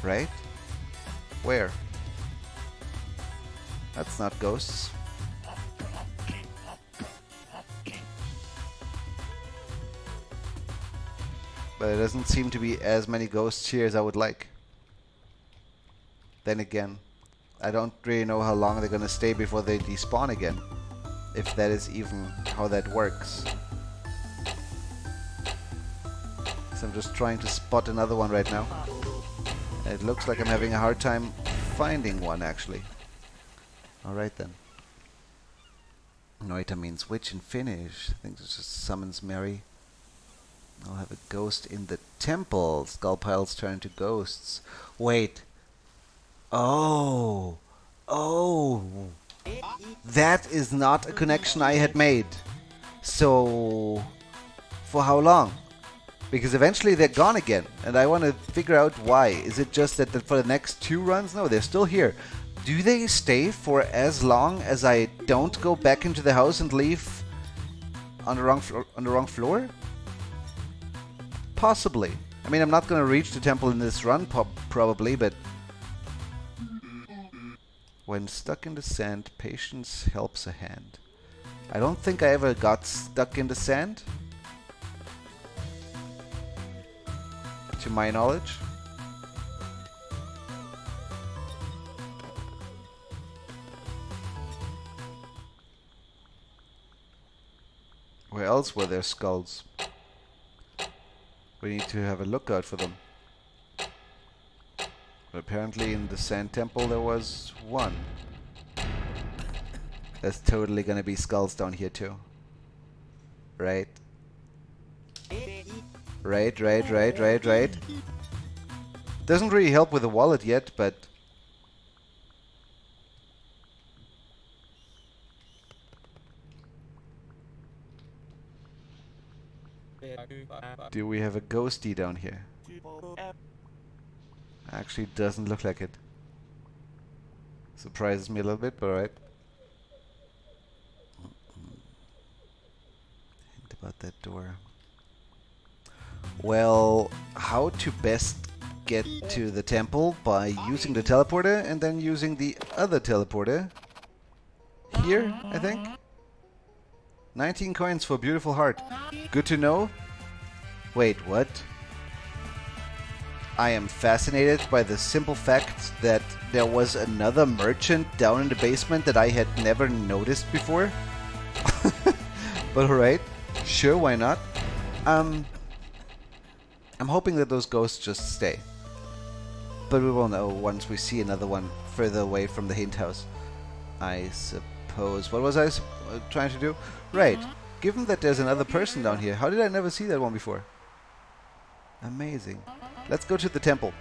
Right? Where? That's not ghosts. But there doesn't seem to be as many ghosts here as I would like. Then again, I don't really know how long they're gonna stay before they despawn again. If that is even how that works. So I'm just trying to spot another one right now. And it looks like I'm having a hard time finding one actually. Alright then. Noita means witch in Finnish. I think this just summons Mary. I'll have a ghost in the temple. Skull piles turn to ghosts. Wait. Oh. Oh. That is not a connection I had made. So, for how long? Because eventually they're gone again, and I want to figure out why. Is it just that for the next 2 runs? No, they're still here. Do they stay for as long as I don't go back into the house and leave on the wrong floor? Possibly. I mean, I'm not going to reach the temple in this run, probably, but when stuck in the sand, patience helps a hand. I don't think I ever got stuck in the sand. To my knowledge. Where else were there skulls? We need to have a lookout for them. But apparently in the sand temple there was one. There's totally gonna be skulls down here too. Right? Right. Doesn't really help with the wallet yet, but do we have a ghosty down here? Actually doesn't look like it. Surprises me a little bit, but alright. Hint about that door. Well, how to best get to the temple? By using the teleporter and then using the other teleporter. Here, I think. 19 coins for a beautiful heart. Good to know. Wait, what? I am fascinated by the simple fact that there was another merchant down in the basement that I had never noticed before. But alright, sure, why not? I'm hoping that those ghosts just stay. But we will know once we see another one further away from the hint house. I suppose. What was I trying to do? Right. Given that there's another person down here, how did I never see that one before? Amazing. Let's go to the temple.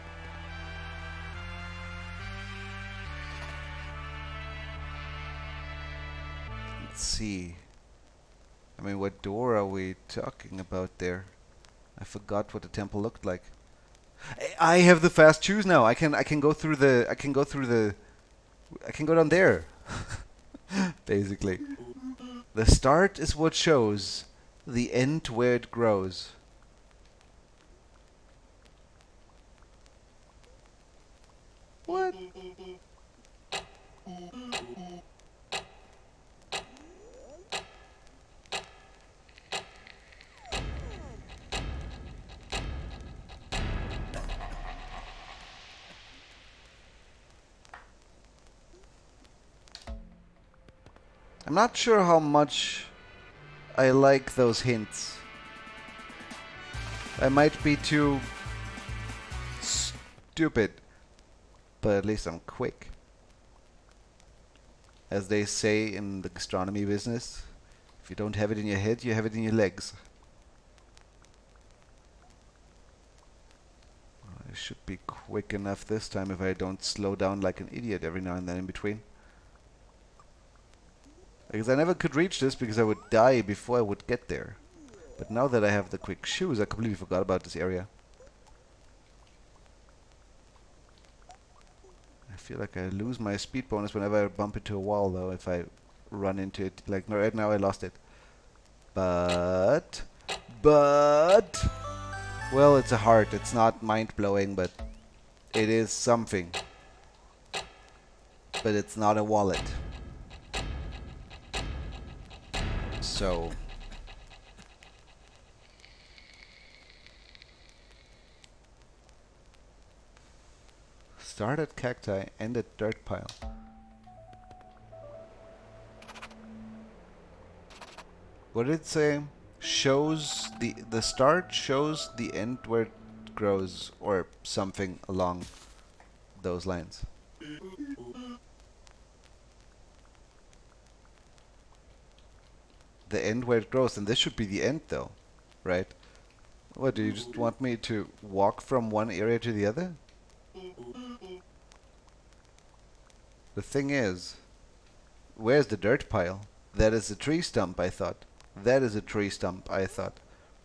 Let's see. I mean, what door are we talking about there? I forgot what the temple looked like. I have the fast choose now. I can go through the I can go down there. Basically. The start is what shows, the end where it grows. What? I'm not sure how much I like those hints. I might be too stupid, but at least I'm quick. As they say in the gastronomy business, if you don't have it in your head, you have it in your legs. I should be quick enough this time if I don't slow down like an idiot every now and then in between. Because I never could reach this because I would die before I would get there. But now that I have the quick shoes, I completely forgot about this area. I feel like I lose my speed bonus whenever I bump into a wall, though, if I run into it. Like, right now I lost it. But... Well, it's a heart. It's not mind-blowing, but it is something. But it's not a wallet. So... Start at cacti, end at dirt pile. What did it say? Shows the start shows the end where it grows, or something along those lines. The end where it grows, and this should be the end though, right? What, do you just want me to walk from one area to the other? The thing is, where's the dirt pile? That is a tree stump, I thought. That is a tree stump, I thought.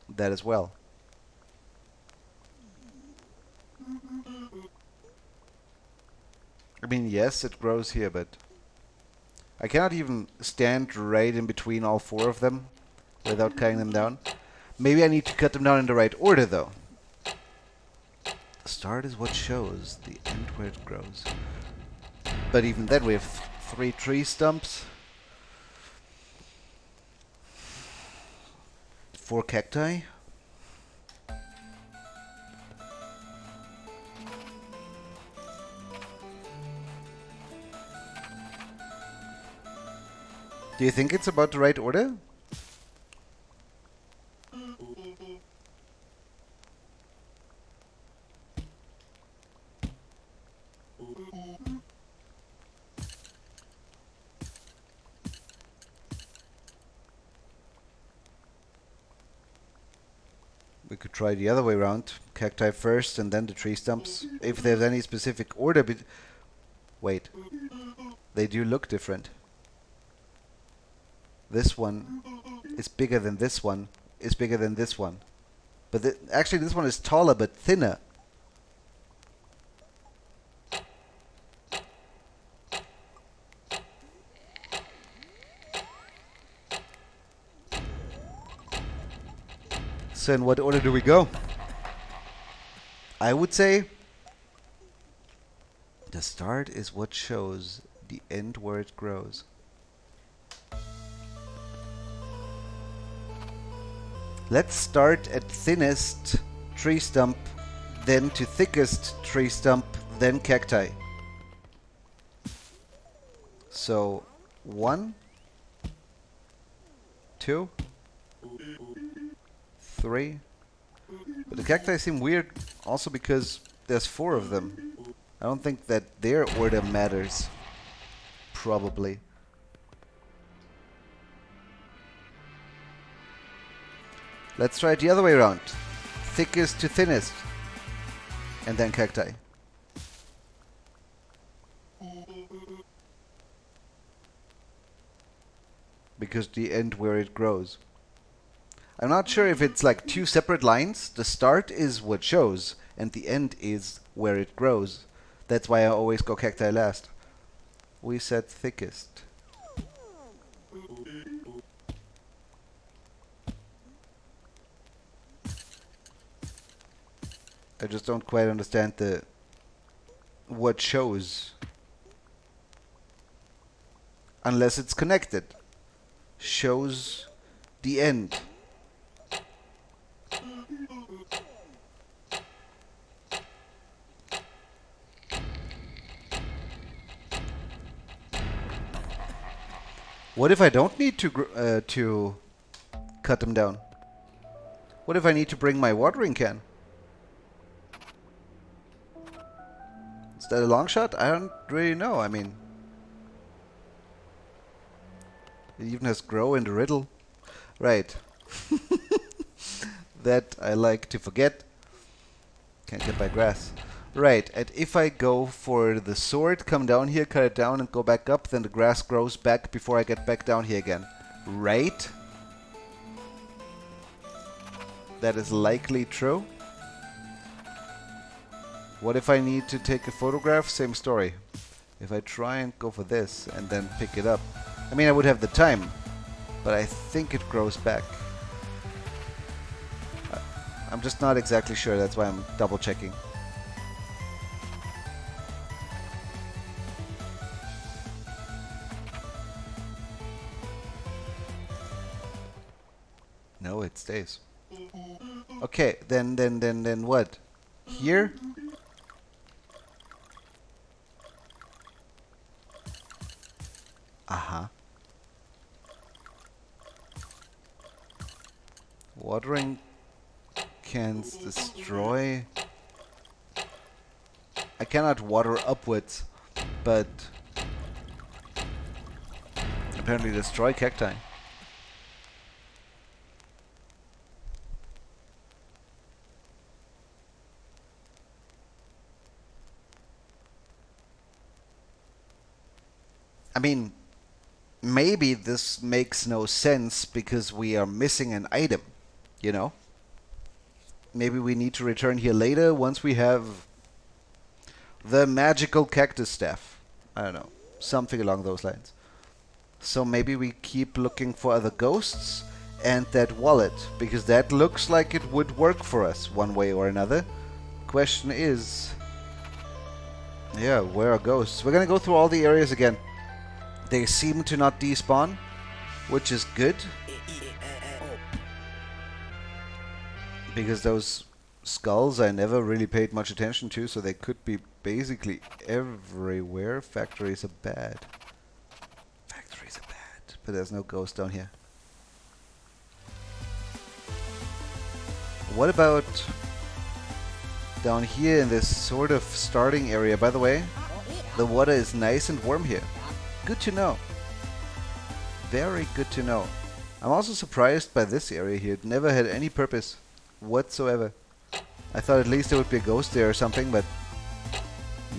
That as well. I mean, yes, it grows here, but I cannot even stand right in between all four of them without cutting them down. Maybe I need to cut them down in the right order, though. The start is what shows, the end where it grows. But even then, we have 3 tree stumps, 4 cacti. Do you think it's about the right order? We could try the other way around. Cacti first and then the tree stumps. If there's any specific order. Wait. They do look different. This one is bigger than this one. Is bigger than this one. But actually this one is taller but thinner. So in what order do we go? I would say the start is what shows the end where it grows. Let's start at thinnest tree stump, then to thickest tree stump, then cacti. So 1, 2, 3. But the cacti seem weird also because there's 4 of them. I don't think that their order matters. Probably. Let's try it the other way around. Thickest to thinnest. And then cacti. Because the end where it grows. I'm not sure if it's like 2 separate lines. The start is what shows, and the end is where it grows. That's why I always go cacti last. We said thickest. I just don't quite understand the what shows. Unless it's connected. Shows the end. What if I don't need to cut them down? What if I need to bring my watering can? Is that a long shot? I don't really know. I mean, it even has grow in the riddle. Right. That I like to forget. Can't get by grass. Right, and if I go for the sword, come down here, cut it down and go back up, then the grass grows back before I get back down here again. Right? That is likely true. What if I need to take a photograph? Same story. If I try and go for this and then pick it up. I mean, I would have the time, but I think it grows back. I'm just not exactly sure, that's why I'm double checking. No, it stays. Okay, then what? Here? Uh-huh. Watering cans destroy. I cannot water upwards, but apparently destroy cacti. I mean, maybe this makes no sense because we are missing an item, you know? Maybe we need to return here later once we have the magical cactus staff. I don't know. Something along those lines. So maybe we keep looking for other ghosts and that wallet, because that looks like it would work for us one way or another. Question is, yeah, where are ghosts? We're gonna go through all the areas again. They seem to not despawn, which is good. Because those skulls I never really paid much attention to, so they could be basically everywhere. Factories are bad. Factories are bad. But there's no ghost down here. What about down here in this sort of starting area? By the way, the water is nice and warm here. Good to know. Very good to know. I'm also surprised by this area here. It never had any purpose whatsoever. I thought at least there would be a ghost there or something, but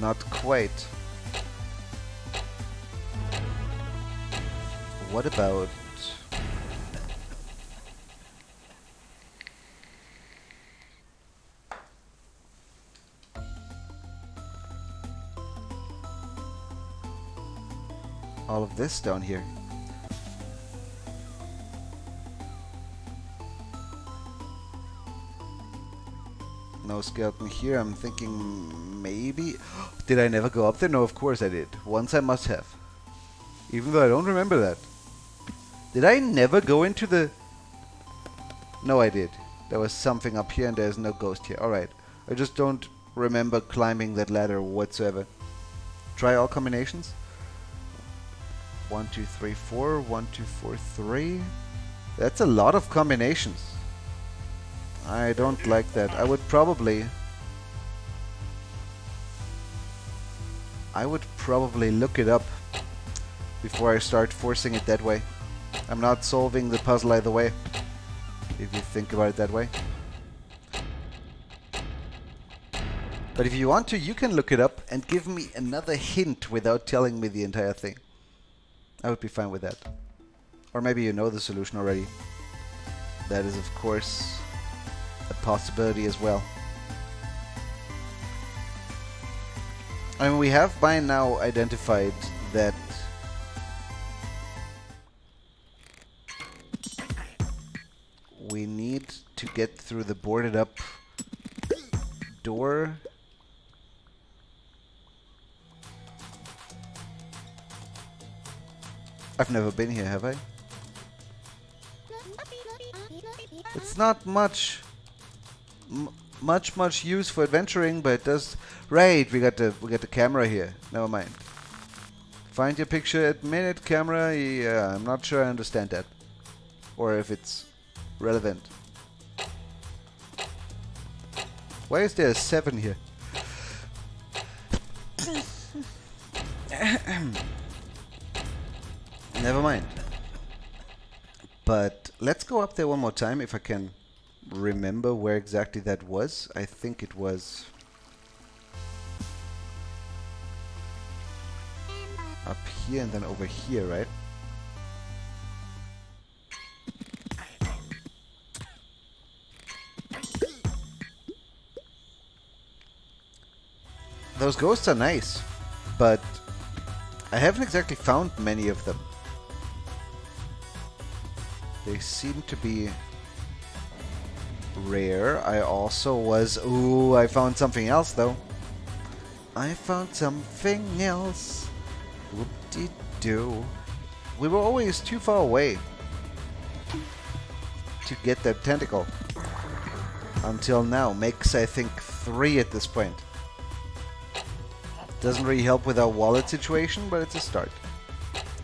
not quite. What about... all of this down here? No skeleton here. I'm thinking maybe... Did I never go up there? No, of course I did. Once I must have. Even though I don't remember that. Did I never go into the... No, I did. There was something up here and there's no ghost here. Alright. I just don't remember climbing that ladder whatsoever. Try all combinations. 1, 2, 3, 4. 1, 2, 4, 3. That's a lot of combinations. I don't like that. I would probably look it up before I start forcing it that way. I'm not solving the puzzle either way, if you think about it that way. But if you want to, you can look it up and give me another hint without telling me the entire thing. I would be fine with that. Or maybe you know the solution already. That is, of course, a possibility as well. I mean, we have by now identified that we need to get through the boarded up door. I've never been here, have I? It's not much use for adventuring, but it does. Right, we got the camera here. Never mind. Find your picture at Minit camera. Yeah, I'm not sure I understand that. Or if it's relevant. Why is there a 7 here? Never mind. But let's go up there one more time if I can remember where exactly that was. I think it was up here and then over here, right? Those ghosts are nice, but I haven't exactly found many of them. They seem to be rare. I also was... Ooh, I found something else though. I found something else. Whoop-de-doo. We were always too far away to get that tentacle. Until now. Makes, I think, 3 at this point. Doesn't really help with our wallet situation, but it's a start.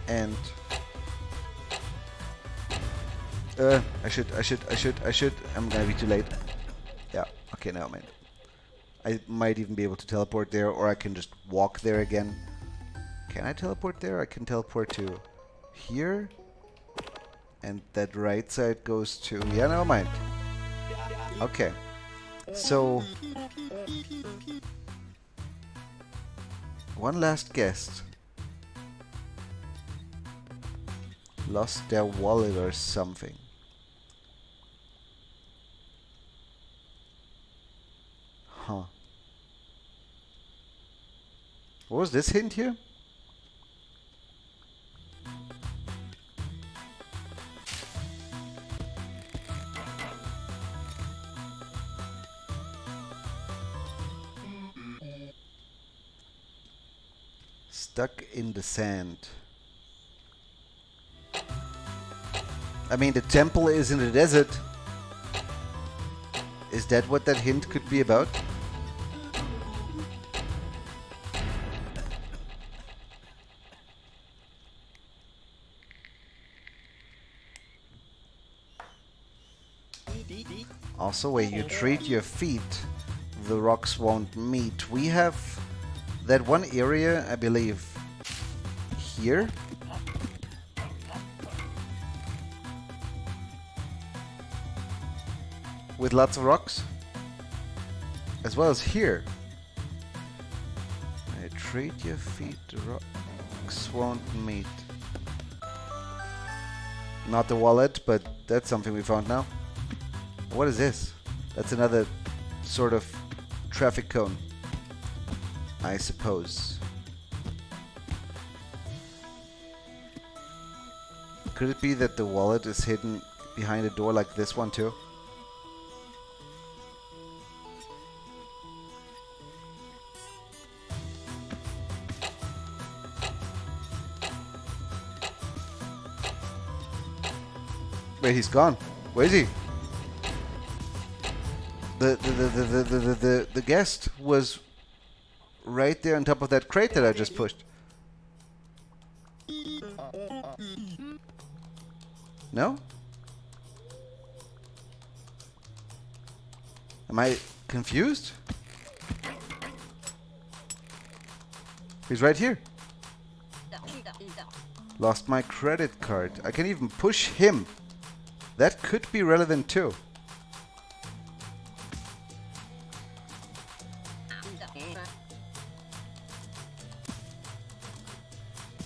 And... I should. I'm gonna be too late. Yeah, okay, never mind. I might even be able to teleport there, or I can just walk there again. Can I teleport there? I can teleport to here. And that right side goes to... Yeah, never mind. Okay. So... One last guest. Lost their wallet or something. Huh. What was this hint here? Stuck in the sand. I mean, the temple is in the desert. Is that what that hint could be about? Also, where you treat your feet, the rocks won't meet. We have that one area, I believe, here. With lots of rocks. As well as here. I treat your feet, the rocks won't meet. Not the wallet, but that's something we found now. What is this? That's another sort of traffic cone, I suppose. Could it be that the wallet is hidden behind a door like this one too? Wait, he's gone. Where is he? The guest was right there on top of that crate that I just pushed. No? Am I confused? He's right here. Lost my credit card. I can even push him. That could be relevant too.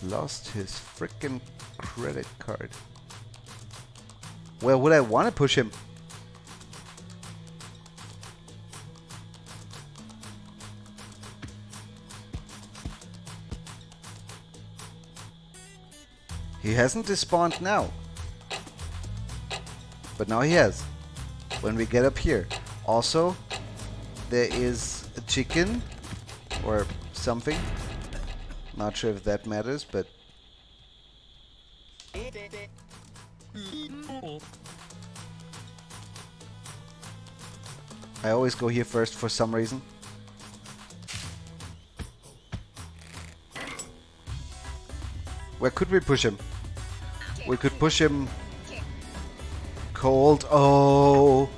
Lost his frickin' credit card. Well, would I want to push him? He hasn't despawned now. But now he has. When we get up here. Also, there is a chicken or something. Not sure if that matters, but... I always go here first for some reason. Where could we push him? We could push him cold. Oh,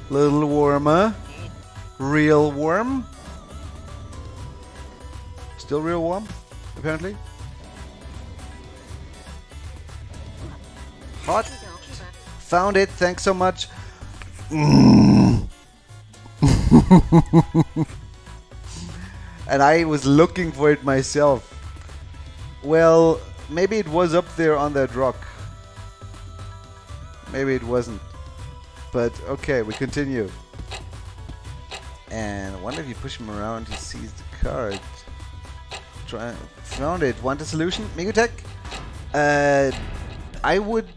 little warmer. Real warm. Still real warm, apparently. Hot. Found it. Thanks so much. And I was looking for it myself. Well, maybe it was up there on that rock. Maybe it wasn't. But okay, we continue. And I wonder if you push him around, he sees the card. Found it. Want a solution? Migotech? I would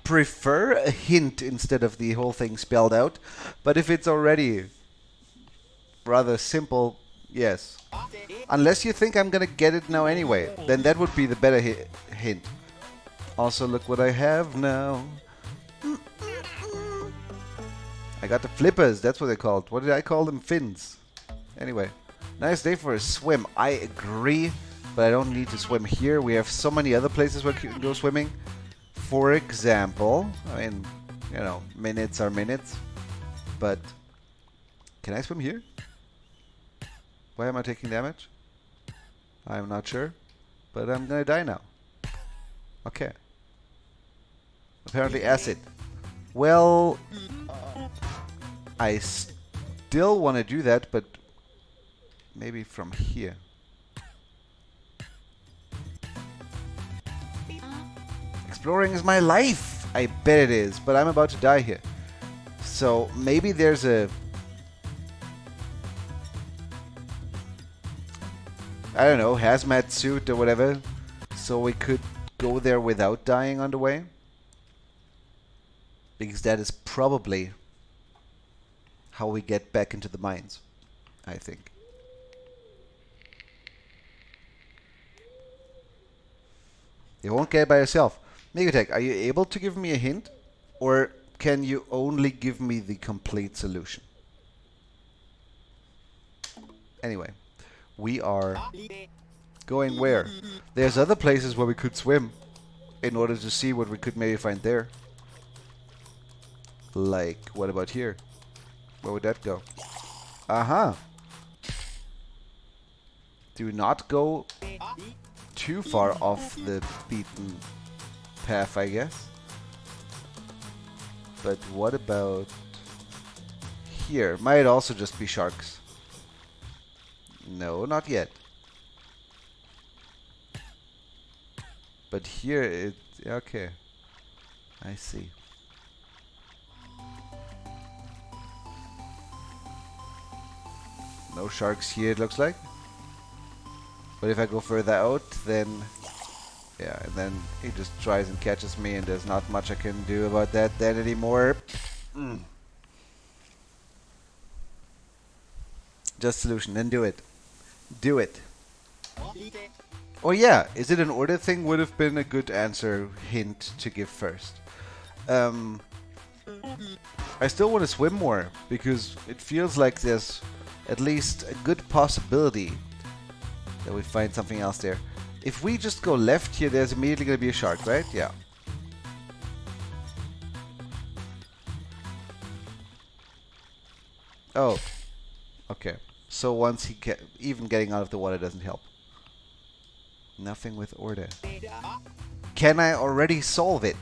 prefer a hint instead of the whole thing spelled out. But if it's already rather simple, yes. Unless you think I'm gonna get it now anyway, then that would be the better hint. Also, look what I have now. I got the flippers, that's what they're called. What did I call them? Fins. Anyway, nice day for a swim. I agree, but I don't need to swim here. We have so many other places where you can go swimming. For example, I mean, you know, minutes are minutes. But, can I swim here? Why am I taking damage? I'm not sure, but I'm gonna die now. Okay. Apparently acid. Well, I still want to do that, but maybe from here. Exploring is my life! I bet it is, but I'm about to die here. So maybe there's a... I don't know, hazmat suit or whatever, so we could go there without dying on the way. Because that is probably how we get back into the mines, I think. You won't get it by yourself. Migotech, are you able to give me a hint? Or can you only give me the complete solution? Anyway, we are going where? There's other places where we could swim in order to see what we could maybe find there. Like, what about here? Where would that go? Aha! Do not go too far off the beaten path, I guess. But what about here? Might also just be sharks. No, not yet. But here it... okay. I see. No sharks here, it looks like. But if I go further out, then... yeah, and then he just tries and catches me, and there's not much I can do about that then anymore. Just solution, then do it. Do it. Oh yeah, is it an order thing? Would have been a good answer hint to give first. I still want to swim more, because it feels like there's at least a good possibility that we find something else there. If we just go left here, there's immediately going to be a shark, right? Yeah. Oh. Okay. So once he even getting out of the water doesn't help. Nothing with order. Can I already solve it?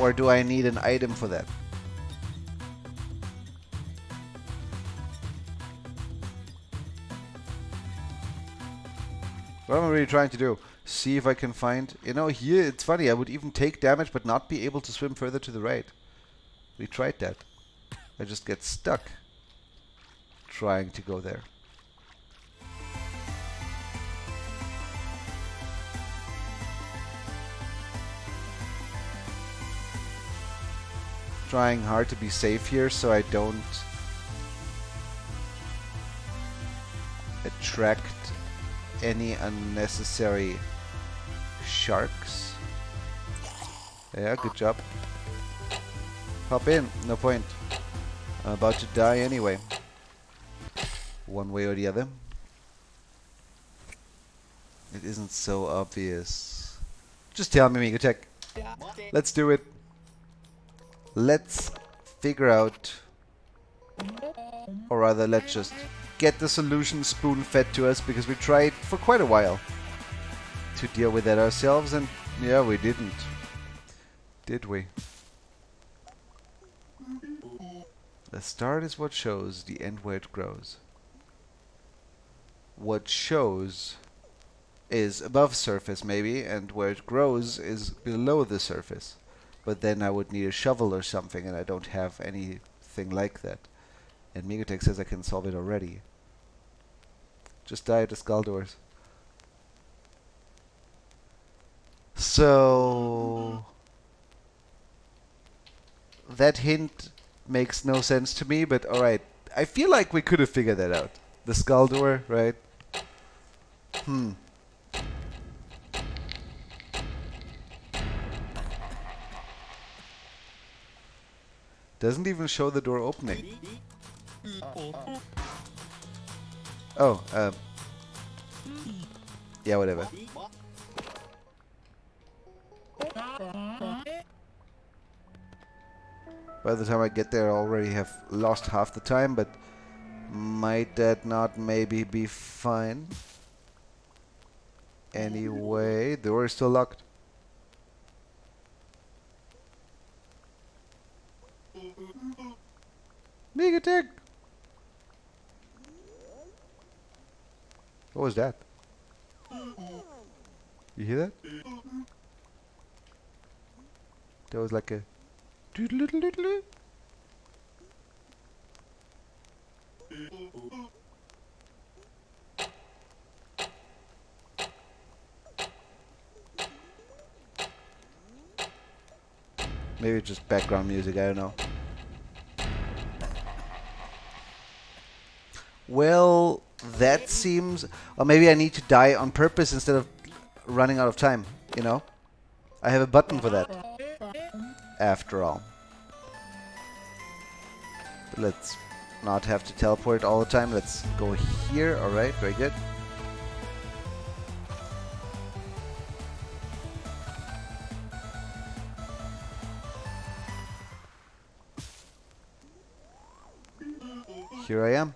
Or do I need an item for that? What am I really trying to do? See if I can find... you know, here it's funny. I would even take damage but not be able to swim further to the right. We tried that. I just get stuck trying to go there. Trying hard to be safe here so I don't attract any unnecessary sharks. Yeah, good job. Hop in, no point. I'm about to die anyway. One way or the other. It isn't so obvious. Just tell me, Migotek. Let's do it. Let's figure out, or rather, let's just get the solution spoon-fed to us, because we tried for quite a while to deal with that ourselves, and yeah, we didn't. Did we? The start is what shows, the end where it grows. What shows is above surface maybe, and where it grows is below the surface. But then I would need a shovel or something, and I don't have anything like that. And Migotek says I can solve it already. Just die at the skull doors. So that hint makes no sense to me, but alright. I feel like we could have figured that out. The skull door, right? Doesn't even show the door opening. Oh, yeah, whatever. By the time I get there, I already have lost half the time, but might that not maybe be fine? Anyway, the door is still locked. Migotek! What was that? You hear that? That was like a doodle doodle doodle. Maybe it's just background music, I don't know. Well, that seems... Or maybe I need to die on purpose instead of running out of time, you know? I have a button for that. After all. But let's not have to teleport all the time. Let's go here. Alright, very good. Here I am.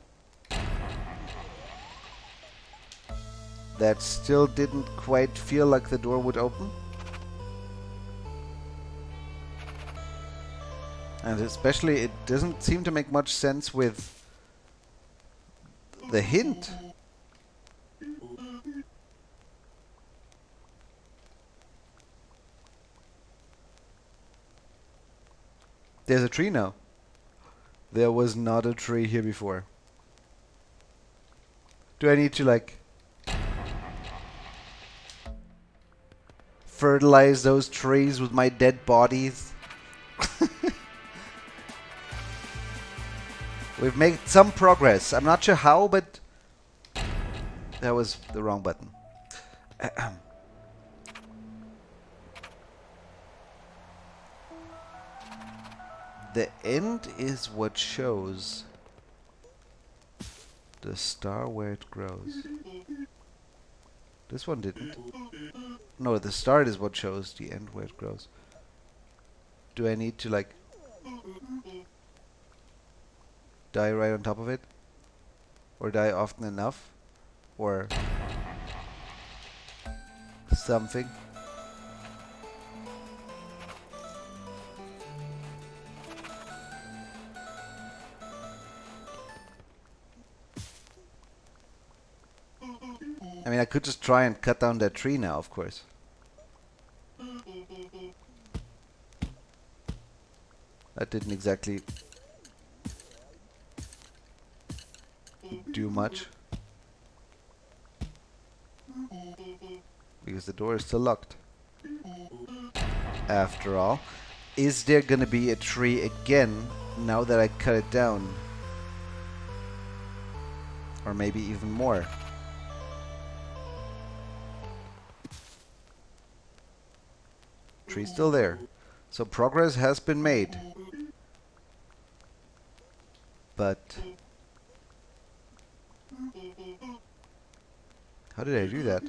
That still didn't quite feel like the door would open. And especially it doesn't seem to make much sense with the hint. There's a tree now. There was not a tree here before. Do I need to like fertilize those trees with my dead bodies? We've made some progress. I'm not sure how, but that was the wrong button. The end is what shows the star where it grows. This one didn't. No, the start is what shows the end where it grows. Do I need to like die right on top of it? Or die often enough? Or something? I mean, I could just try and cut down that tree now, of course. That didn't exactly do much. Because the door is still locked. After all. Is there gonna be a tree again now that I cut it down? Or maybe even more. Tree's still there. So progress has been made. But how did I do that?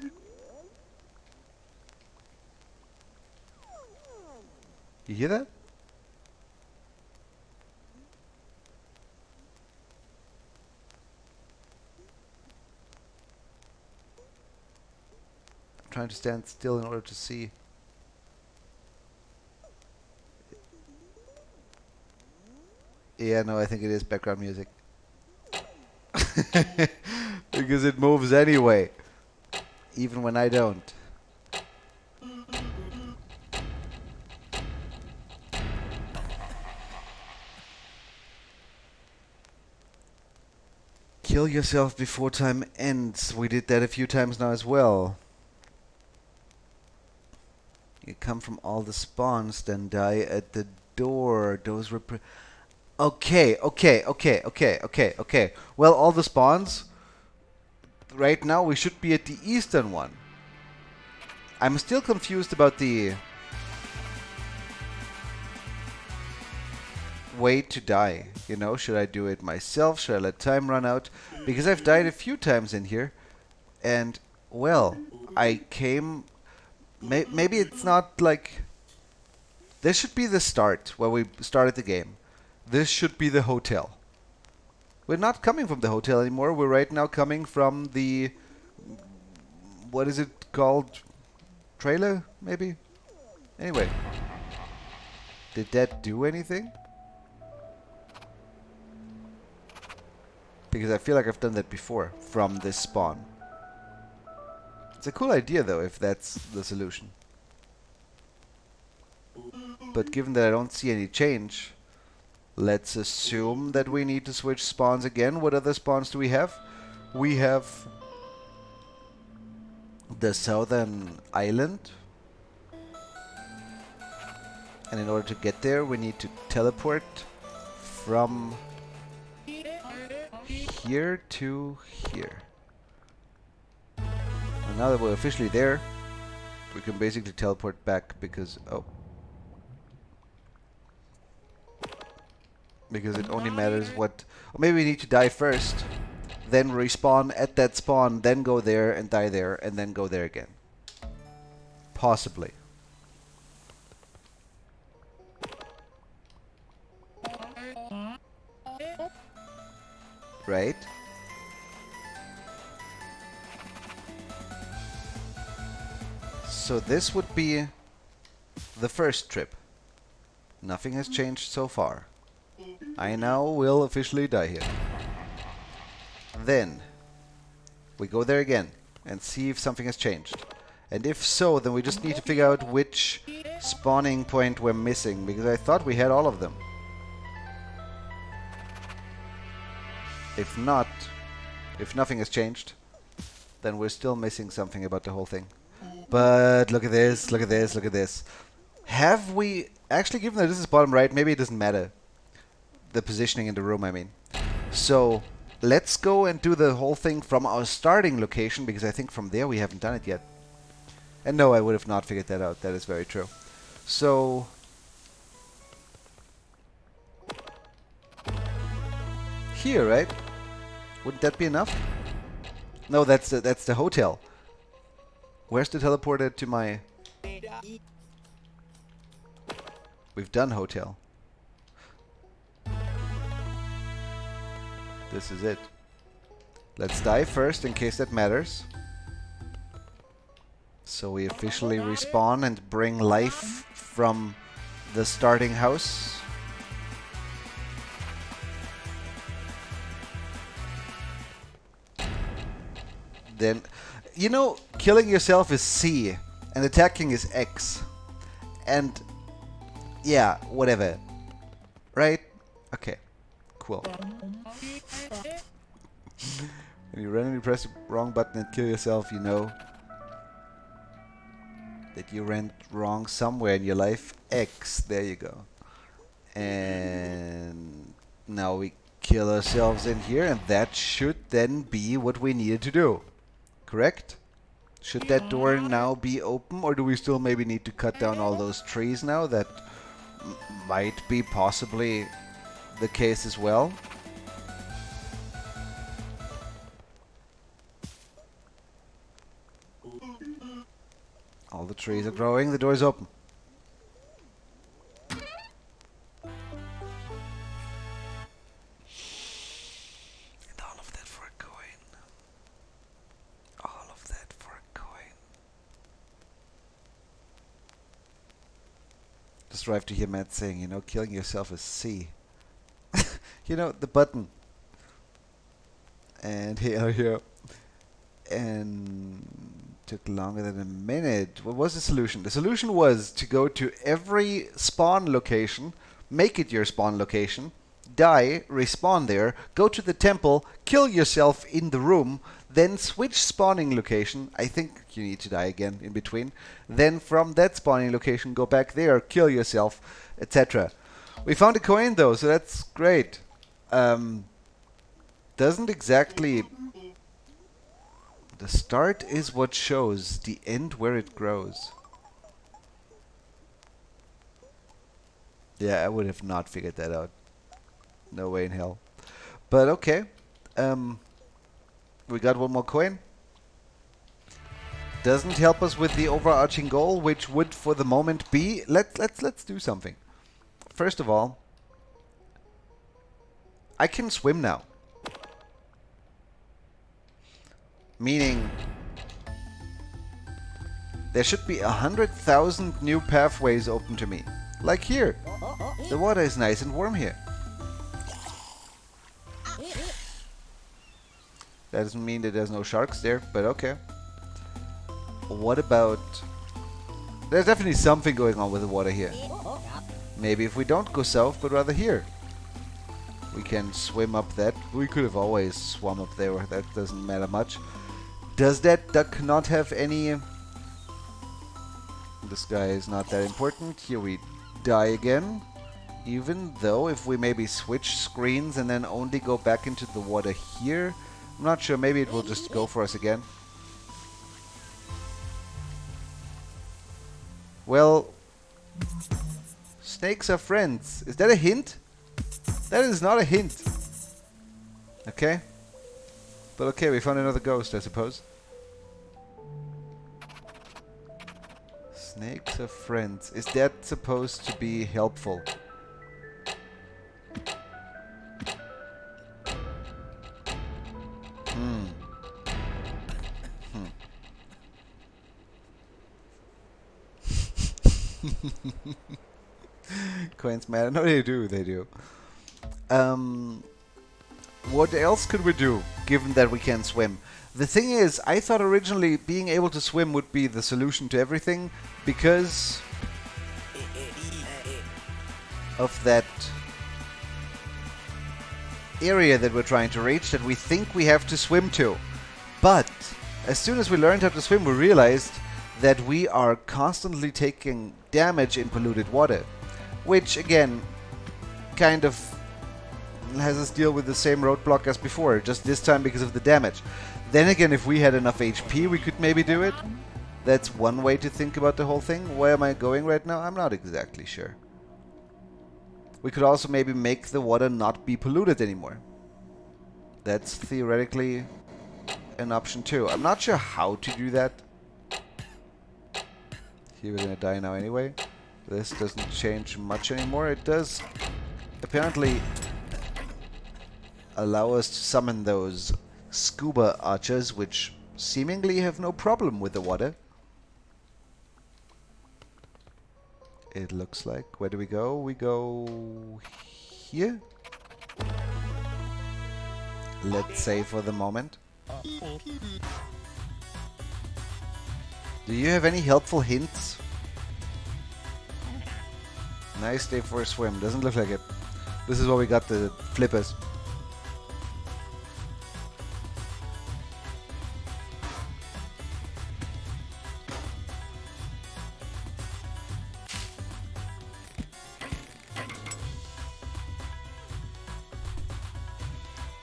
You hear that? I'm trying to stand still in order to see. Yeah, no, I think it is background music. Because it moves anyway. Even when I don't. Kill yourself before time ends. We did that a few times now as well. You come from all the spawns, then die at the door. Those okay. Well, all the spawns. Right now we should be at the eastern one. I'm still confused about the way to die. You know, should I do it myself? Should I let time run out? Because I've died a few times in here. And, well, I came... maybe it's not like... This should be the start, where we started the game. This should be the hotel. We're not coming from the hotel anymore. We're right now coming from the... What is it called? Trailer, maybe? Anyway. Did that do anything? Because I feel like I've done that before from this spawn. It's a cool idea though, if that's the solution. But given that I don't see any change, let's assume that we need to switch spawns again. What other spawns do we have? We have the southern island. And in order to get there, we need to teleport from here to here. And now that we're officially there, we can basically teleport back because... oh. Because it only matters what... or maybe we need to die first, then respawn at that spawn, then go there and die there, and then go there again. Possibly. Right? So this would be the first trip. Nothing has changed so far. I now will officially die here. Then we go there again and see if something has changed. And if so, then we just need to figure out which spawning point we're missing, because I thought we had all of them. If not, if nothing has changed, then we're still missing something about the whole thing. But look at this, look at this, look at this. Have we... actually, given that this is bottom right, maybe it doesn't matter. The positioning in the room, I mean. So, let's go and do the whole thing from our starting location, because I think from there we haven't done it yet. And no, I would have not figured that out. That is very true. So... here, right? Wouldn't that be enough? No, that's the hotel. Where's the teleporter to my... we've done hotel. This is it. Let's die first in case that matters. So we officially respawn and bring life from the starting house. Then, you know, killing yourself is C and attacking is X. And yeah, whatever. Right? Okay. Cool. When you randomly press the wrong button and kill yourself, you know that you went wrong somewhere in your life. X. There you go. And now we kill ourselves in here, and that should then be what we needed to do. Correct? Should that door now be open, or do we still maybe need to cut down all those trees now? That might be possibly the case as well. All the trees are growing, the door is open. Just arrived to hear Matt saying, you know, killing yourself is C. You know, the button. And here. And took longer than a minute. What was the solution? The solution was to go to every spawn location, make it your spawn location, die, respawn there, go to the temple, kill yourself in the room, then switch spawning location. I think you need to die again in between. Then from that spawning location, go back there, kill yourself, etc. We found a coin though, so that's great. Doesn't exactly... The start is what shows, the end where it grows. Yeah, I would have not figured that out. No way in hell. But okay. We got one more coin. Doesn't help us with the overarching goal, which would for the moment be... Let's do something. First of all, I can swim now. Meaning, there should be 100,000 new pathways open to me. Like here. The water is nice and warm here. That doesn't mean that there's no sharks there, but okay. What about... There's definitely something going on with the water here. Maybe if we don't go south, but rather here. We can swim up that. We could have always swum up there. That doesn't matter much. Does that duck not have any... This guy is not that important. Here we die again. Even though if we maybe switch screens and then only go back into the water here, I'm not sure. Maybe it will just go for us again. Well, snakes are friends. Is that a hint? That is not a hint. Okay. But okay, we found another ghost, I suppose. Snakes are friends. Is that supposed to be helpful? Coins matter. No, they do. They do. What else could we do, given that we can swim? The thing is, I thought originally being able to swim would be the solution to everything, because of that area that we're trying to reach that we think we have to swim to. But as soon as we learned how to swim, we realized that we are constantly taking damage in polluted water, which again kind of has us deal with the same roadblock as before, just this time because of the damage. Then again, if we had enough HP, we could maybe do it. That's one way to think about the whole thing. Where am I going right now? I'm not exactly sure. We could also maybe make the water not be polluted anymore. That's theoretically an option too. I'm not sure how to do that. Here we're gonna die now anyway. This doesn't change much anymore. It does apparently allow us to summon those scuba archers, which seemingly have no problem with the water. It looks like. Where do we go? We go here. Let's say for the moment. Do you have any helpful hints? Nice day for a swim. Doesn't look like it. This is where we got the flippers.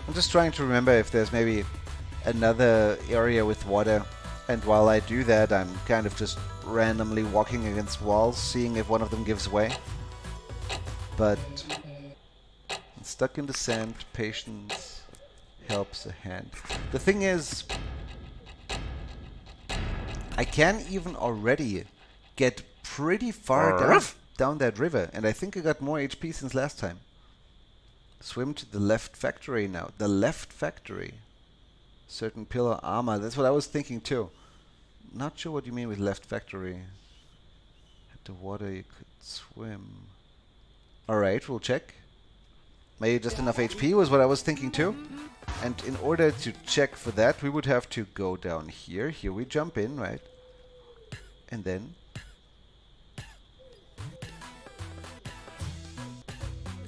I'm just trying to remember if there's maybe another area with water, and while I do that I'm kind of just randomly walking against walls, seeing if one of them gives way. But I'm stuck in the sand, patience helps a hand. The thing is, I can even already get pretty far down that river, and I think I got more HP since last time. Swim to the left factory now. The left factory. Certain pillar armor. That's what I was thinking too. Not sure what you mean with left factory. Underwater you could swim. Alright, we'll check. Maybe just enough HP was what I was thinking too. And in order to check for that, we would have to go down here. Here we jump in, right? And then...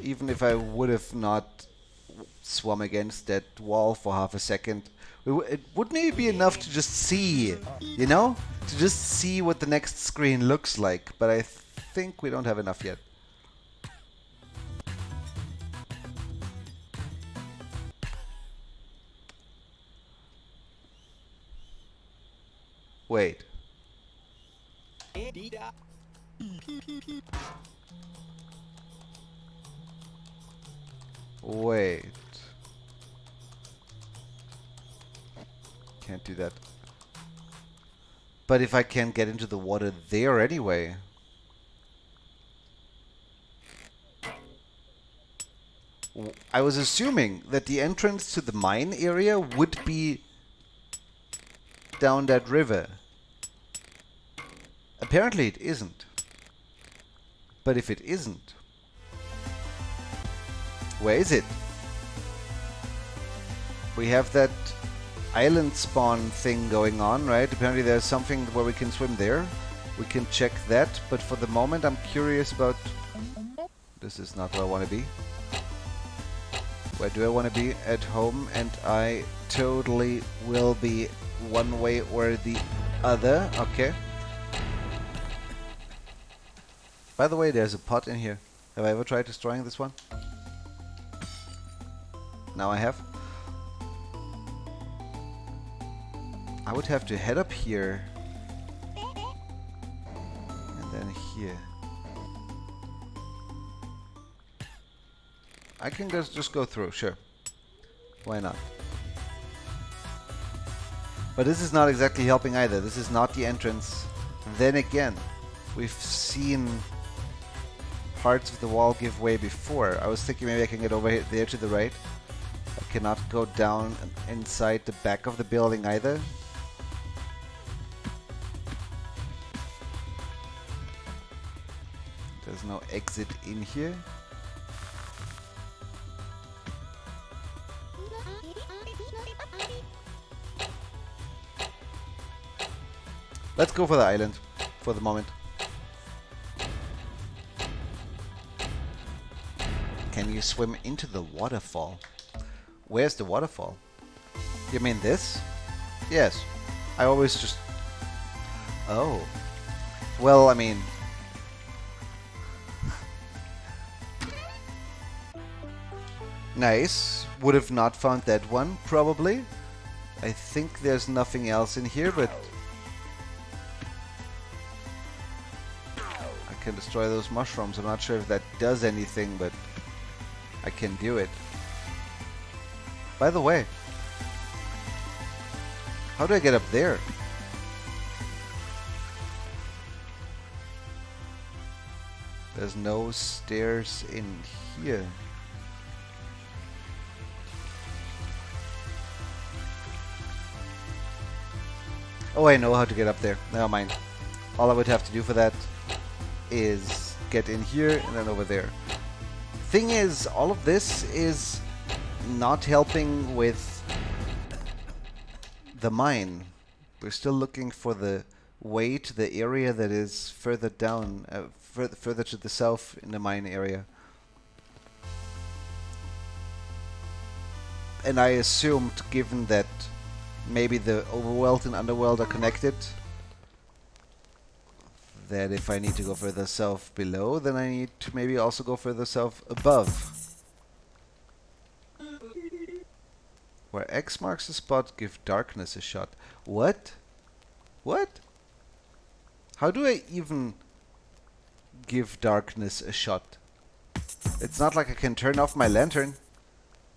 even if I would have not swum against that wall for half a second, it would maybe be enough to just see, you know? To just see what the next screen looks like. But I think we don't have enough yet. Wait. Wait. Can't do that. But if I can get into the water there anyway. I was assuming that the entrance to the mine area would be down that river. Apparently it isn't. But if it isn't, where is it? We have that island spawn thing going on, right? Apparently there's something where we can swim there. We can check that, but for the moment I'm curious about... this is not where I want to be. Where do I want to be? At home, and I totally will be one way or the other. Okay. By the way, there's a pot in here. Have I ever tried destroying this one? Now I have. I would have to head up here. And then here. I can just go through, sure. Why not? But this is not exactly helping either. This is not the entrance. Then again, we've seen parts of the wall give way before. I was thinking maybe I can get over here, there to the right. I cannot go down inside the back of the building either. There's no exit in here. Let's go for the island for the moment. Can you swim into the waterfall? Where's the waterfall? You mean this? Yes. I always just... oh. Well, I mean... nice. Would have not found that one, probably. I think there's nothing else in here, but... I can destroy those mushrooms. I'm not sure if that does anything, but... I can do it. By the way, how do I get up there? There's no stairs in here. Oh, I know how to get up there. Never mind. All I would have to do for that is get in here and then over there. Thing is, all of this is not helping with the mine. We're still looking for the way to the area that is further down, further to the south in the mine area. And I assumed, given that maybe the overworld and underworld are connected, that if I need to go further south below, then I need to maybe also go further south above. Where X marks the spot, give darkness a shot. What? What? How do I even give darkness a shot? It's not like I can turn off my lantern,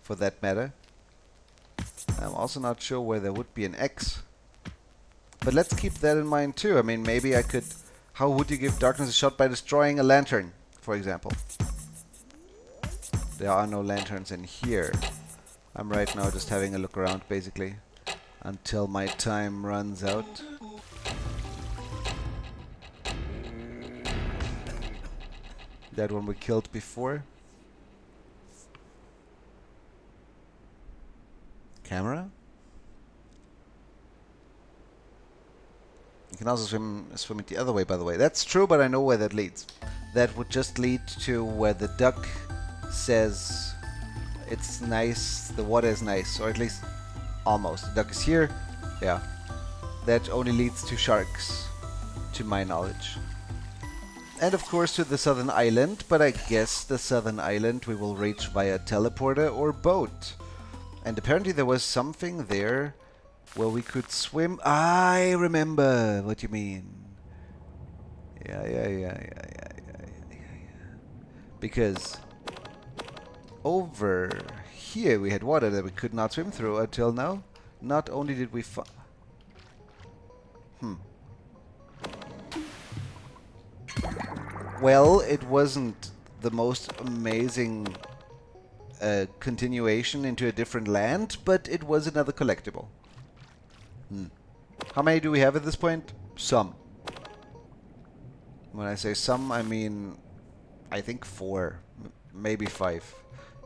for that matter. I'm also not sure where there would be an X. But let's keep that in mind too. I mean, maybe I could... how would you give darkness a shot? By destroying a lantern, for example. There are no lanterns in here. I'm right now just having a look around, basically, until my time runs out. That one we killed before. Camera? You can also swim it the other way, by the way. That's true, but I know where that leads. That would just lead to where the duck says it's nice, the water is nice, or at least almost. The duck is here. Yeah. That only leads to sharks, to my knowledge. And of course to the southern island, but I guess the southern island we will reach via teleporter or boat. And apparently there was something there where we could swim. I remember what you mean. Yeah. Because over here we had water that we could not swim through until now. Not only did we Well, it wasn't the most amazing continuation into a different land, but it was another collectible. How many do we have at this point? Some. When I say some, I mean, I think 4, maybe 5.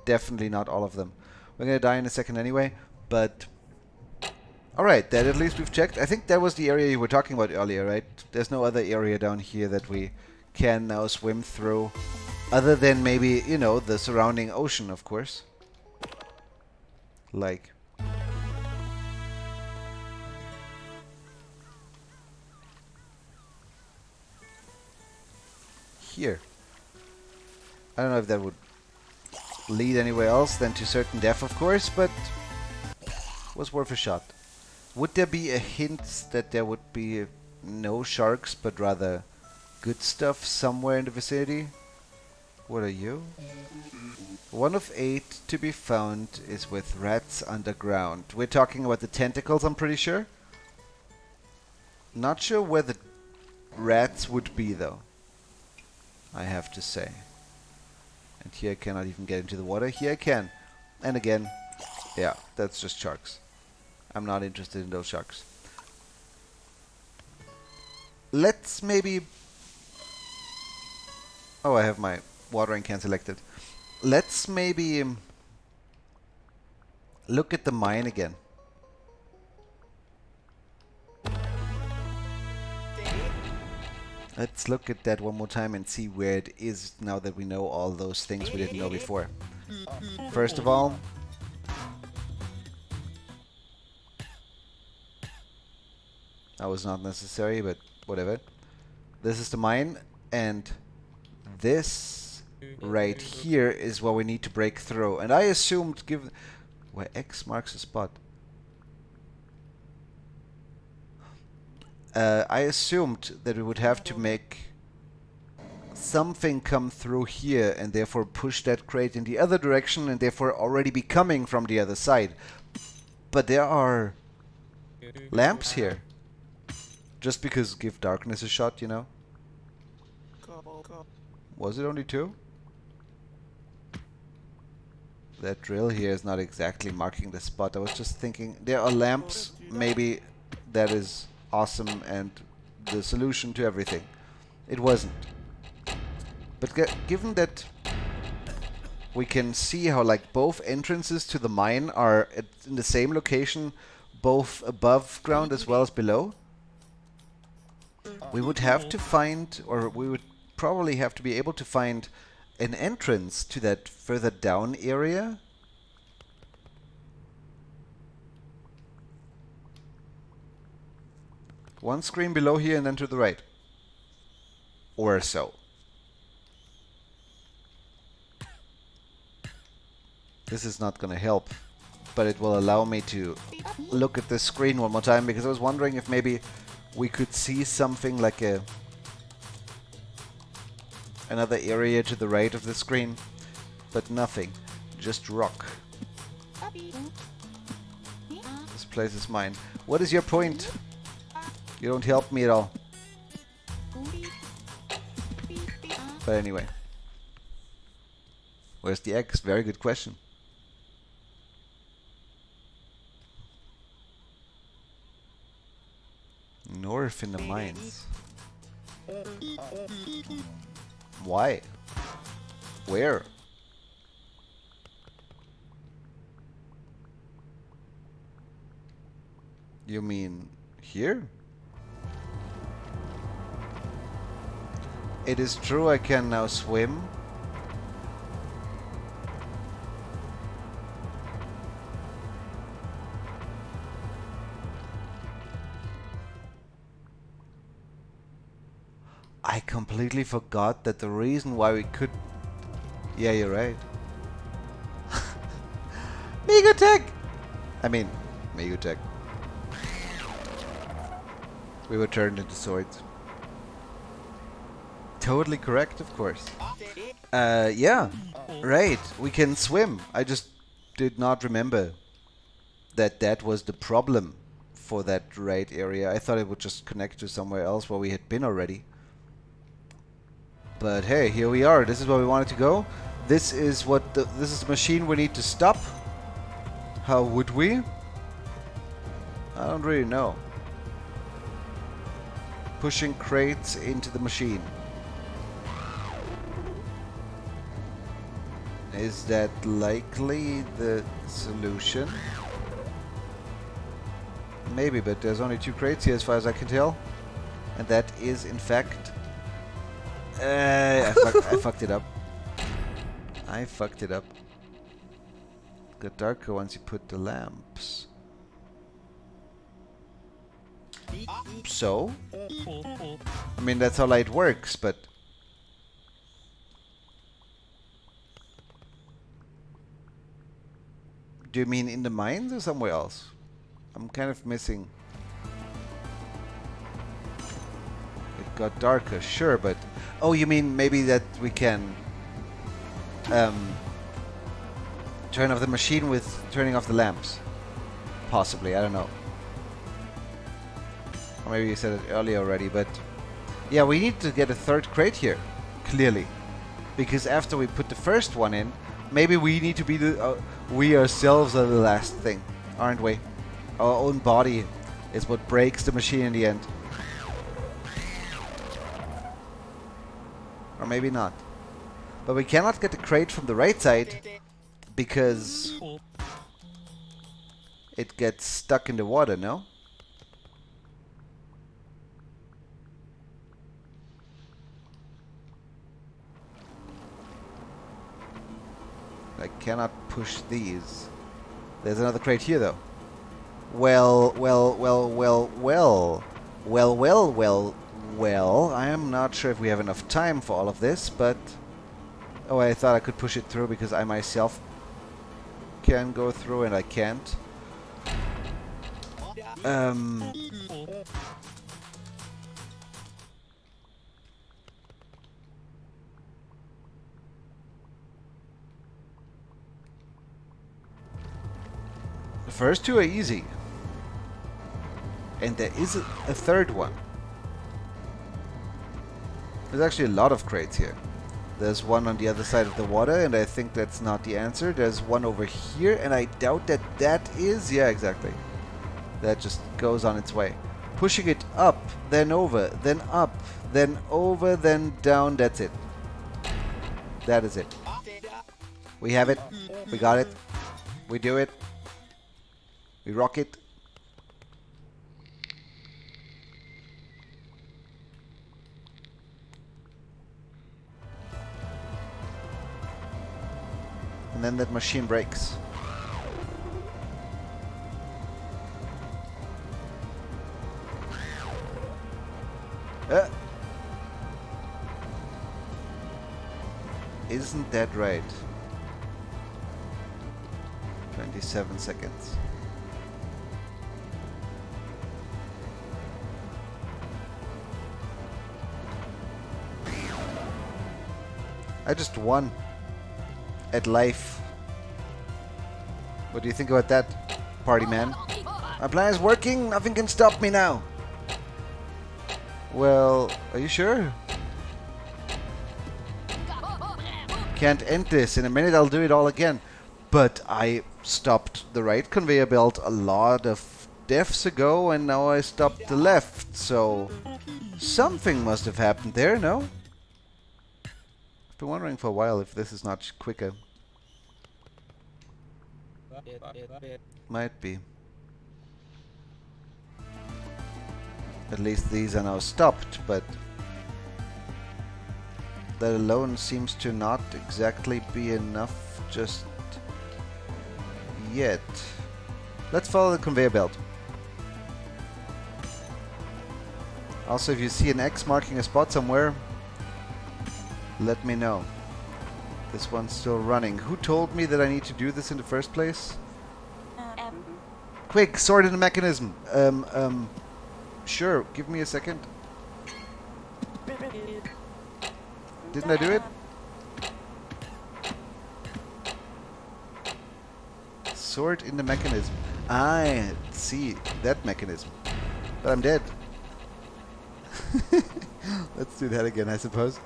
Definitely not all of them. We're gonna die in a second anyway, but... Alright, that at least we've checked. I think that was the area you were talking about earlier, right? There's no other area down here that we can now swim through, other than maybe, you know, the surrounding ocean, of course. Like... here. I don't know if that would lead anywhere else than to certain death, of course, but was worth a shot. Would there be a hint that there would be no sharks, but rather good stuff somewhere in the vicinity? What are you? 1 of 8 to be found is with rats underground. We're talking about the tentacles, I'm pretty sure. Not sure where the rats would be, though, I have to say. And here I cannot even get into the water. Here I can. And again, yeah, that's just sharks. I'm not interested in those sharks. Let's maybe... Oh, I have my watering can selected. Let's maybe look at the mine again. Let's look at that one more time and see where it is now that we know all those things we didn't know before. First of all, that was not necessary, but whatever. This is the mine, and this right here is what we need to break through. And I assumed, given where X marks a spot, I assumed that we would have to make something come through here and therefore push that crate in the other direction and therefore already be coming from the other side. But there are lamps here. Just because give darkness a shot, you know? Was it only 2? That drill here is not exactly marking the spot. I was just thinking, there are lamps, maybe that is awesome and the solution to everything. It wasn't. But given that we can see how like both entrances to the mine are in the same location, both above ground as well as below, we would have to find, or we would probably have to be able to find an entrance to that further down area. One screen below here and then to the right. Or so. This is not going to help, but it will allow me to look at this screen one more time, because I was wondering if maybe we could see something like another area to the right of the screen, but nothing, just rock. This place is mine. What is your point? You don't help me at all. But anyway. Where's the X? Very good question. North in the mines. Why? Where? You mean here? It is true I can now swim. I completely forgot that the reason why we could... Yeah, you're right. Megotech! I mean, Megotech. We were turned into swords. Totally correct, of course. Yeah, right. We can swim. I just did not remember that that was the problem for that right area. I thought it would just connect to somewhere else where we had been already. But hey, here we are. This is where we wanted to go. This is what this is the machine we need to stop. How would we? I don't really know. Pushing crates into the machine. Is that likely the solution? Maybe, but there's only 2 crates here as far as I can tell. And that is in fact... I fucked it up. I fucked it up. Got darker once you put the lamps. So? I mean, that's how light works, but... Do you mean in the mines or somewhere else? I'm kind of missing... It got darker, sure, but... Oh, you mean maybe that we can... turn off the machine with turning off the lamps? Possibly, I don't know. Or maybe you said it earlier already, but... Yeah, we need to get a 3rd crate here. Clearly. Because after we put the first one in, maybe we need to be the... we ourselves are the last thing, aren't we? Our own body is what breaks the machine in the end. Or maybe not. But we cannot get the crate from the right side because it gets stuck in the water, no? I cannot push these. There's another crate here, though. Well. I am not sure if we have enough time for all of this, but... Oh, I thought I could push it through because I myself can go through and I can't. The first 2 are easy. And there is a 3rd one. There's actually a lot of crates here. There's one on the other side of the water, and I think that's not the answer. There's one over here, and I doubt that that is... Yeah, exactly. That just goes on its way. Pushing it up, then over, then up, then over, then down. That's it. That is it. We have it. We got it. We do it. We rock it. And then that machine breaks. Isn't that right? 27 seconds. I just won at life. What do you think about that, party man? My plan is working, nothing can stop me now. Well, are you sure? Can't end this. In a minute I'll do it all again. But I stopped the right conveyor belt a lot of deaths ago and now I stopped the left, so something must have happened there, no? Been wondering for a while if this is not quicker. Might be. At least these are now stopped, but that alone seems to not exactly be enough just yet. Let's follow the conveyor belt. Also, if you see an X marking a spot somewhere, let me know. This one's still running. Who told me that I need to do this in the first place? Quick, sort in the mechanism. Sure, give me a second. Didn't I do it? Sort in the mechanism. I see that mechanism. But I'm dead. Let's do that again, I suppose.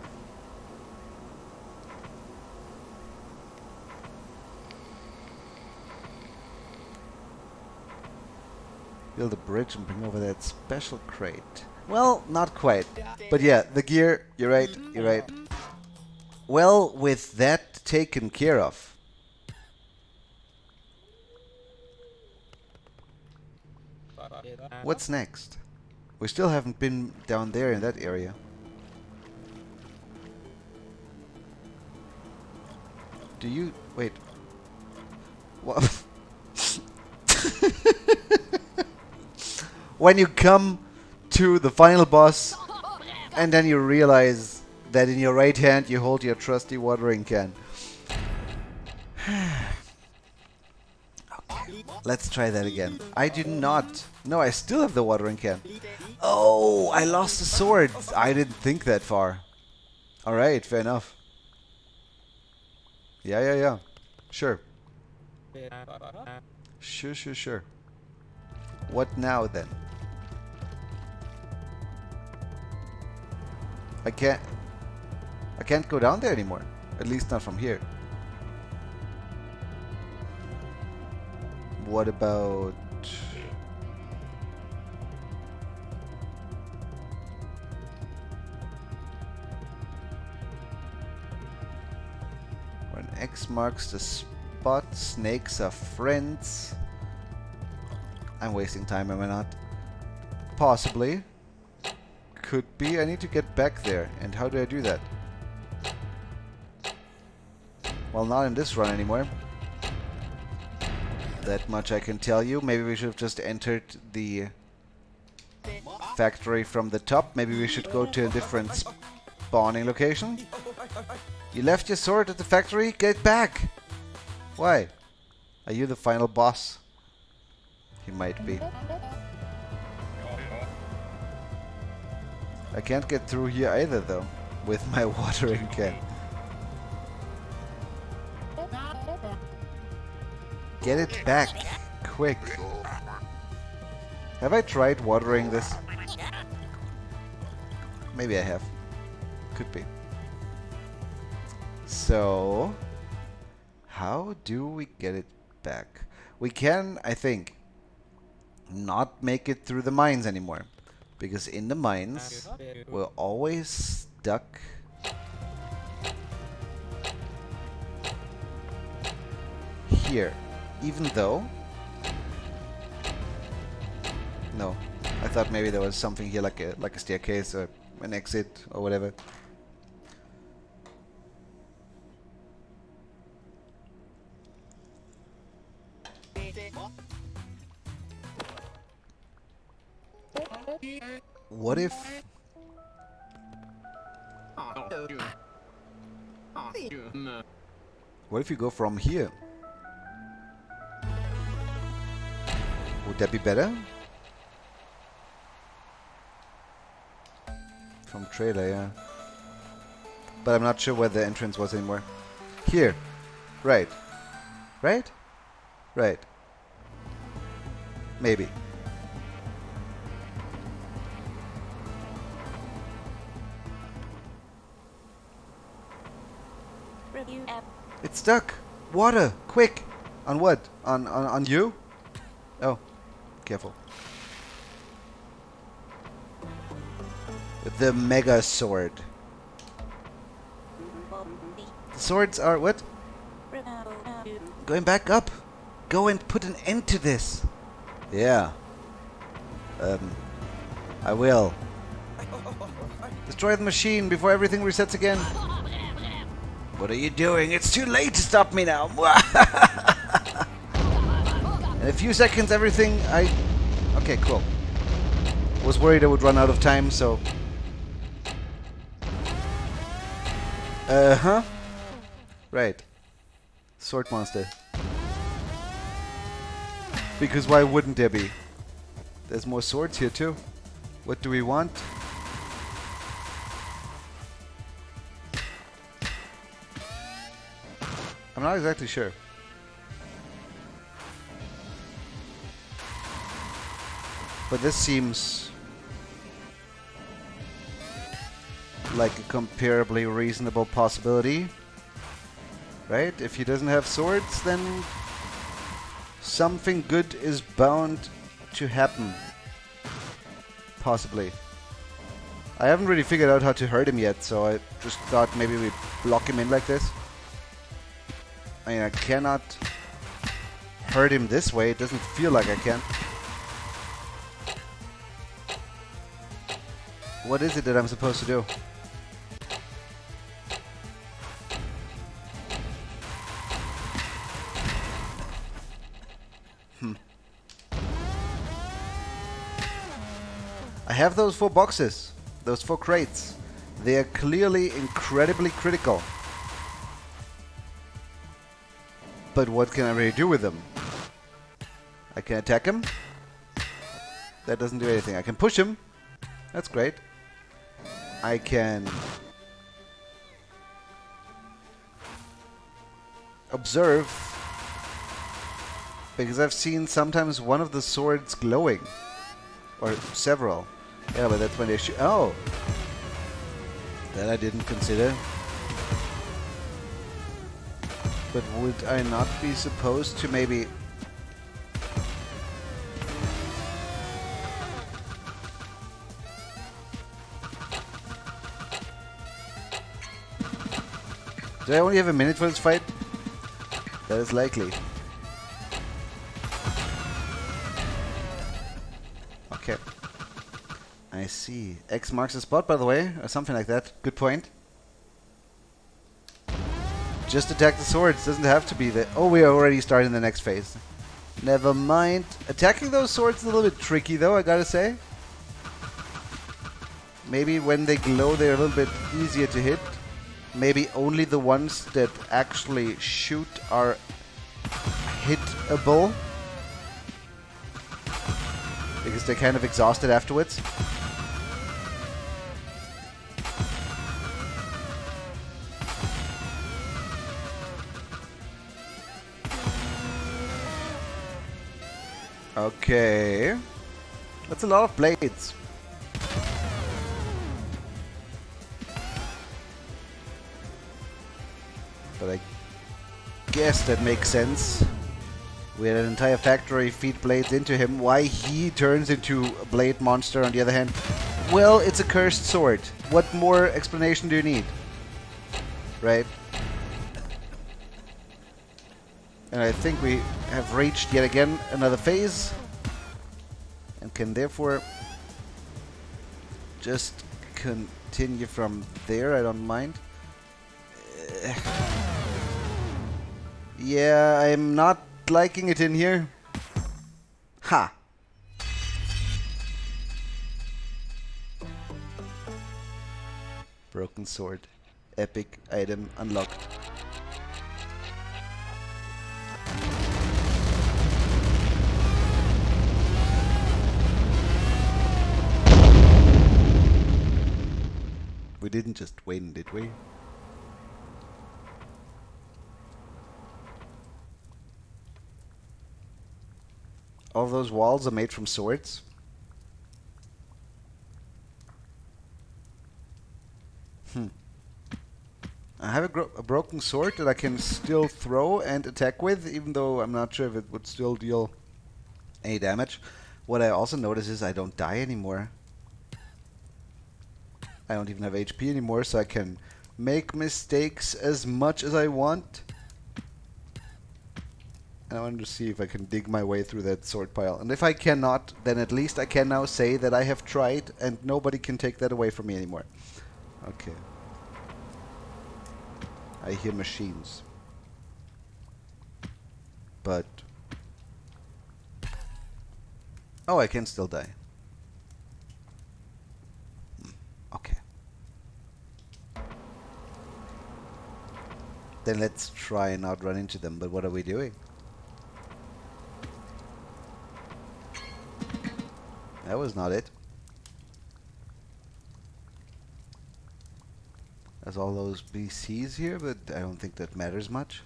Build a bridge and bring over that special crate. Well, not quite. But yeah, the gear, you're right, you're right. Well, with that taken care of. What's next? We still haven't been down there in that area. Do you... wait. What? When you come to the final boss and then you realize that in your right hand you hold your trusty watering can. Okay, let's try that again. I do not. No, I still have the watering can. Oh, I lost the sword. I didn't think that far. Alright, fair enough. Yeah. Sure. Sure. What now then? I can't go down there anymore. At least not from here. What about... when X marks the spot, snakes are friends. I'm wasting time, am I not? Possibly. Could be. I need to get back there. And how do I do that? Well, not in this run anymore. That much I can tell you. Maybe we should have just entered the factory from the top. Maybe we should go to a different spawning location. You left your sword at the factory? Get back! Why? Are you the final boss? He might be. I can't get through here either, though, with my watering can. Get it back, quick. Have I tried watering this? Maybe I have. Could be. So, how do we get it back? We can, I think, not make it through the mines anymore. Because in the mines, we're always stuck here. Even though... no, I thought maybe there was something here like a staircase or an exit or whatever. What if... what if you go from here? Would that be better? From trailer, yeah. But I'm not sure where the entrance was anymore. Here. Right. Right? Right. Maybe. It's stuck. Water, quick. On what? On you? Oh, careful. With the mega sword. The swords are what? Going back up. Go and put an end to this. Yeah. I will. Destroy the machine before everything resets again. What are you doing? It's too late to stop me now. In a few seconds, everything Okay, cool. Was worried I would run out of time, so... Uh-huh. Right. Sword monster. Because why wouldn't there be? There's more swords here too. What do we want? I'm not exactly sure. But this seems like a comparably reasonable possibility. Right? If he doesn't have swords, then something good is bound to happen. Possibly. I haven't really figured out how to hurt him yet, so I just thought maybe we block him in like this. I mean, I cannot hurt him this way. It doesn't feel like I can. What is it that I'm supposed to do? I have those 4 boxes, those 4 crates. They are clearly incredibly critical. But what can I really do with them? I can attack him. That doesn't do anything. I can push him. That's great. I can observe, because I've seen sometimes one of the swords glowing. Or several. Yeah, but that's when they shoot. Oh! That I didn't consider. But would I not be supposed to maybe... Do I only have a minute for this fight? That is likely. Okay. I see. X marks the spot, by the way, or something like that. Good point. Just attack the swords. Doesn't have to be the... Oh, we are already starting the next phase. Never mind. Attacking those swords is a little bit tricky, though, I gotta say. Maybe when they glow, they're a little bit easier to hit. Maybe only the ones that actually shoot are hittable. Because they're kind of exhausted afterwards. Okay. That's a lot of blades. But I guess that makes sense. We had an entire factory feed blades into him. Why he turns into a blade monster on the other hand? Well, it's a cursed sword. What more explanation do you need? Right? And I think we have reached yet again another phase. And can therefore just continue from there. I don't mind. Yeah, I'm not liking it in here. Ha! Broken sword. Epic item unlocked. We didn't just win, did we? All those walls are made from swords. I have a broken sword that I can still throw and attack with, even though I'm not sure if it would still deal any damage. What I also notice is I don't die anymore. I don't even have HP anymore, so I can make mistakes as much as I want. And I wanted to see if I can dig my way through that sword pile. And if I cannot, then at least I can now say that I have tried and nobody can take that away from me anymore. Okay. I hear machines. But... oh, I can still die. Okay. Then let's try and not run into them. But what are we doing? That was not it. There's all those BCs here, but I don't think that matters much.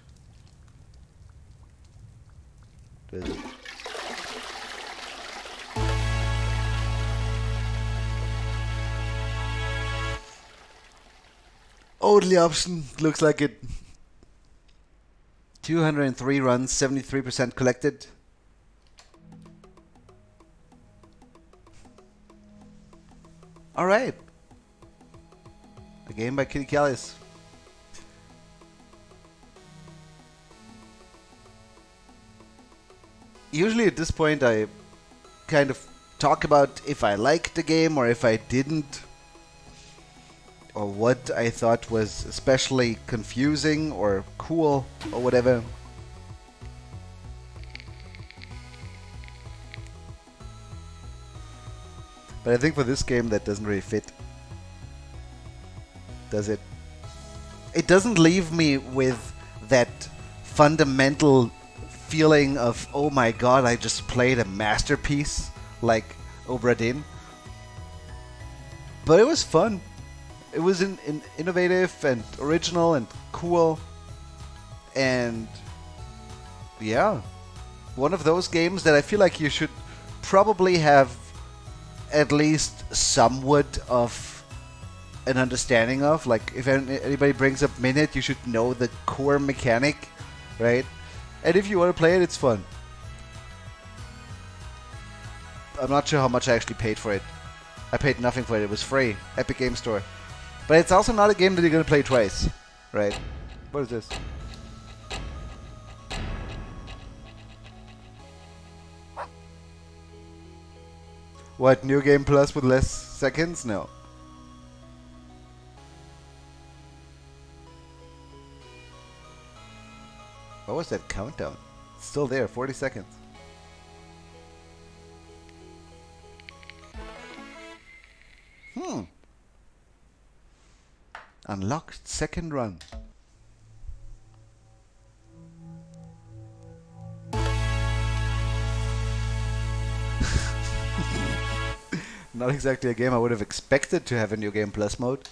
Does it? Only option. Looks like it. 203 runs, 73% collected. Alright. A game by Kitty Callis. Usually at this point I kind of talk about if I liked the game or if I didn't, or what I thought was especially confusing or cool or whatever. But I think for this game that doesn't really fit. Does it? It doesn't leave me with that fundamental feeling of, oh my god, I just played a masterpiece like Obra Dinn. But it was fun. It was innovative and original and cool. And yeah, one of those games that I feel like you should probably have at least somewhat of an understanding of. Like, if anybody brings up Minit, you should know the core mechanic, right? And if you want to play it, it's fun. I'm not sure how much I actually paid for it. I paid nothing for it. It was free. Epic Game Store. But it's also not a game that you're going to play twice, right? What is this? What, New Game Plus with less seconds? No. What was that countdown? It's still there, 40 seconds. Unlocked second run. Not exactly a game I would have expected to have a New Game Plus mode.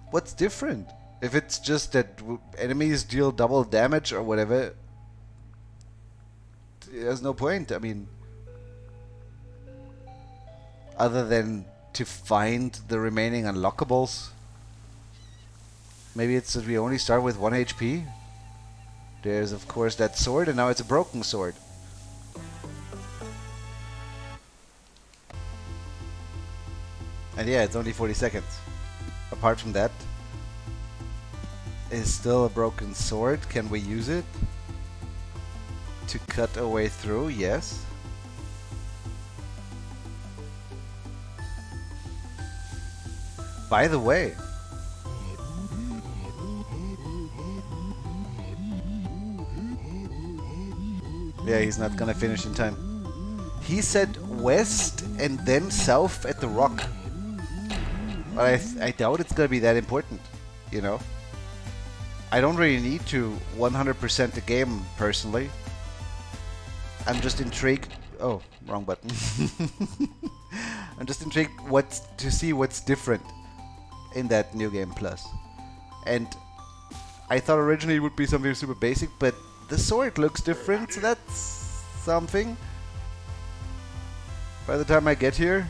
What's different? If it's just that enemies deal double damage or whatever, there's no point. I mean, other than to find the remaining unlockables. Maybe it's that we only start with 1 HP. There's of course that sword, and now it's a broken sword. And yeah, it's only 40 seconds. Apart from that, it's still a broken sword. Can we use it to cut a way through? Yes. By the way, yeah, he's not gonna finish in time. He said west and then south at the rock. But I doubt it's gonna be that important, you know? I don't really need to 100% the game, personally. I'm just intrigued... Oh, wrong button. I'm just intrigued to see what's different in that New Game Plus. And I thought originally it would be something super basic, but the sword looks different, so that's something. By the time I get here...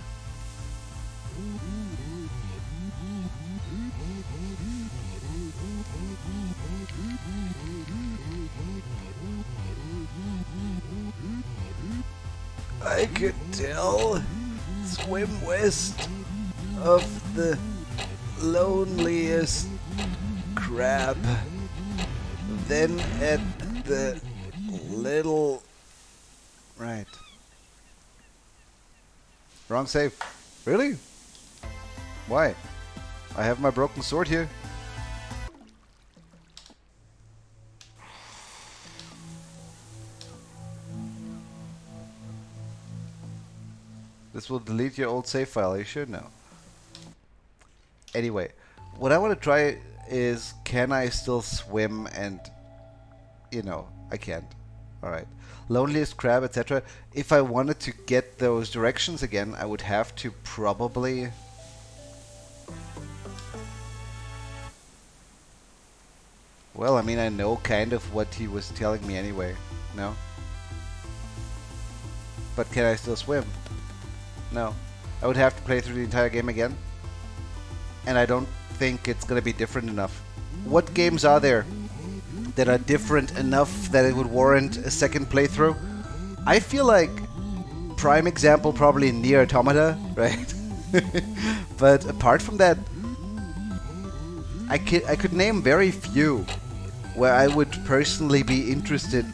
I could tell, swim west of the loneliest crab. Then at the little... Right. Wrong save. Really? Why? I have my broken sword here. This will delete your old save file, you should know. Anyway, what I want to try is, can I still swim? And, I can't. Alright. Loneliest crab, etc. If I wanted to get those directions again, I would have to probably... Well, I mean, I know kind of what he was telling me anyway. No? But can I still swim? No. I would have to play through the entire game again. And I don't think it's going to be different enough. What games are there that are different enough that it would warrant a second playthrough? I feel like prime example probably Nier Automata, right? But apart from that, I could name very few where I would personally be interested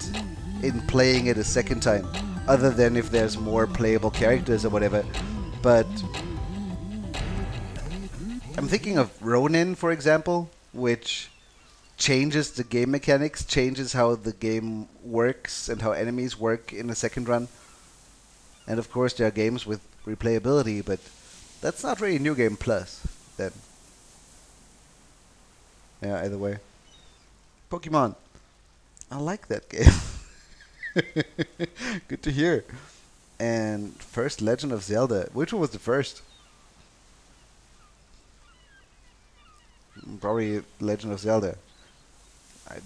in playing it a second time, other than if there's more playable characters or whatever. But I'm thinking of Ronin, for example, which changes the game mechanics, changes how the game works and how enemies work in a second run. And of course there are games with replayability, but that's not really New Game Plus then. Yeah, either way. Pokemon. I like that game. Good to hear. And first Legend of Zelda. Which one was the first? Probably Legend of Zelda.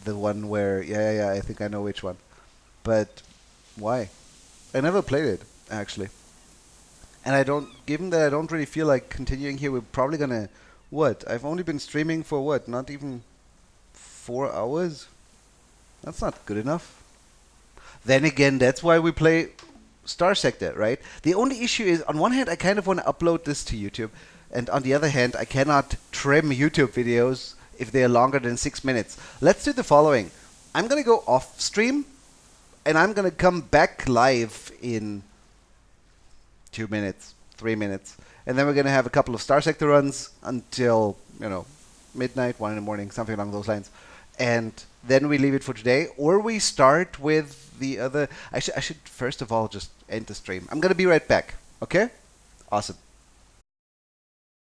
The one where... Yeah, I think I know which one. But why? I never played it, actually. And I don't... Given that I don't really feel like continuing here, we're probably gonna... What? I've only been streaming for what? Not even 4 hours? That's not good enough. Then again, that's why we play Star Sector, right? The only issue is, on one hand, I kind of want to upload this to YouTube. And on the other hand, I cannot trim YouTube videos if they are longer than 6 minutes. Let's do the following. I'm going to go off stream. And I'm going to come back live in 2 minutes, 3 minutes. And then we're going to have a couple of Star Sector runs until, midnight, 1 in the morning, something along those lines. And then we leave it for today. Or we start with the other... I should first of all just end the stream. I'm going to be right back. Okay? Awesome.